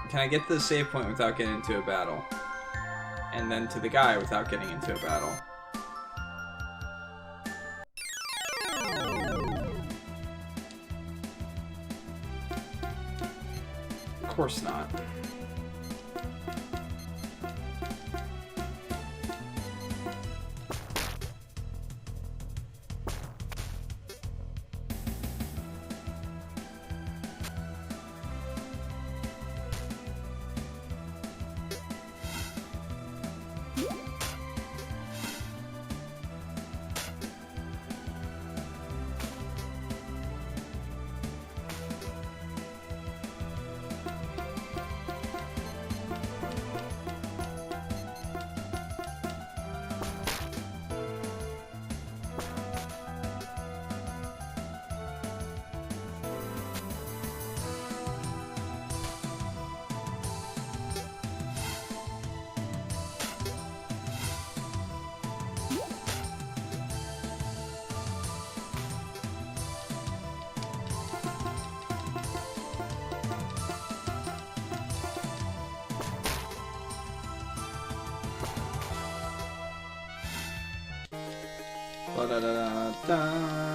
Can I get to the save point without getting into a battle? And then to the guy without getting into a battle? Of course not. Ba-da-da-da-da.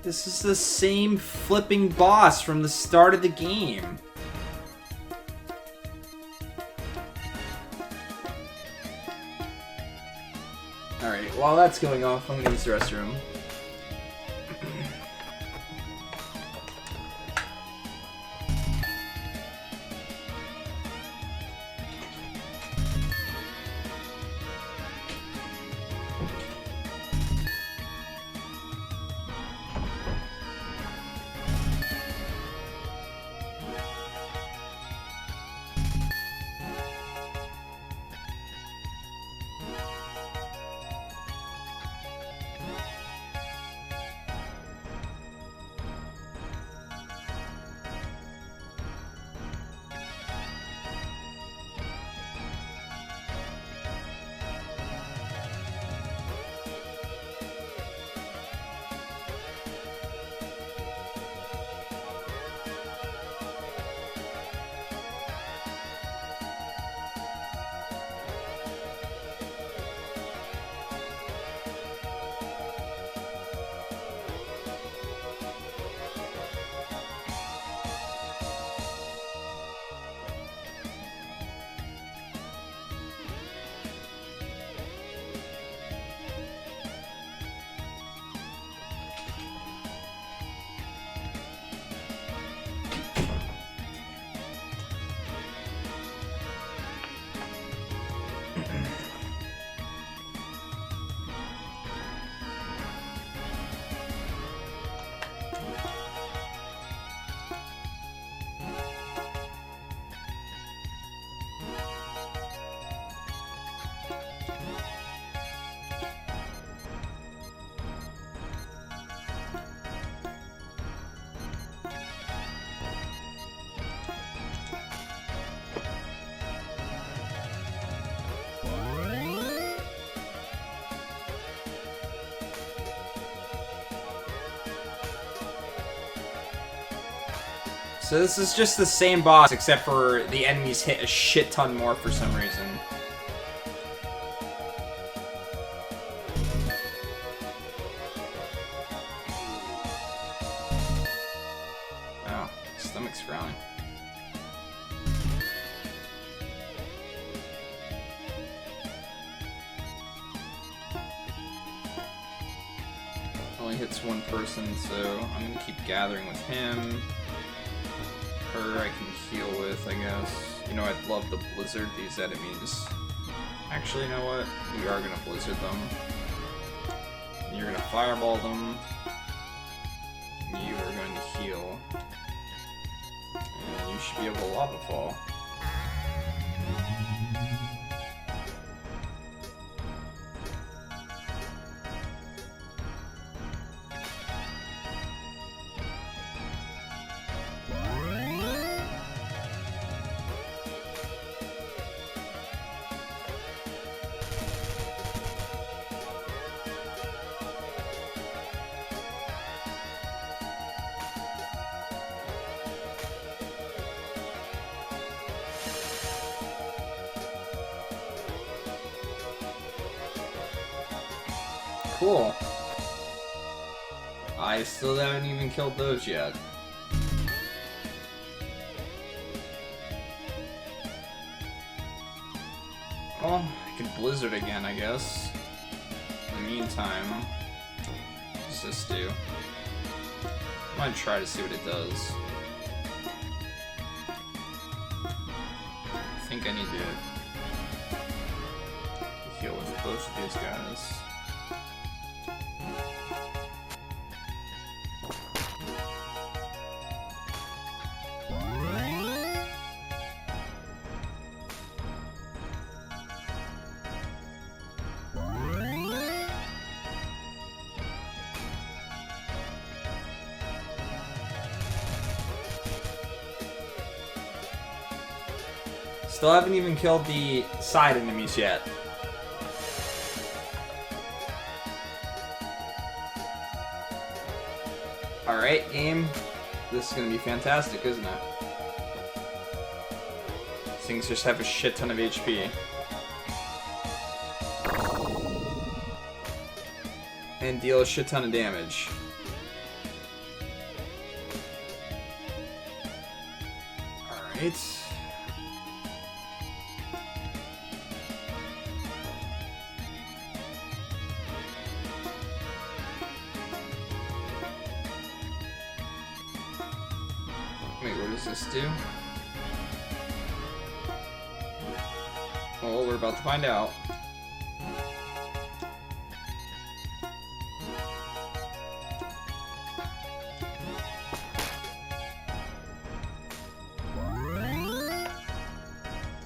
This is the same flipping boss from the start of the game. Alright, while that's going off, I'm gonna use the restroom. So this is just the same boss, except for the enemies hit a shit ton more for some reason. Oh, stomach's growling. Only hits one person, so I'm gonna keep gathering with him. Her I can heal with, I guess. You know, I'd love to blizzard these enemies. Actually, you know what? We are gonna blizzard them. You're gonna fireball them. You are going to heal. And you should be able to lava fall. Cool. I still haven't even killed those yet. Well, I could blizzard again, I guess. In the meantime, what does this do? I might try to see what it does. I think I need to heal with both of these guys. Still haven't even killed the side enemies yet. Alright, game. This is gonna be fantastic, isn't it? These things just have a shit ton of HP. And deal a shit ton of damage. Alright. Wait, what does this do? Well, we're about to find out.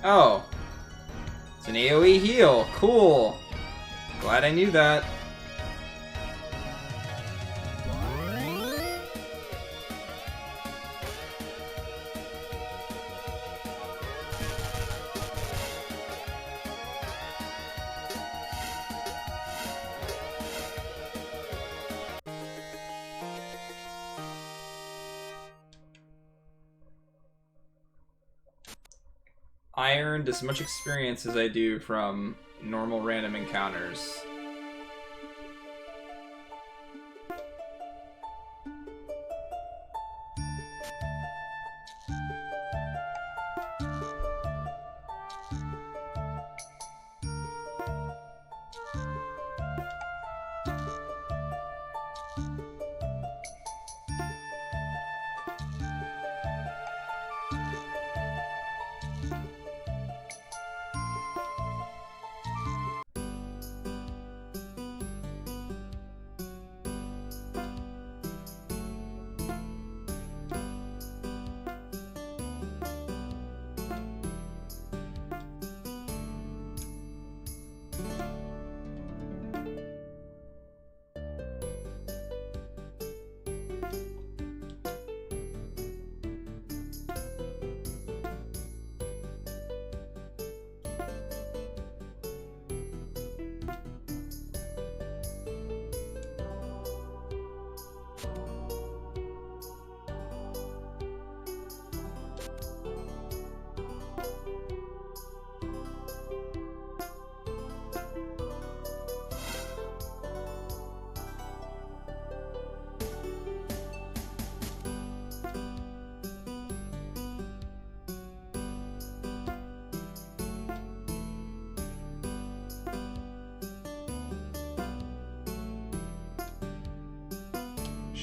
Oh. It's an AoE heal. Cool. Glad I knew that. I earned as much experience as I do from normal random encounters.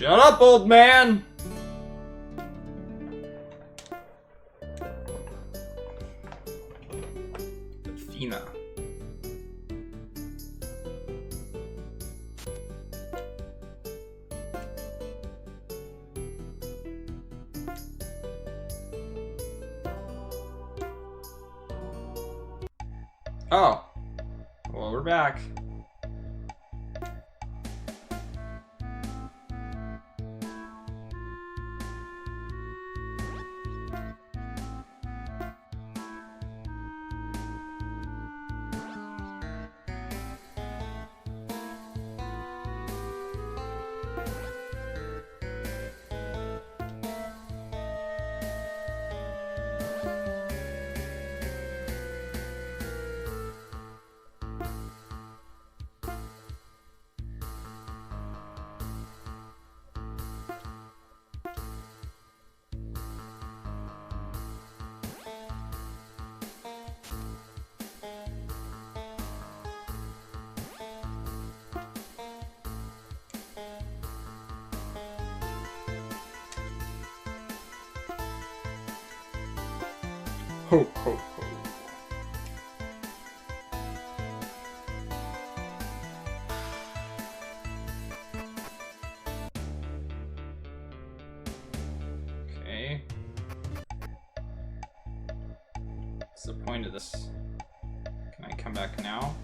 Shut up, old man! Athena. Oh. Well, we're back. Ho, ho, ho. Okay. What's the point of this? Can I come back now?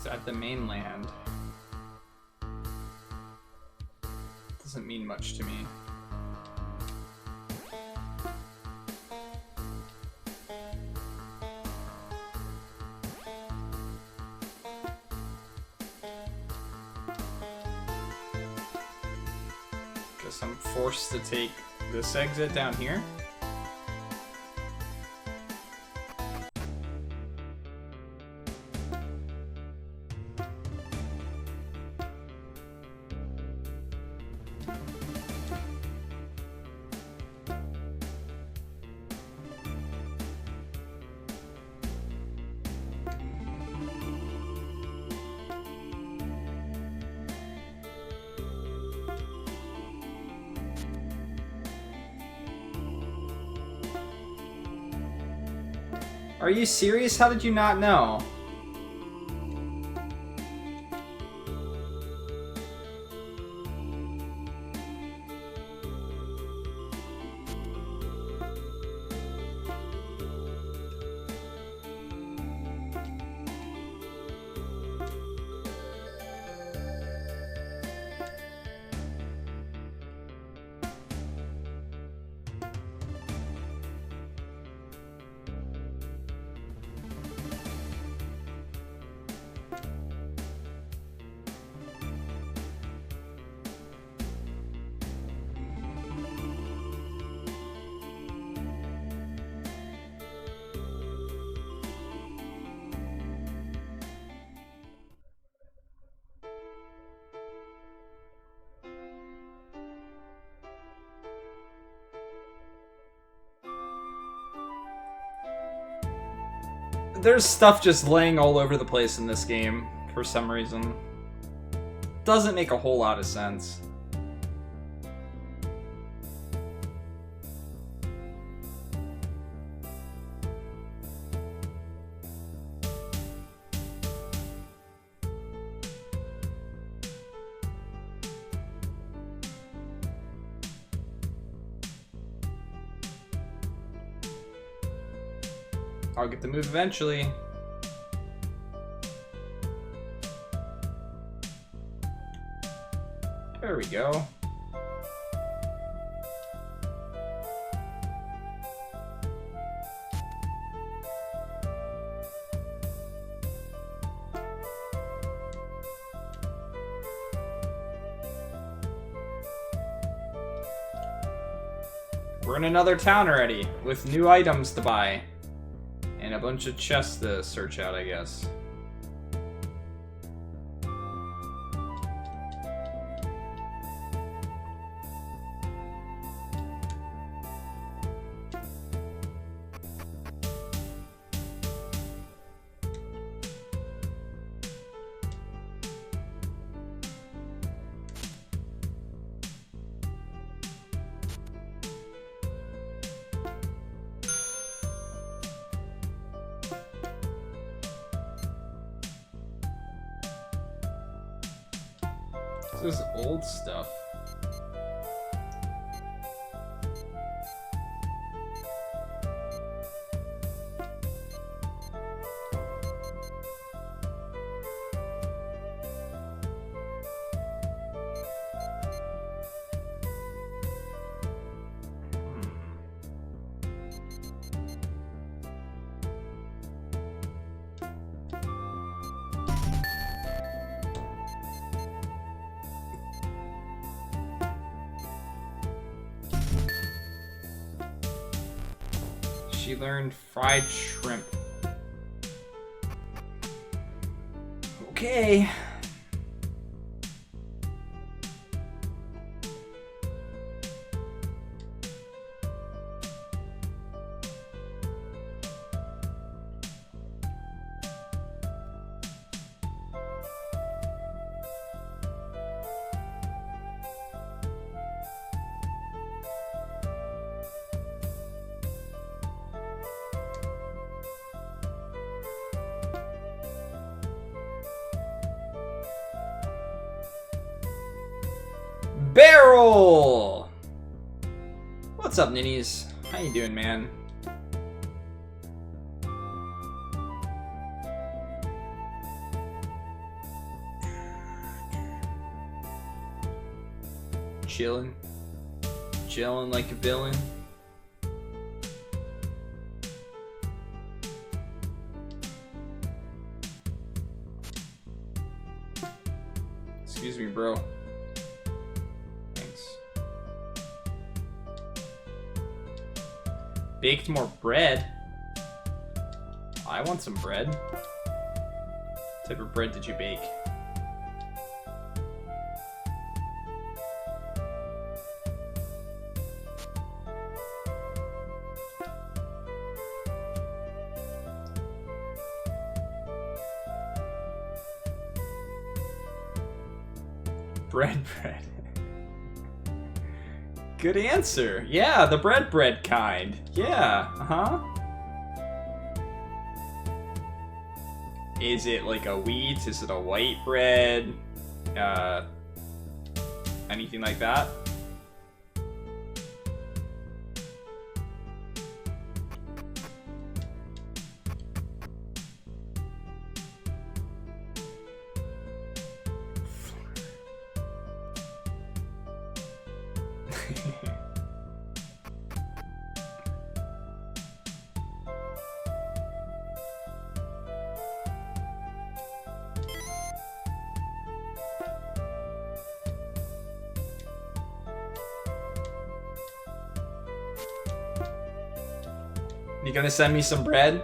It's at the mainland. Doesn't mean much to me. Guess I'm forced to take this exit down here. Are you serious? How did you not know? There's stuff just laying all over the place in this game. for some reason. Doesn't make a whole lot of sense. I'll get the move eventually. There we go. We're in another town already, with new items to buy. And a bunch of chests to search out, I guess. This is old stuff. She learned fried shrimp. Okay. Barrel! What's up, ninnies? How you doing, man? Chillin'. Chillin' like a villain. Excuse me, bro. Baked more bread. I want some bread. What type of bread did you bake? Bread. Good answer. Yeah, the bread kind. Yeah, uh-huh. Is it like a wheat? Is it a white bread? Anything like that? You gonna send me some bread?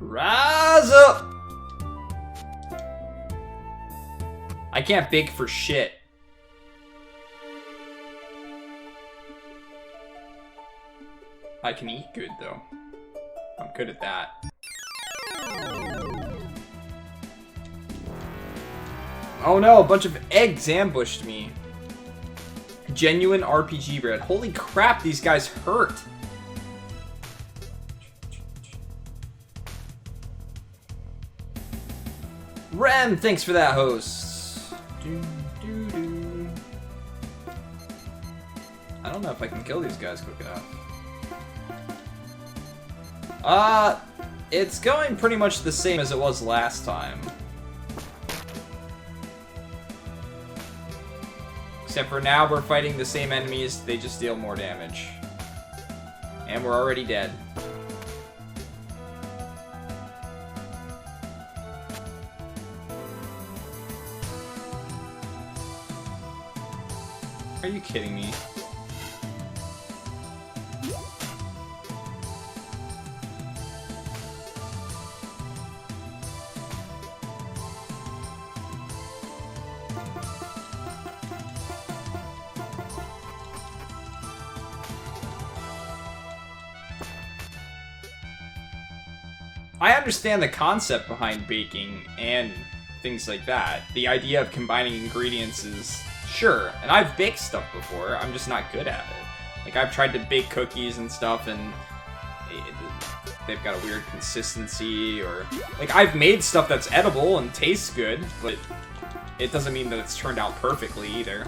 Rise up! I can't bake for shit. I can eat good, though. I'm good at that. Oh no, a bunch of eggs ambushed me. Genuine RPG bread. Holy crap, these guys hurt. Rem, thanks for that, host. I don't know if I can kill these guys quick enough. It's going pretty much the same as it was last time. Except for now we're fighting the same enemies, they just deal more damage. And we're already dead. Are you kidding me? I understand the concept behind baking and things like that. The idea of combining ingredients is sure, and I've baked stuff before, I'm just not good at it. Like, I've tried to bake cookies and stuff, and they've got a weird consistency, or... Like, I've made stuff that's edible and tastes good, but it doesn't mean that it's turned out perfectly either.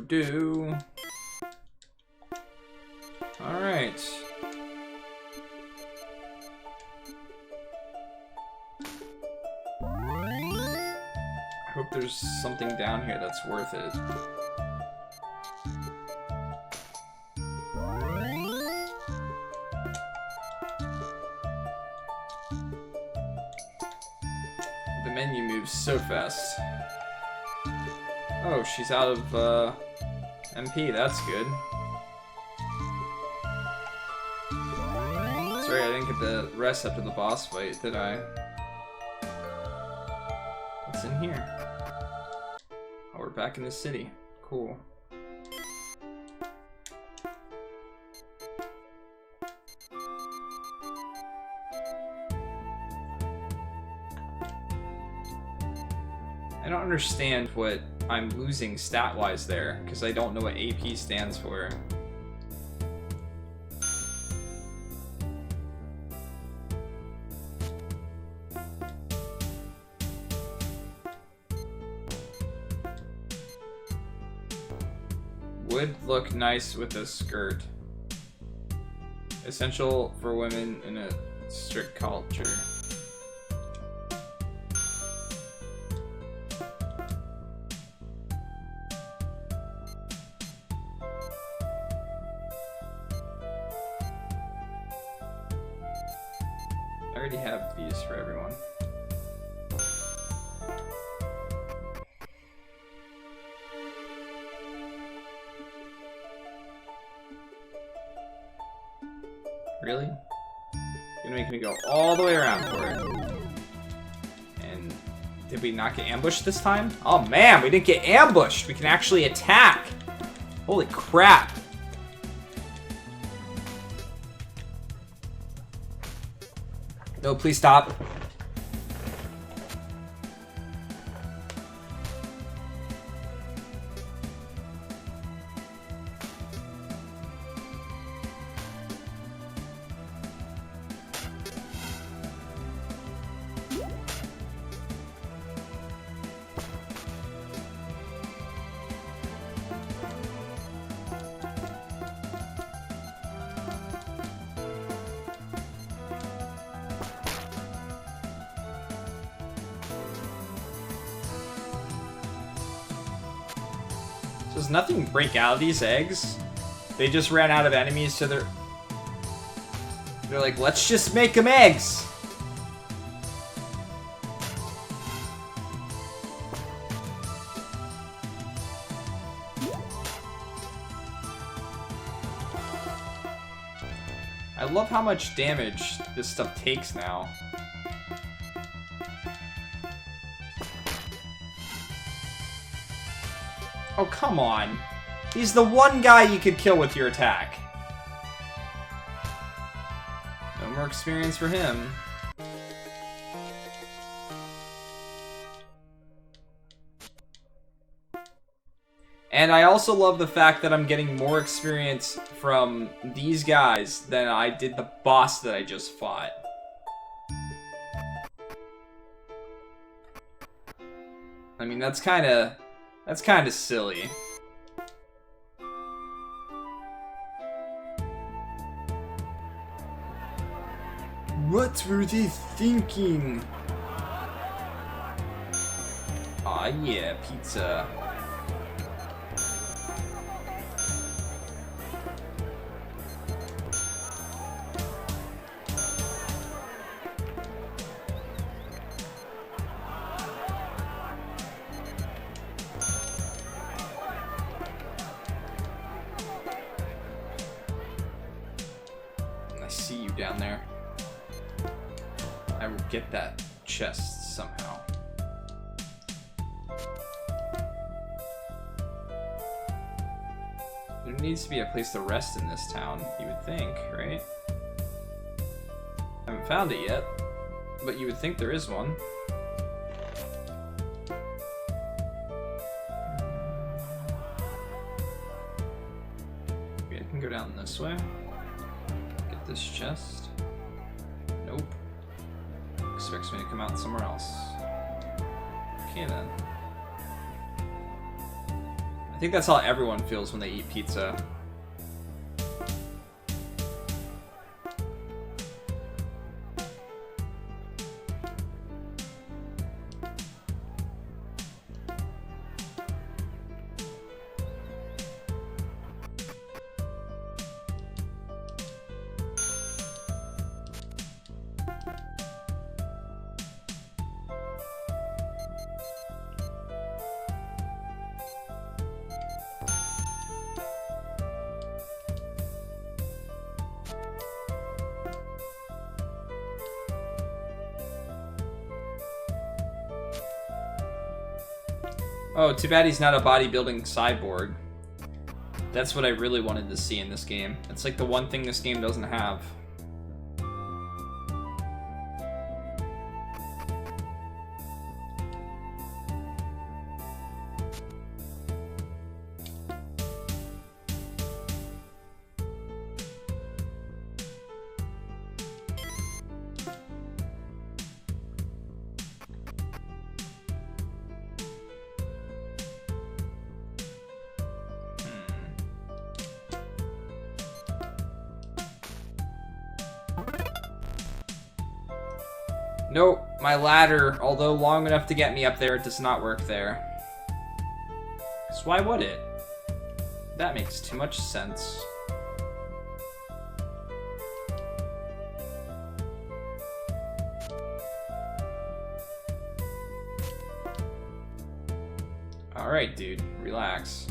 Do. Alright. I hope there's something down here that's worth it. The menu moves so fast. Oh, she's out of, MP, that's good. Sorry, I didn't get the rest after the boss fight, did I? What's in here? Oh, we're back in the city. Cool. I don't understand what I'm losing stat-wise there, because I don't know what AP stands for. Would look nice with a skirt. Essential for women in a strict culture. I already have these for everyone. Really? You're gonna make me go all the way around for it. And did we not get ambushed this time? Oh man, we didn't get ambushed! We can actually attack! Holy crap! No, please stop. Does nothing break out of these eggs? They just ran out of enemies, so they're like, let's just make them eggs! love how much damage this stuff takes now. Oh, come on. He's the one guy you could kill with your attack. No more experience for him. And I also love the fact that I'm getting more experience from these guys than I did the boss that I just fought. I mean, that's kind of silly. What were they thinking? Aw, yeah, pizza. I see you down there. I will get that chest somehow. There needs to be a place to rest in this town, you would think, right? I haven't found it yet, but you would think there is one. Maybe I can go down this way. Get this chest. Nope. Expects me to come out somewhere else. Okay then. I think that's how everyone feels when they eat pizza. Oh, too bad he's not a bodybuilding cyborg. That's what I really wanted to see in this game. It's like the one thing this game doesn't have. Nope, my ladder, although long enough to get me up there, does not work there. So why would it? That makes too much sense. Alright, dude, relax.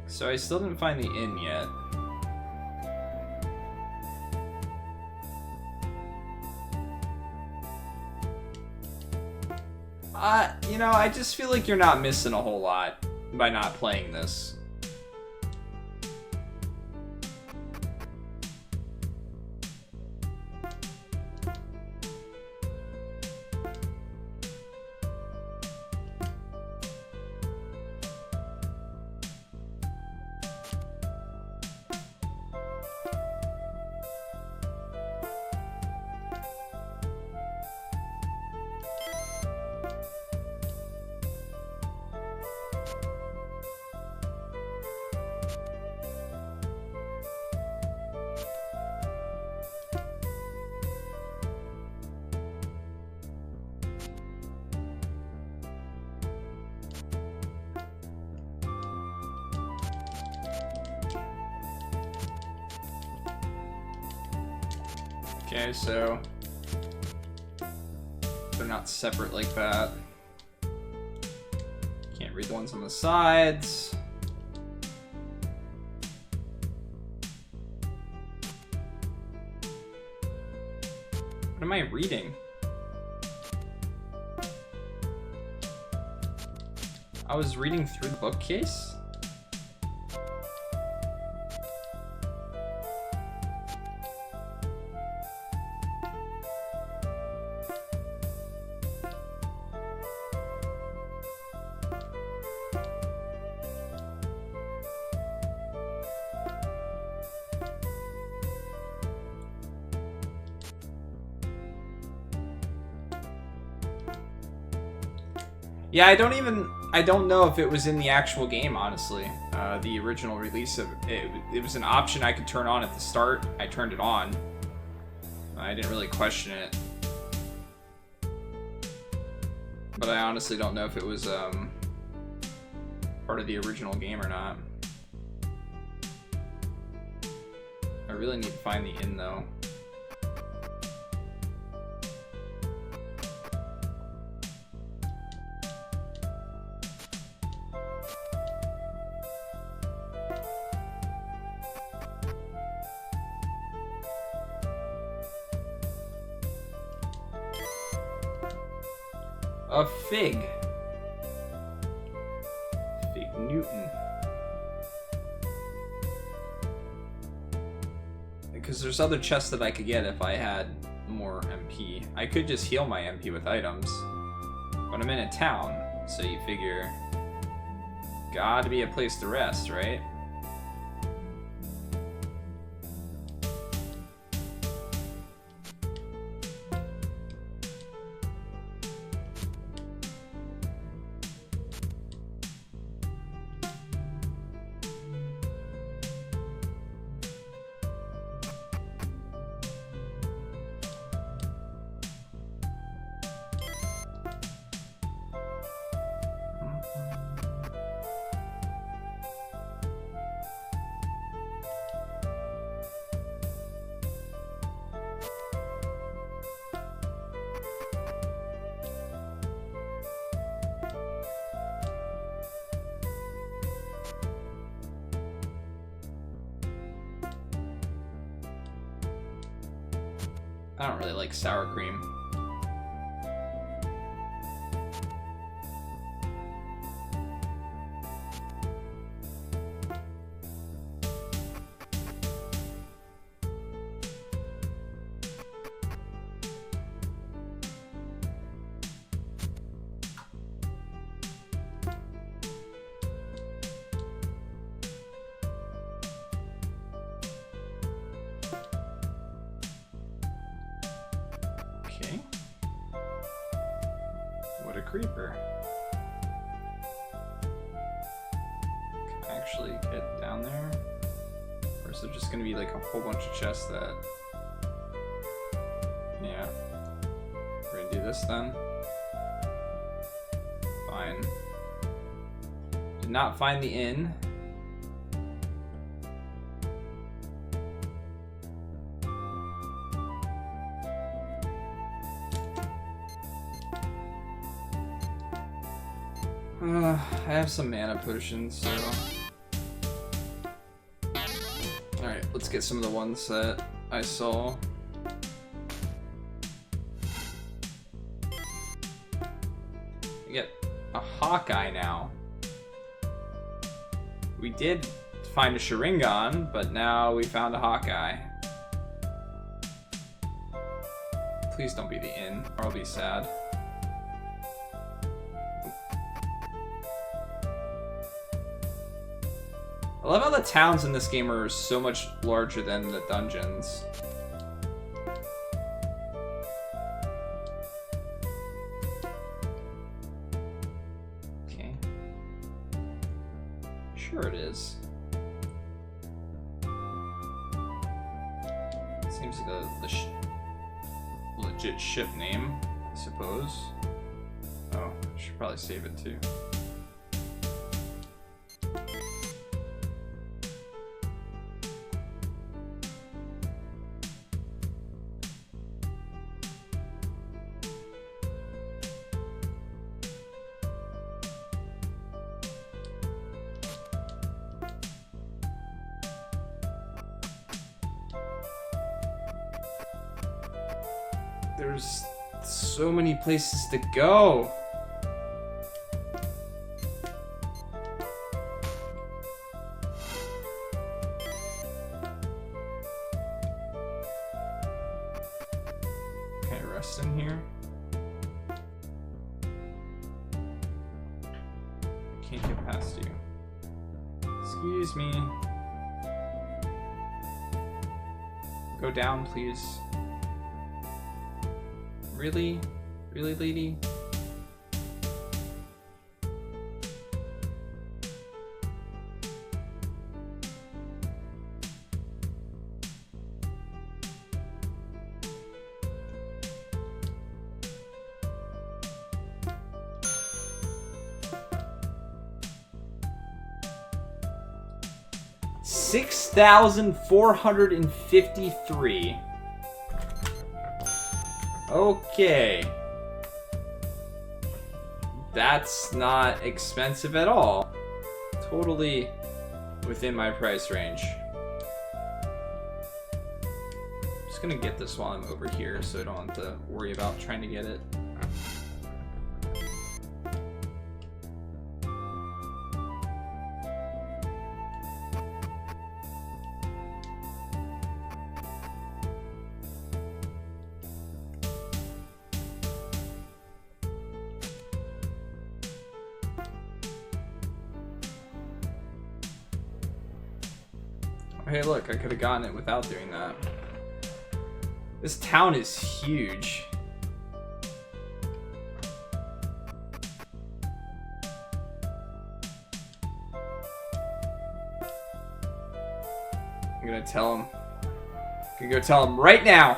So I still didn't find the inn yet. You know, I just feel like you're not missing a whole lot by not playing this. Okay, so they're not separate like that. Can't read the ones on the sides. What am I reading? I was reading through the bookcase? Yeah, I don't know if it was in the actual game, honestly. The original release of it, it was an option I could turn on at the start. I turned it on. I didn't really question it. But I honestly don't know if it was part of the original game or not. I really need to find the inn, though. A fig. Fig Newton. Because there's other chests that I could get if I had more MP. I could just heal my MP with items. But I'm in a town, so you figure... Gotta be a place to rest, right? I don't really like sour cream. Creeper. Can I actually get down there? Or is there just gonna be like a whole bunch of chests that... Yeah. We're gonna do this then. Fine. Did not find the inn. I have some mana potions, so... Alright, let's get some of the ones that I saw. We get a Hawkeye now. We did find a Sharingan, but now we found a Hawkeye. Please don't be the inn, or I'll be sad. I love how the towns in this game are so much larger than the dungeons. Okay. Sure it is. Seems like a legit ship name, I suppose. Oh, I should probably save it too. There's so many places to go. Can I rest in here? Can't get past you. Excuse me. Go down, please. Really? Really, lady? $6,453. Okay. That's not expensive at all. Totally within my price range. I'm just gonna get this while I'm over here so I don't have to worry about trying to get it. Hey look, I could have gotten it without doing that. This town is huge. I'm gonna tell him. I'm gonna go tell him right now.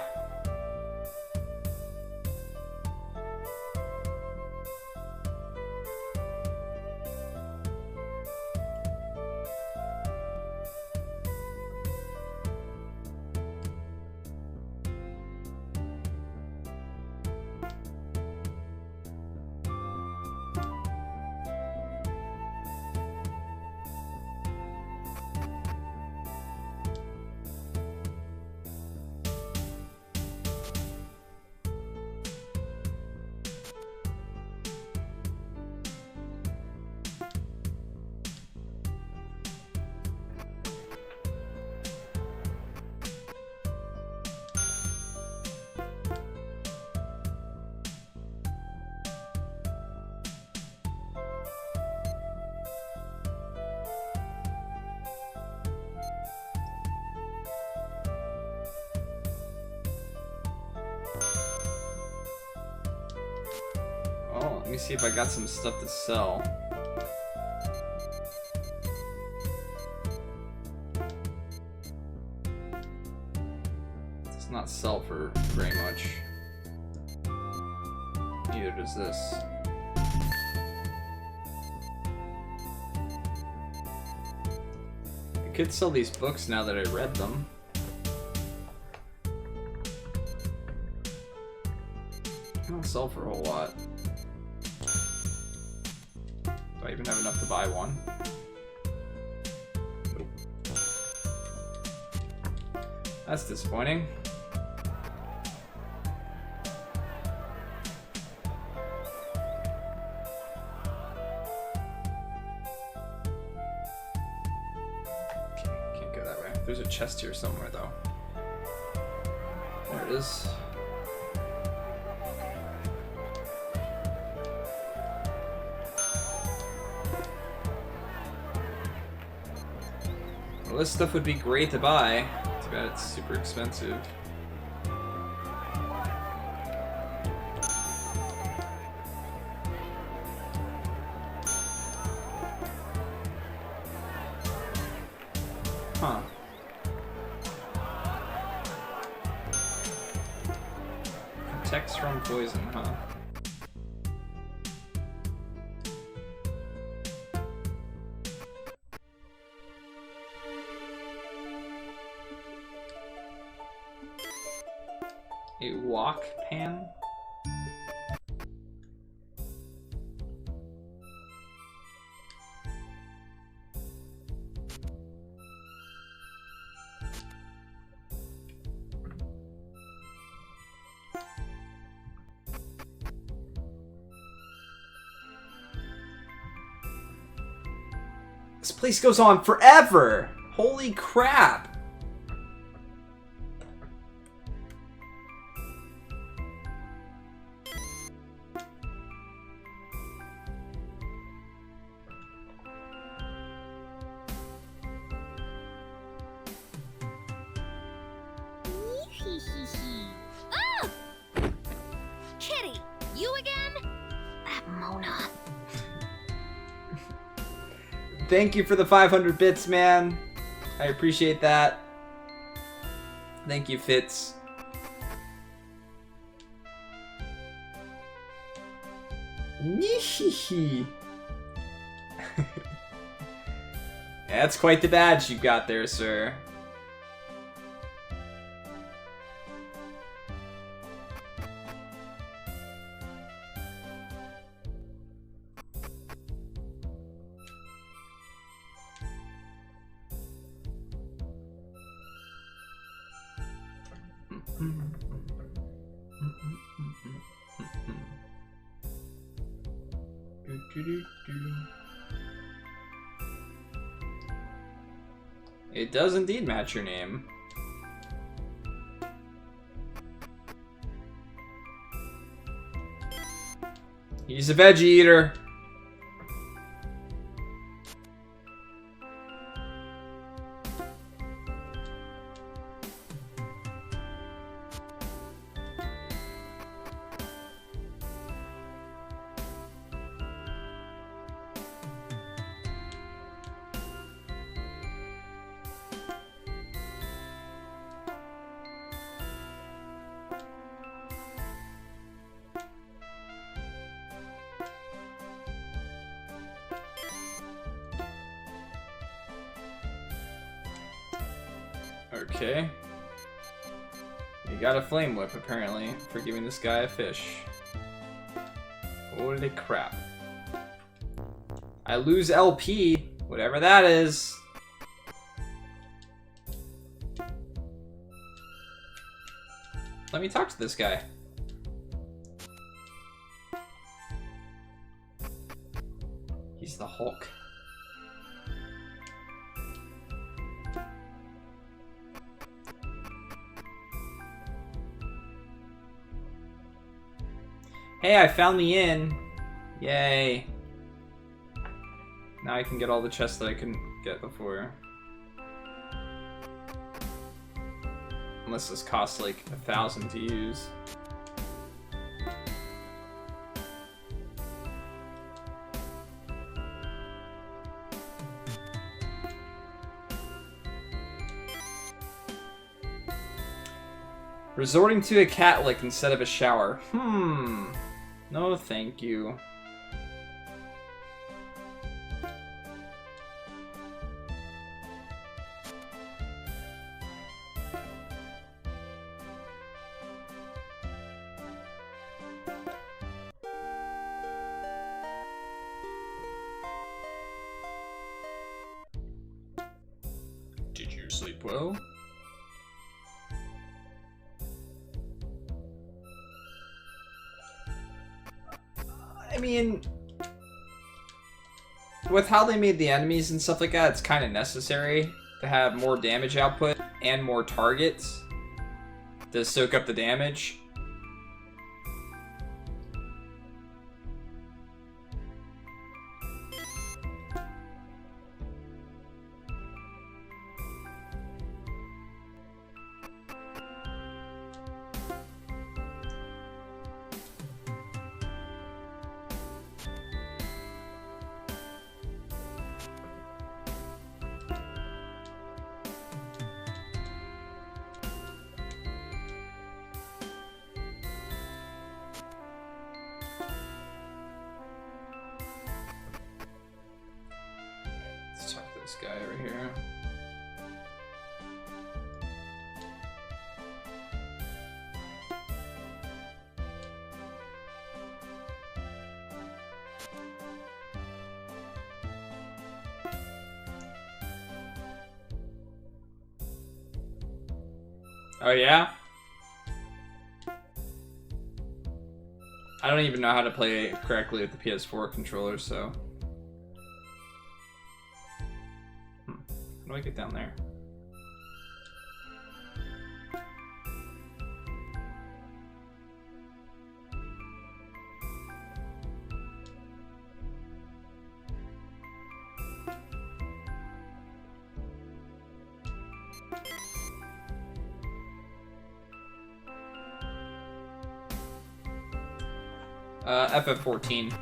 Oh, let me see if I got some stuff to sell. Does not sell for very much. Neither does this. I could sell these books now that I read them. I don't sell for a whole lot. Do I even have enough to buy one? Nope. That's disappointing. Can't go that way. There's a chest here somewhere, though. There it is. Well, this stuff would be great to buy. Too bad it's super expensive. Huh. Protects from poison, huh? A wok pan? This place goes on forever! Holy crap! Ah! Kitty, you again? That Mona. Thank you for the 500 bits, man. I appreciate that. Thank you, Fitz. Nishihi. That's quite the badge you got there, sir. It does indeed match your name. He's a veggie eater. Okay. You got a flame whip, apparently, for giving this guy a fish. Holy crap. I lose LP, whatever that is. Let me talk to this guy. He's the Hulk. Hey, I found the inn. Yay. Now I can get all the chests that I couldn't get before. Unless this costs like 1,000 to use. Resorting to a cat lick instead of a shower. No, thank you. Did you sleep well? I mean, with how they made the enemies and stuff like that, it's kind of necessary to have more damage output and more targets to soak up the damage. Let's check this guy over here. Oh yeah? I don't even know how to play correctly with the PS4 controller, so... How do I get down there? FF14.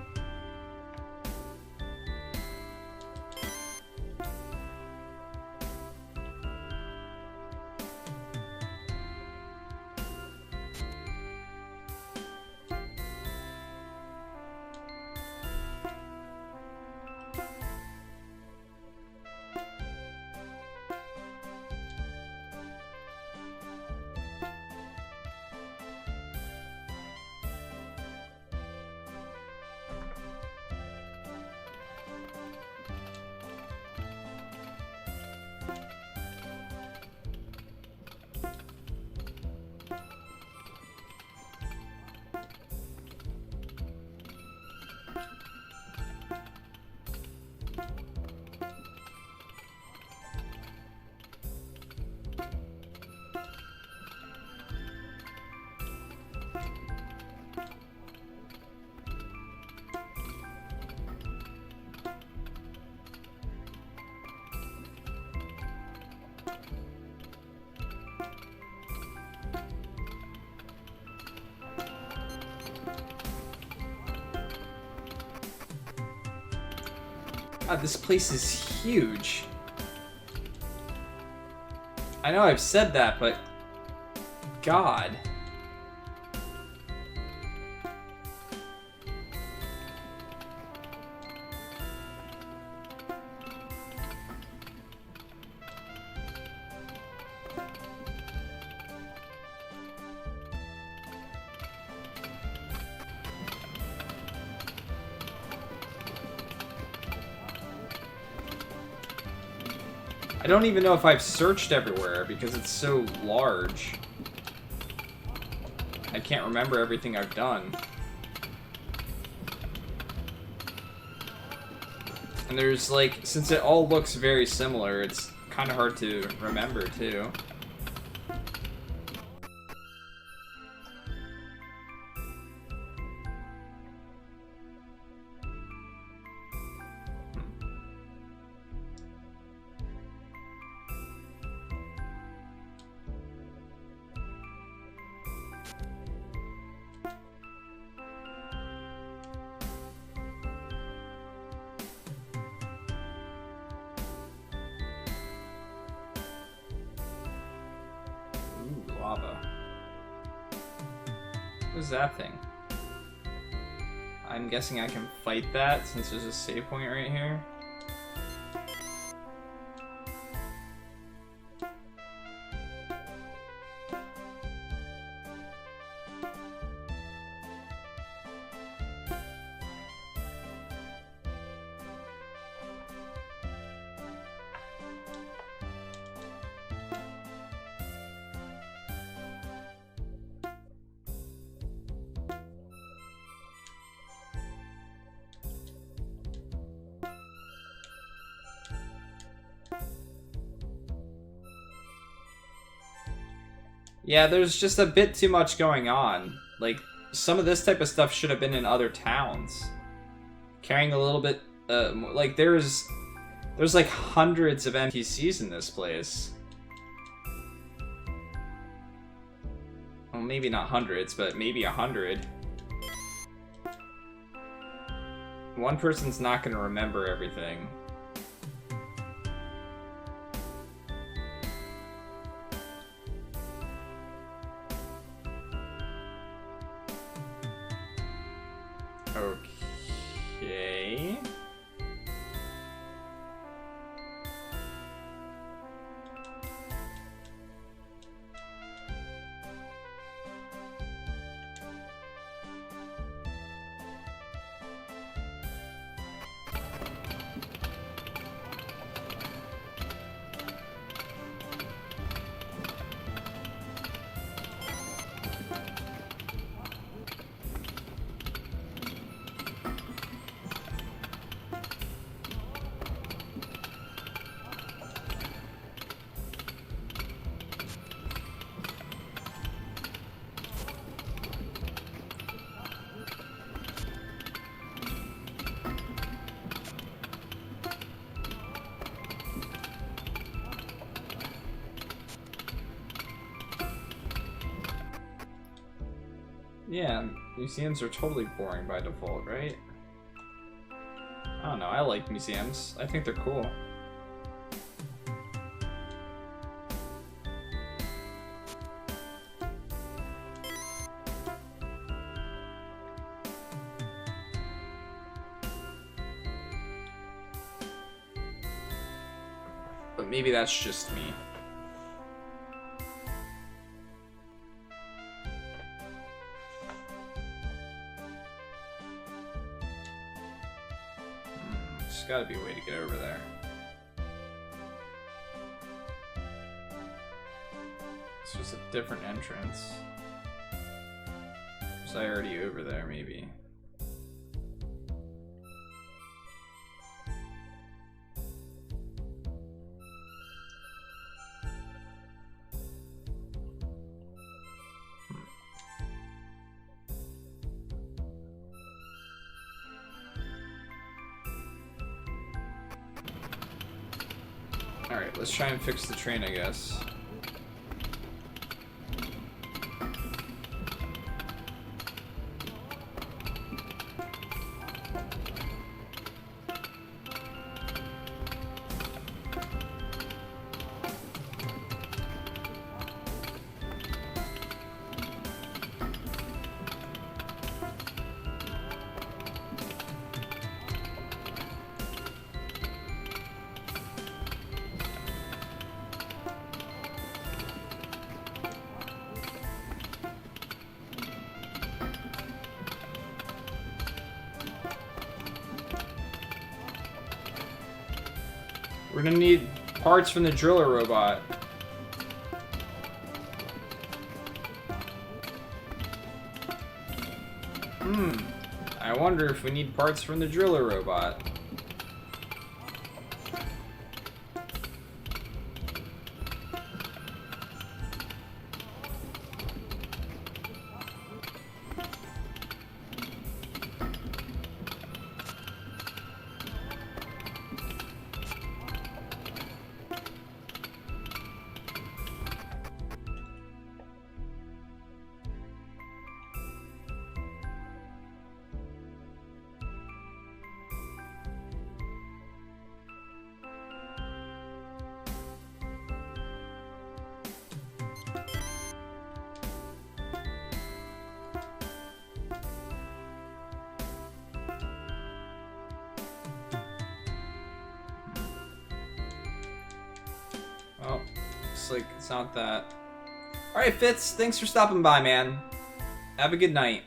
God, this place is huge. I know I've said that, but God. I don't even know if I've searched everywhere because it's so large. I can't remember everything I've done. And there's like, since it all looks very similar, it's kind of hard to remember too. Lava. What is that thing? I'm guessing I can fight that since there's a save point right here. Yeah, there's just a bit too much going on. Like, some of this type of stuff should have been in other towns. Carrying a little bit, like, there's like hundreds of NPCs in this place. Well, maybe not hundreds, but maybe 100. One person's not gonna remember everything. Okay. Yeah, museums are totally boring by default, right? I don't know, I like museums. I think they're cool. But maybe that's just me. There's gotta be a way to get over there. This was a different entrance. Was I already over there, maybe? Alright, let's try and fix the train, I guess. We're gonna need parts from the driller robot. I wonder if we need parts from the driller robot. Oh, looks like it's not that. Alright, Fitz, thanks for stopping by, man. Have a good night.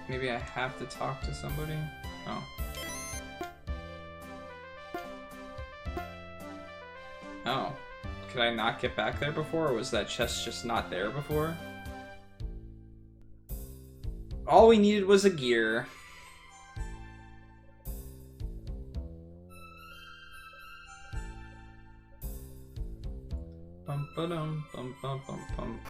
Maybe I have to talk to somebody? Oh. Oh. Could I not get back there before, or was that chest just not there before? All we needed was a gear. Bum ba-dum, bum bum bum bum.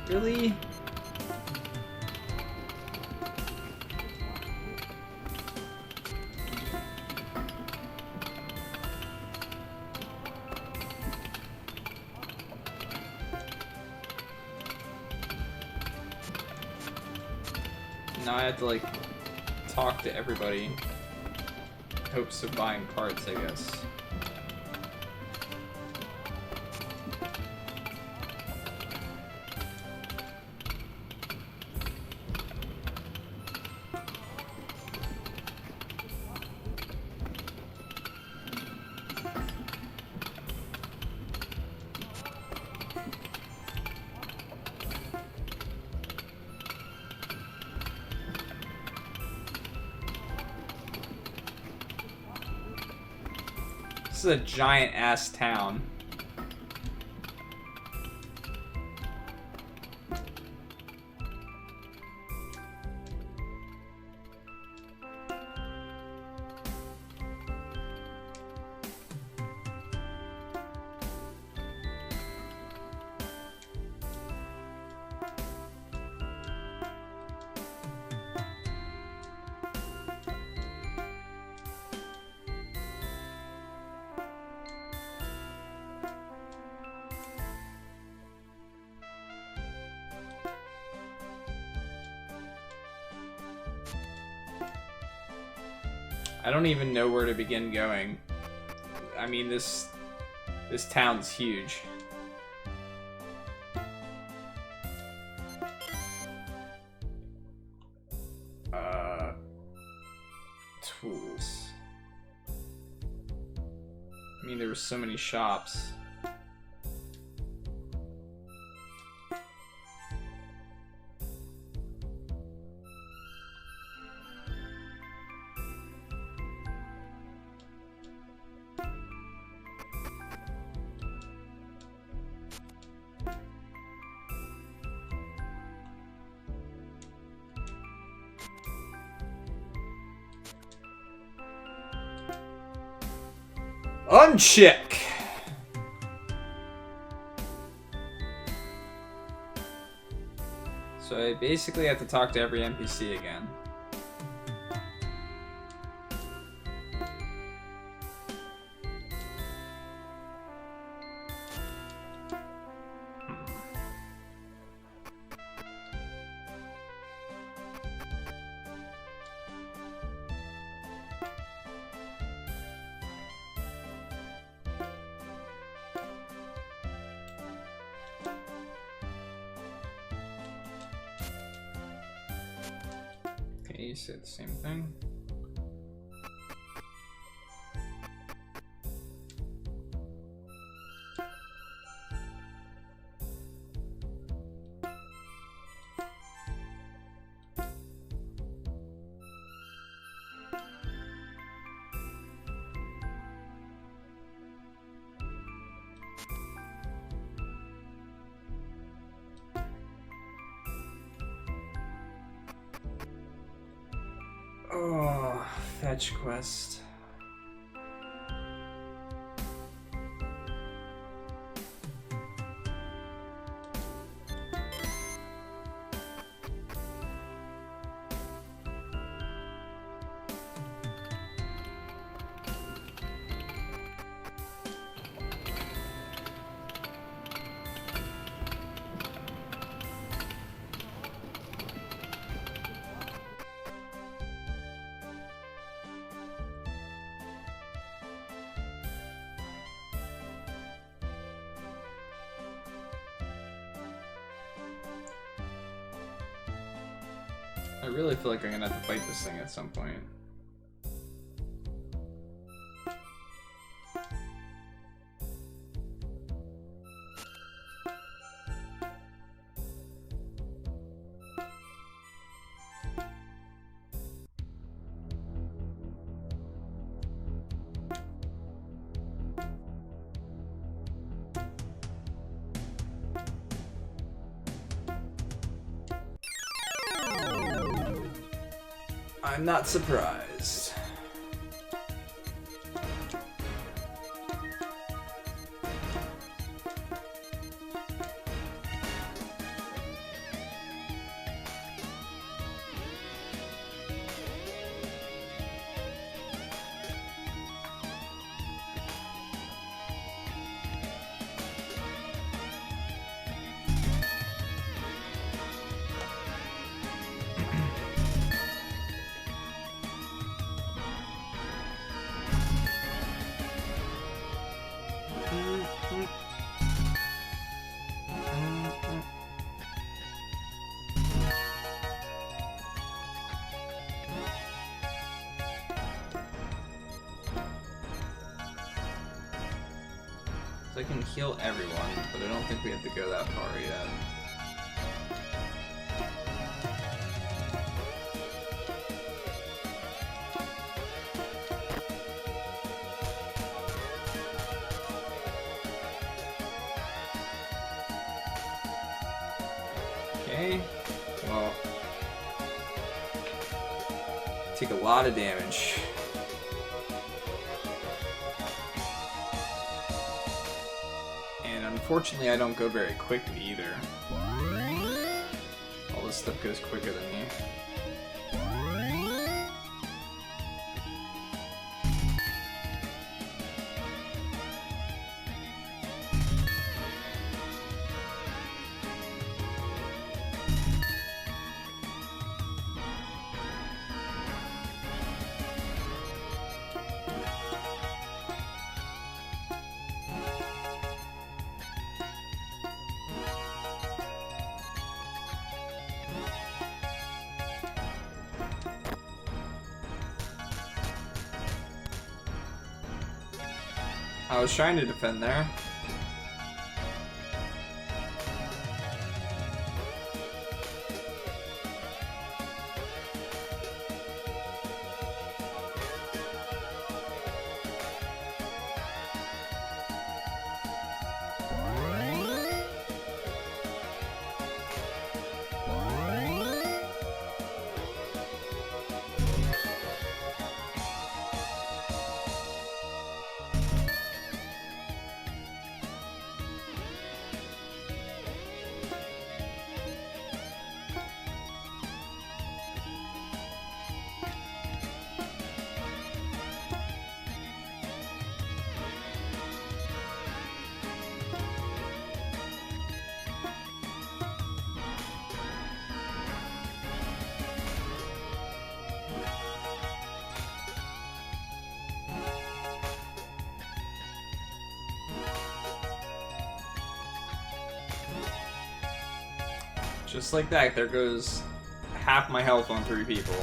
Really? Now I have to, like, talk to everybody. Hopes of buying parts, I guess. is a giant ass town. I don't even know where to begin going. I mean, this town's huge. Tools. I mean, there were so many shops. Uncheck. So I basically have to talk to every NPC again. You said the same thing. Oh, fetch quest. I really feel like I'm gonna have to fight this thing at some point. I'm not surprised. I can heal everyone, but I don't think we have to go that far yet. Okay. Well, take a lot of damage. And unfortunately, I don't go very quickly either. All this stuff goes quicker than me. I was trying to defend there. Just like that, there goes half my health on 3 people.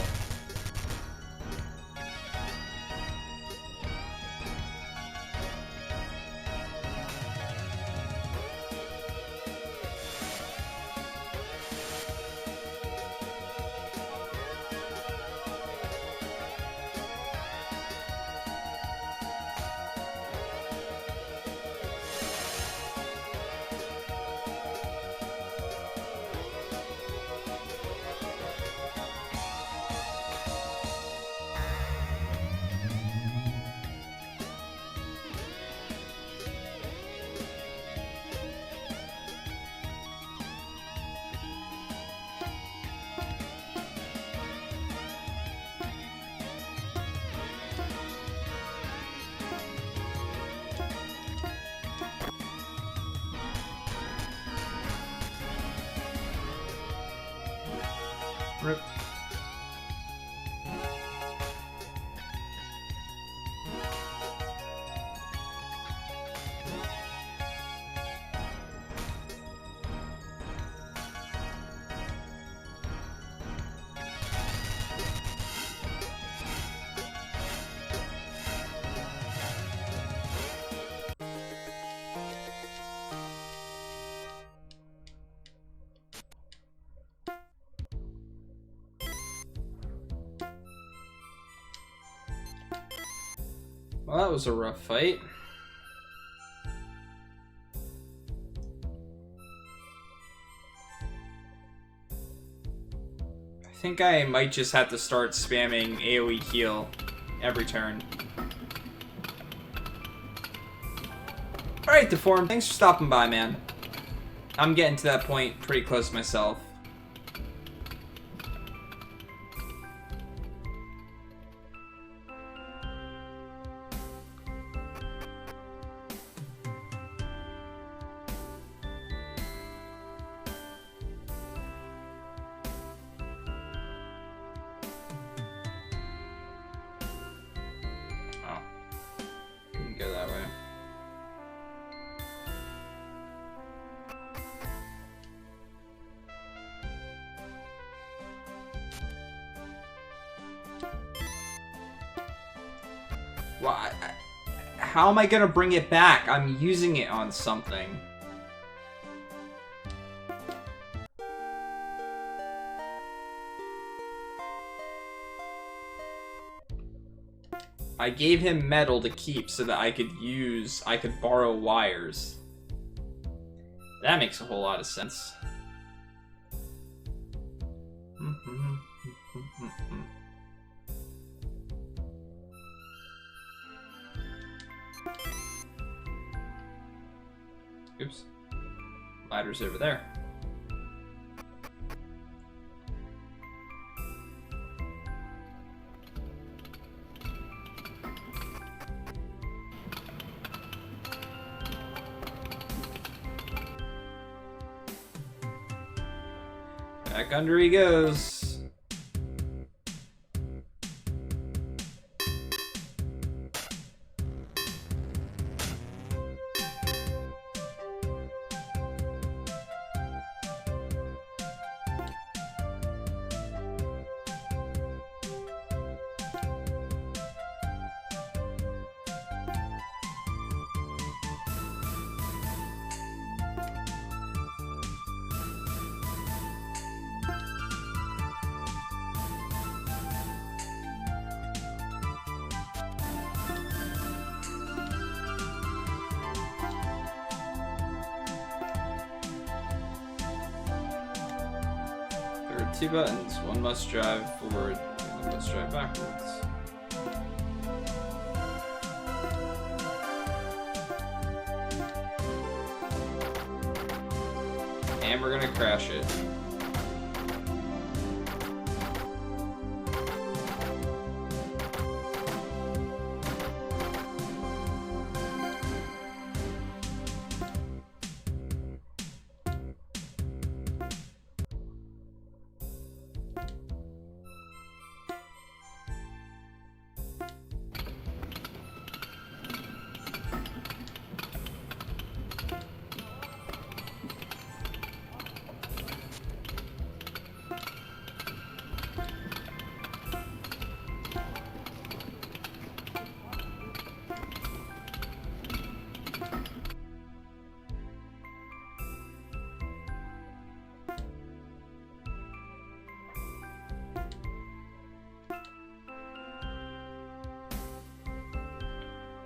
Rip. Well, that was a rough fight. I think I might just have to start spamming AoE heal every turn. Alright, Deformed, thanks for stopping by, man. I'm getting to that point pretty close myself. Go that way. Well, how am I gonna bring it back? I'm using it on something. I gave him metal to keep so that I could borrow wires. That makes a whole lot of sense. Oops. Ladder's over there. Back under he goes. There are 2 buttons. One must drive forward, and one must drive backwards. And we're gonna crash it.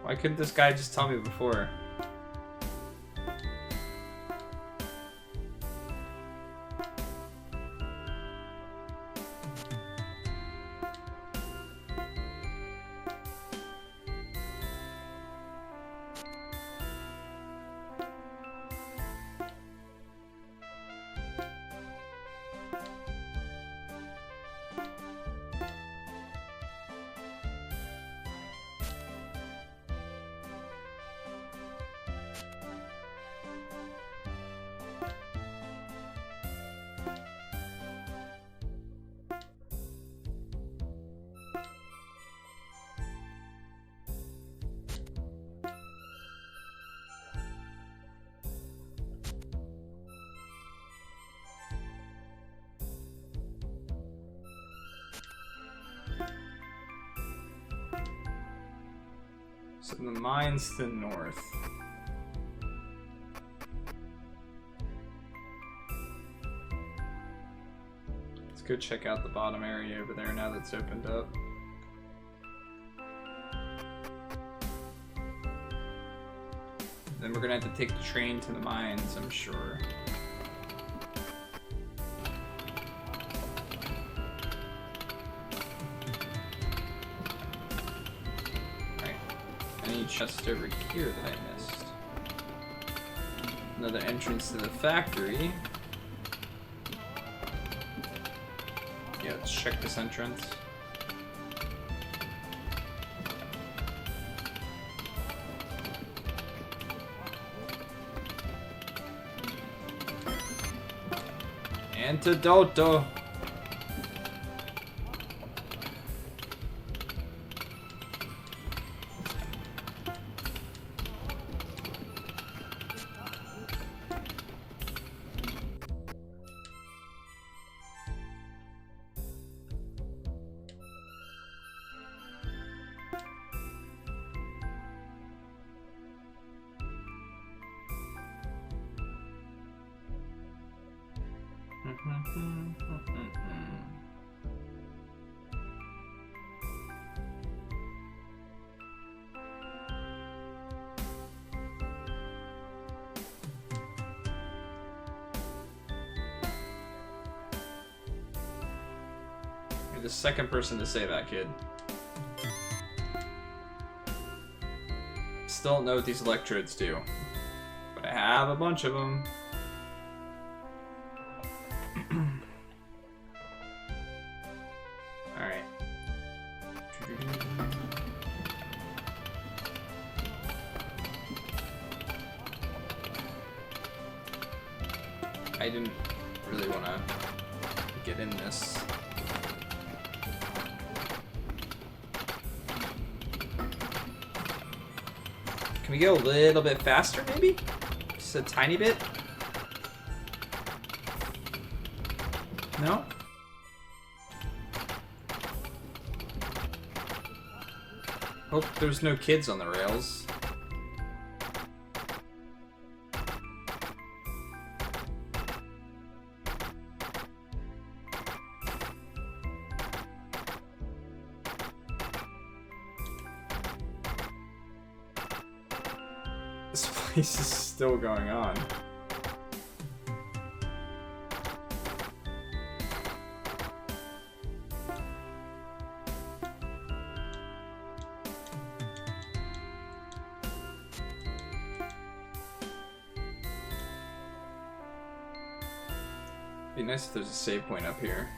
Why couldn't this guy just tell me before? So the mine's to the north. Let's go check out the bottom area over there now that's opened up. Then we're gonna have to take the train to the mines, I'm sure. Any chest over here that I missed. Another entrance to the factory. Yeah, let's check this entrance. Antidoto. You're the second person to say that, kid. Still don't know what these electrodes do, but I have a bunch of them. Alright. I didn't really want to get in this. Can we go a little bit faster, maybe? Just a tiny bit? No? Hope there's no kids on the rails. This place is still going on. Be nice if there's a save point up here.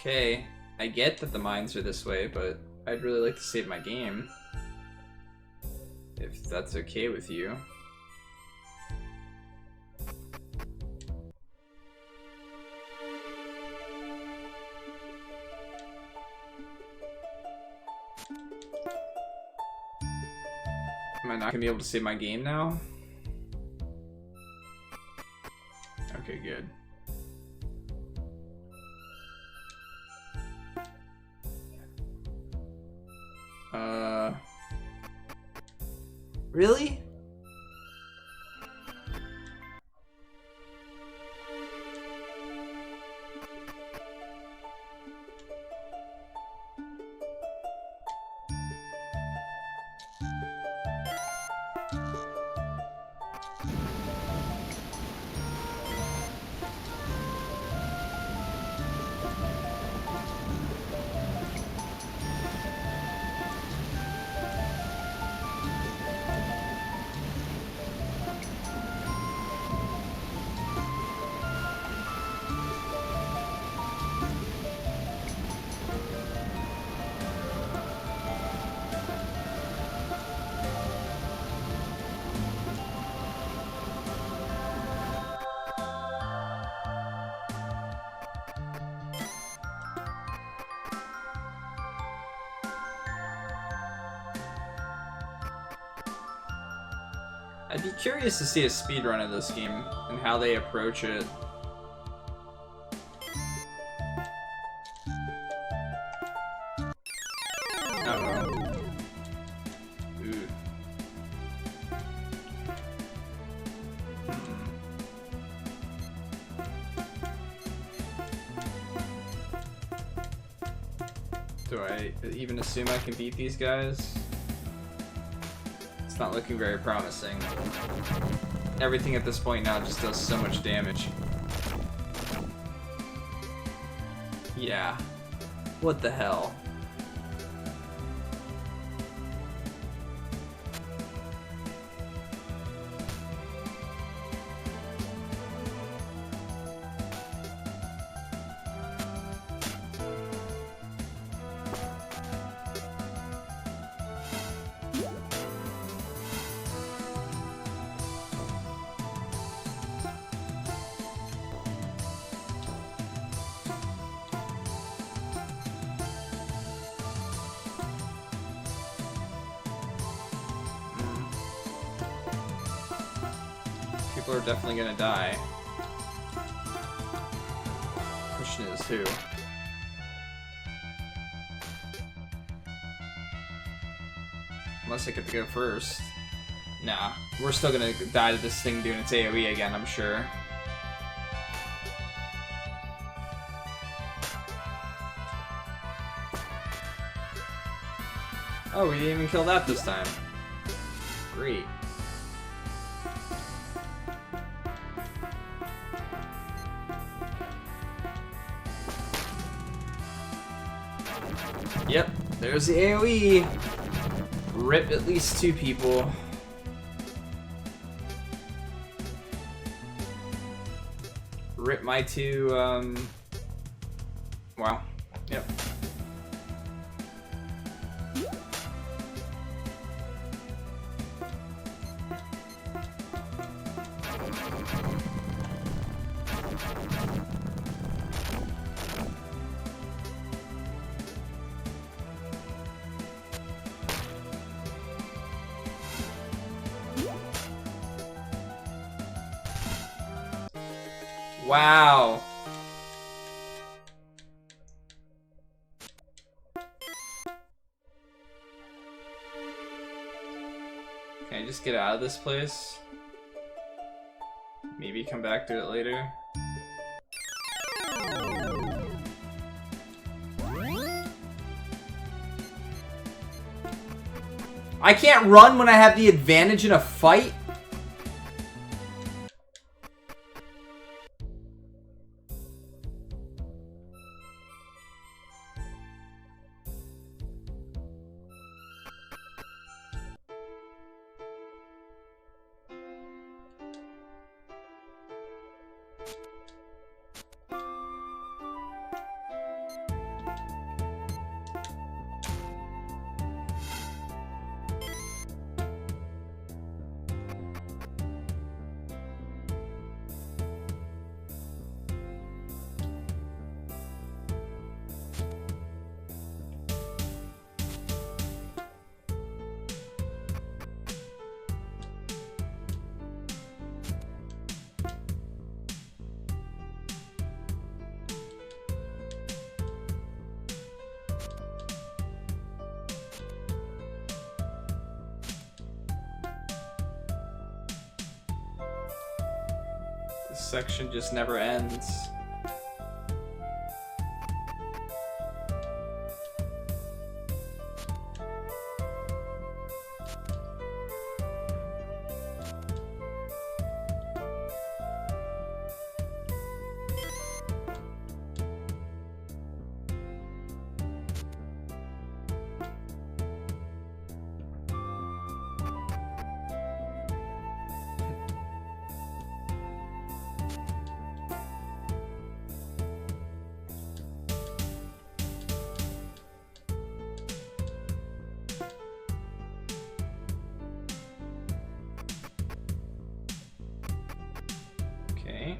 Okay, I get that the mines are this way, but I'd really like to save my game. If that's okay with you. Am I not gonna be able to save my game now? Okay, good. Really? I'd be curious to see a speedrun of this game and how they approach it. Uh-oh. Ooh. Do I even assume I can beat these guys? Not looking very promising. Everything at this point now just does so much damage. Yeah. What the hell? People are definitely gonna die. Question is who? Unless I get to go first. Nah, we're still gonna die to this thing doing its AoE again, I'm sure. Oh, we didn't even kill that this time. Great. Yep, there's the AoE. Rip at least 2 people. Rip my 2, wow. Yep. Wow. Can I just get out of this place? Maybe come back to it later. I can't run when I have the advantage in a fight? This section just never ends. Okay.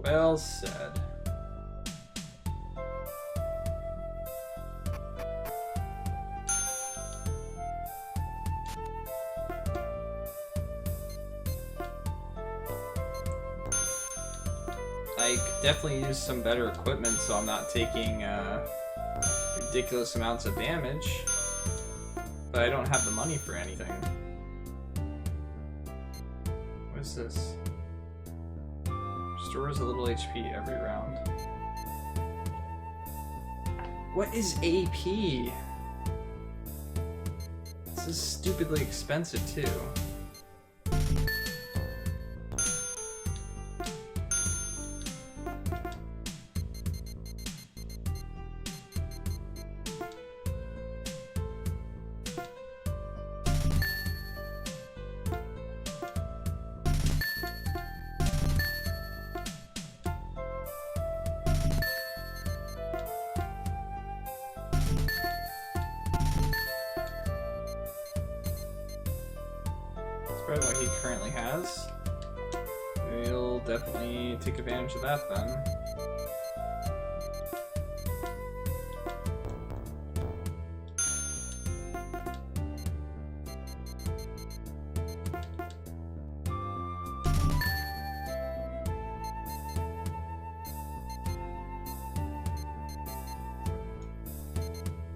Well said. I could definitely use some better equipment so I'm not taking ridiculous amounts of damage, but I don't have the money for anything. What is this? Restores a little HP every round. What is AP? This is stupidly expensive too. spread, what he currently has. We'll definitely take advantage of that then.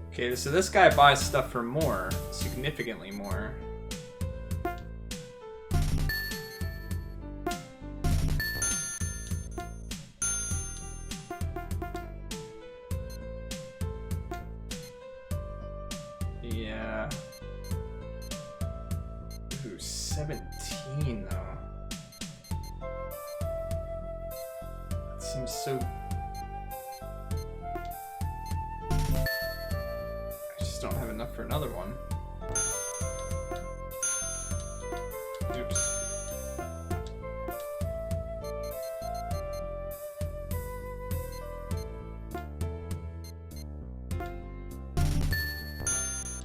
Okay, so this guy buys stuff for more, significantly more. Yeah. Ooh, 17 though. That seems so... don't have enough for another one. Oops.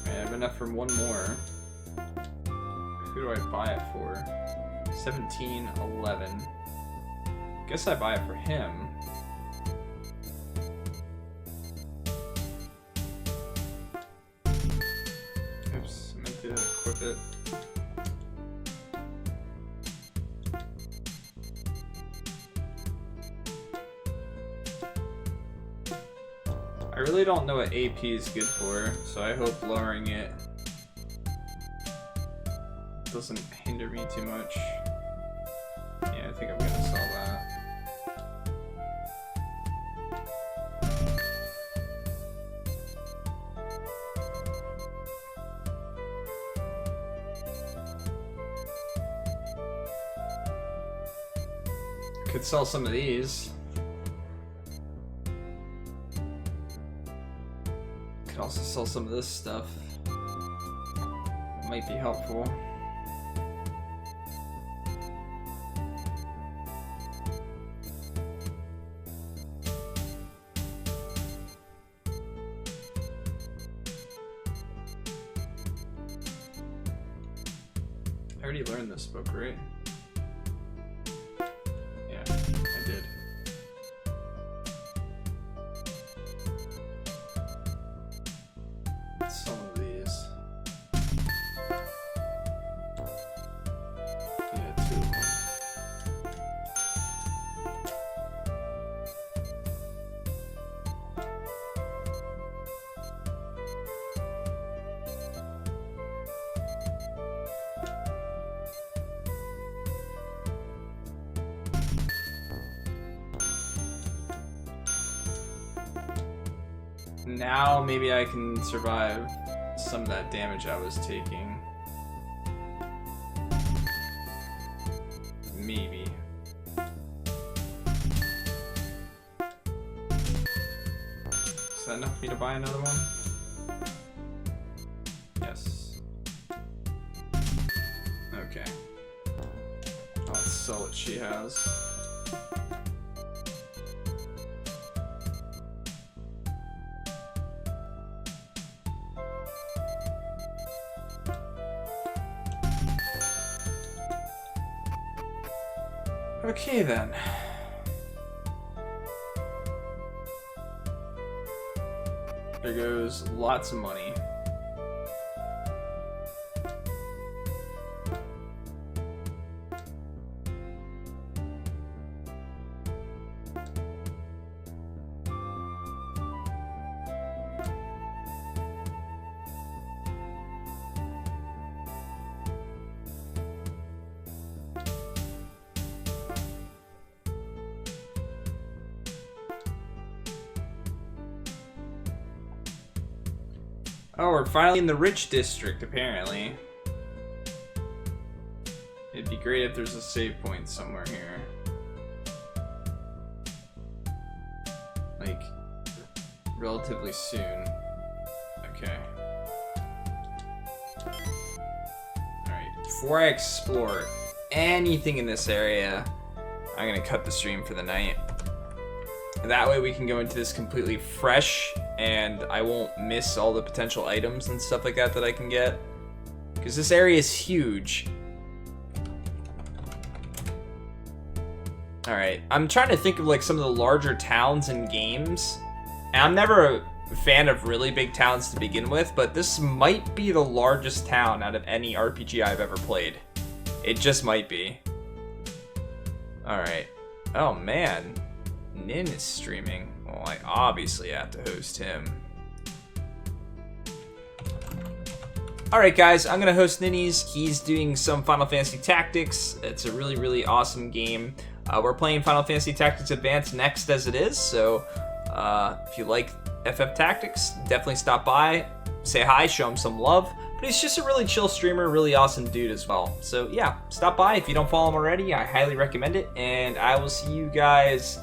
I have enough for one more. Who do I buy it for? 17, 11. Guess I buy it for him. Equip it. I really don't know what AP is good for, so I hope lowering it doesn't hinder me too much. Yeah, I think I'm gonna sell that. Could sell some of these. Could also sell some of this stuff. Might be helpful. I already learned this book, right? I did. Some of these. Yeah, 2 of them. Now maybe I can survive some of that damage I was taking. Maybe. Is that enough for me to buy another one? Yes. Okay. Let's sell what she has. Okay then. There goes lots of money. Oh, we're finally in the rich district, apparently. It'd be great if there's a save point somewhere here. Like, relatively soon. Okay. Alright, before I explore anything in this area, I'm gonna cut the stream for the night. That way we can go into this completely fresh, and I won't miss all the potential items and stuff like that that I can get. Because this area is huge. Alright, I'm trying to think of like some of the larger towns and games. And I'm never a fan of really big towns to begin with, but this might be the largest town out of any RPG I've ever played. It just might be. Alright. Oh man. Nin is streaming. Well, I obviously have to host him. Alright guys, I'm going to host Ninny's. He's doing some Final Fantasy Tactics. It's a really, really awesome game. We're playing Final Fantasy Tactics Advance next as it is, so if you like FF Tactics, definitely stop by, say hi, show him some love. But he's just a really chill streamer, really awesome dude as well. So yeah, stop by if you don't follow him already. I highly recommend it, and I will see you guys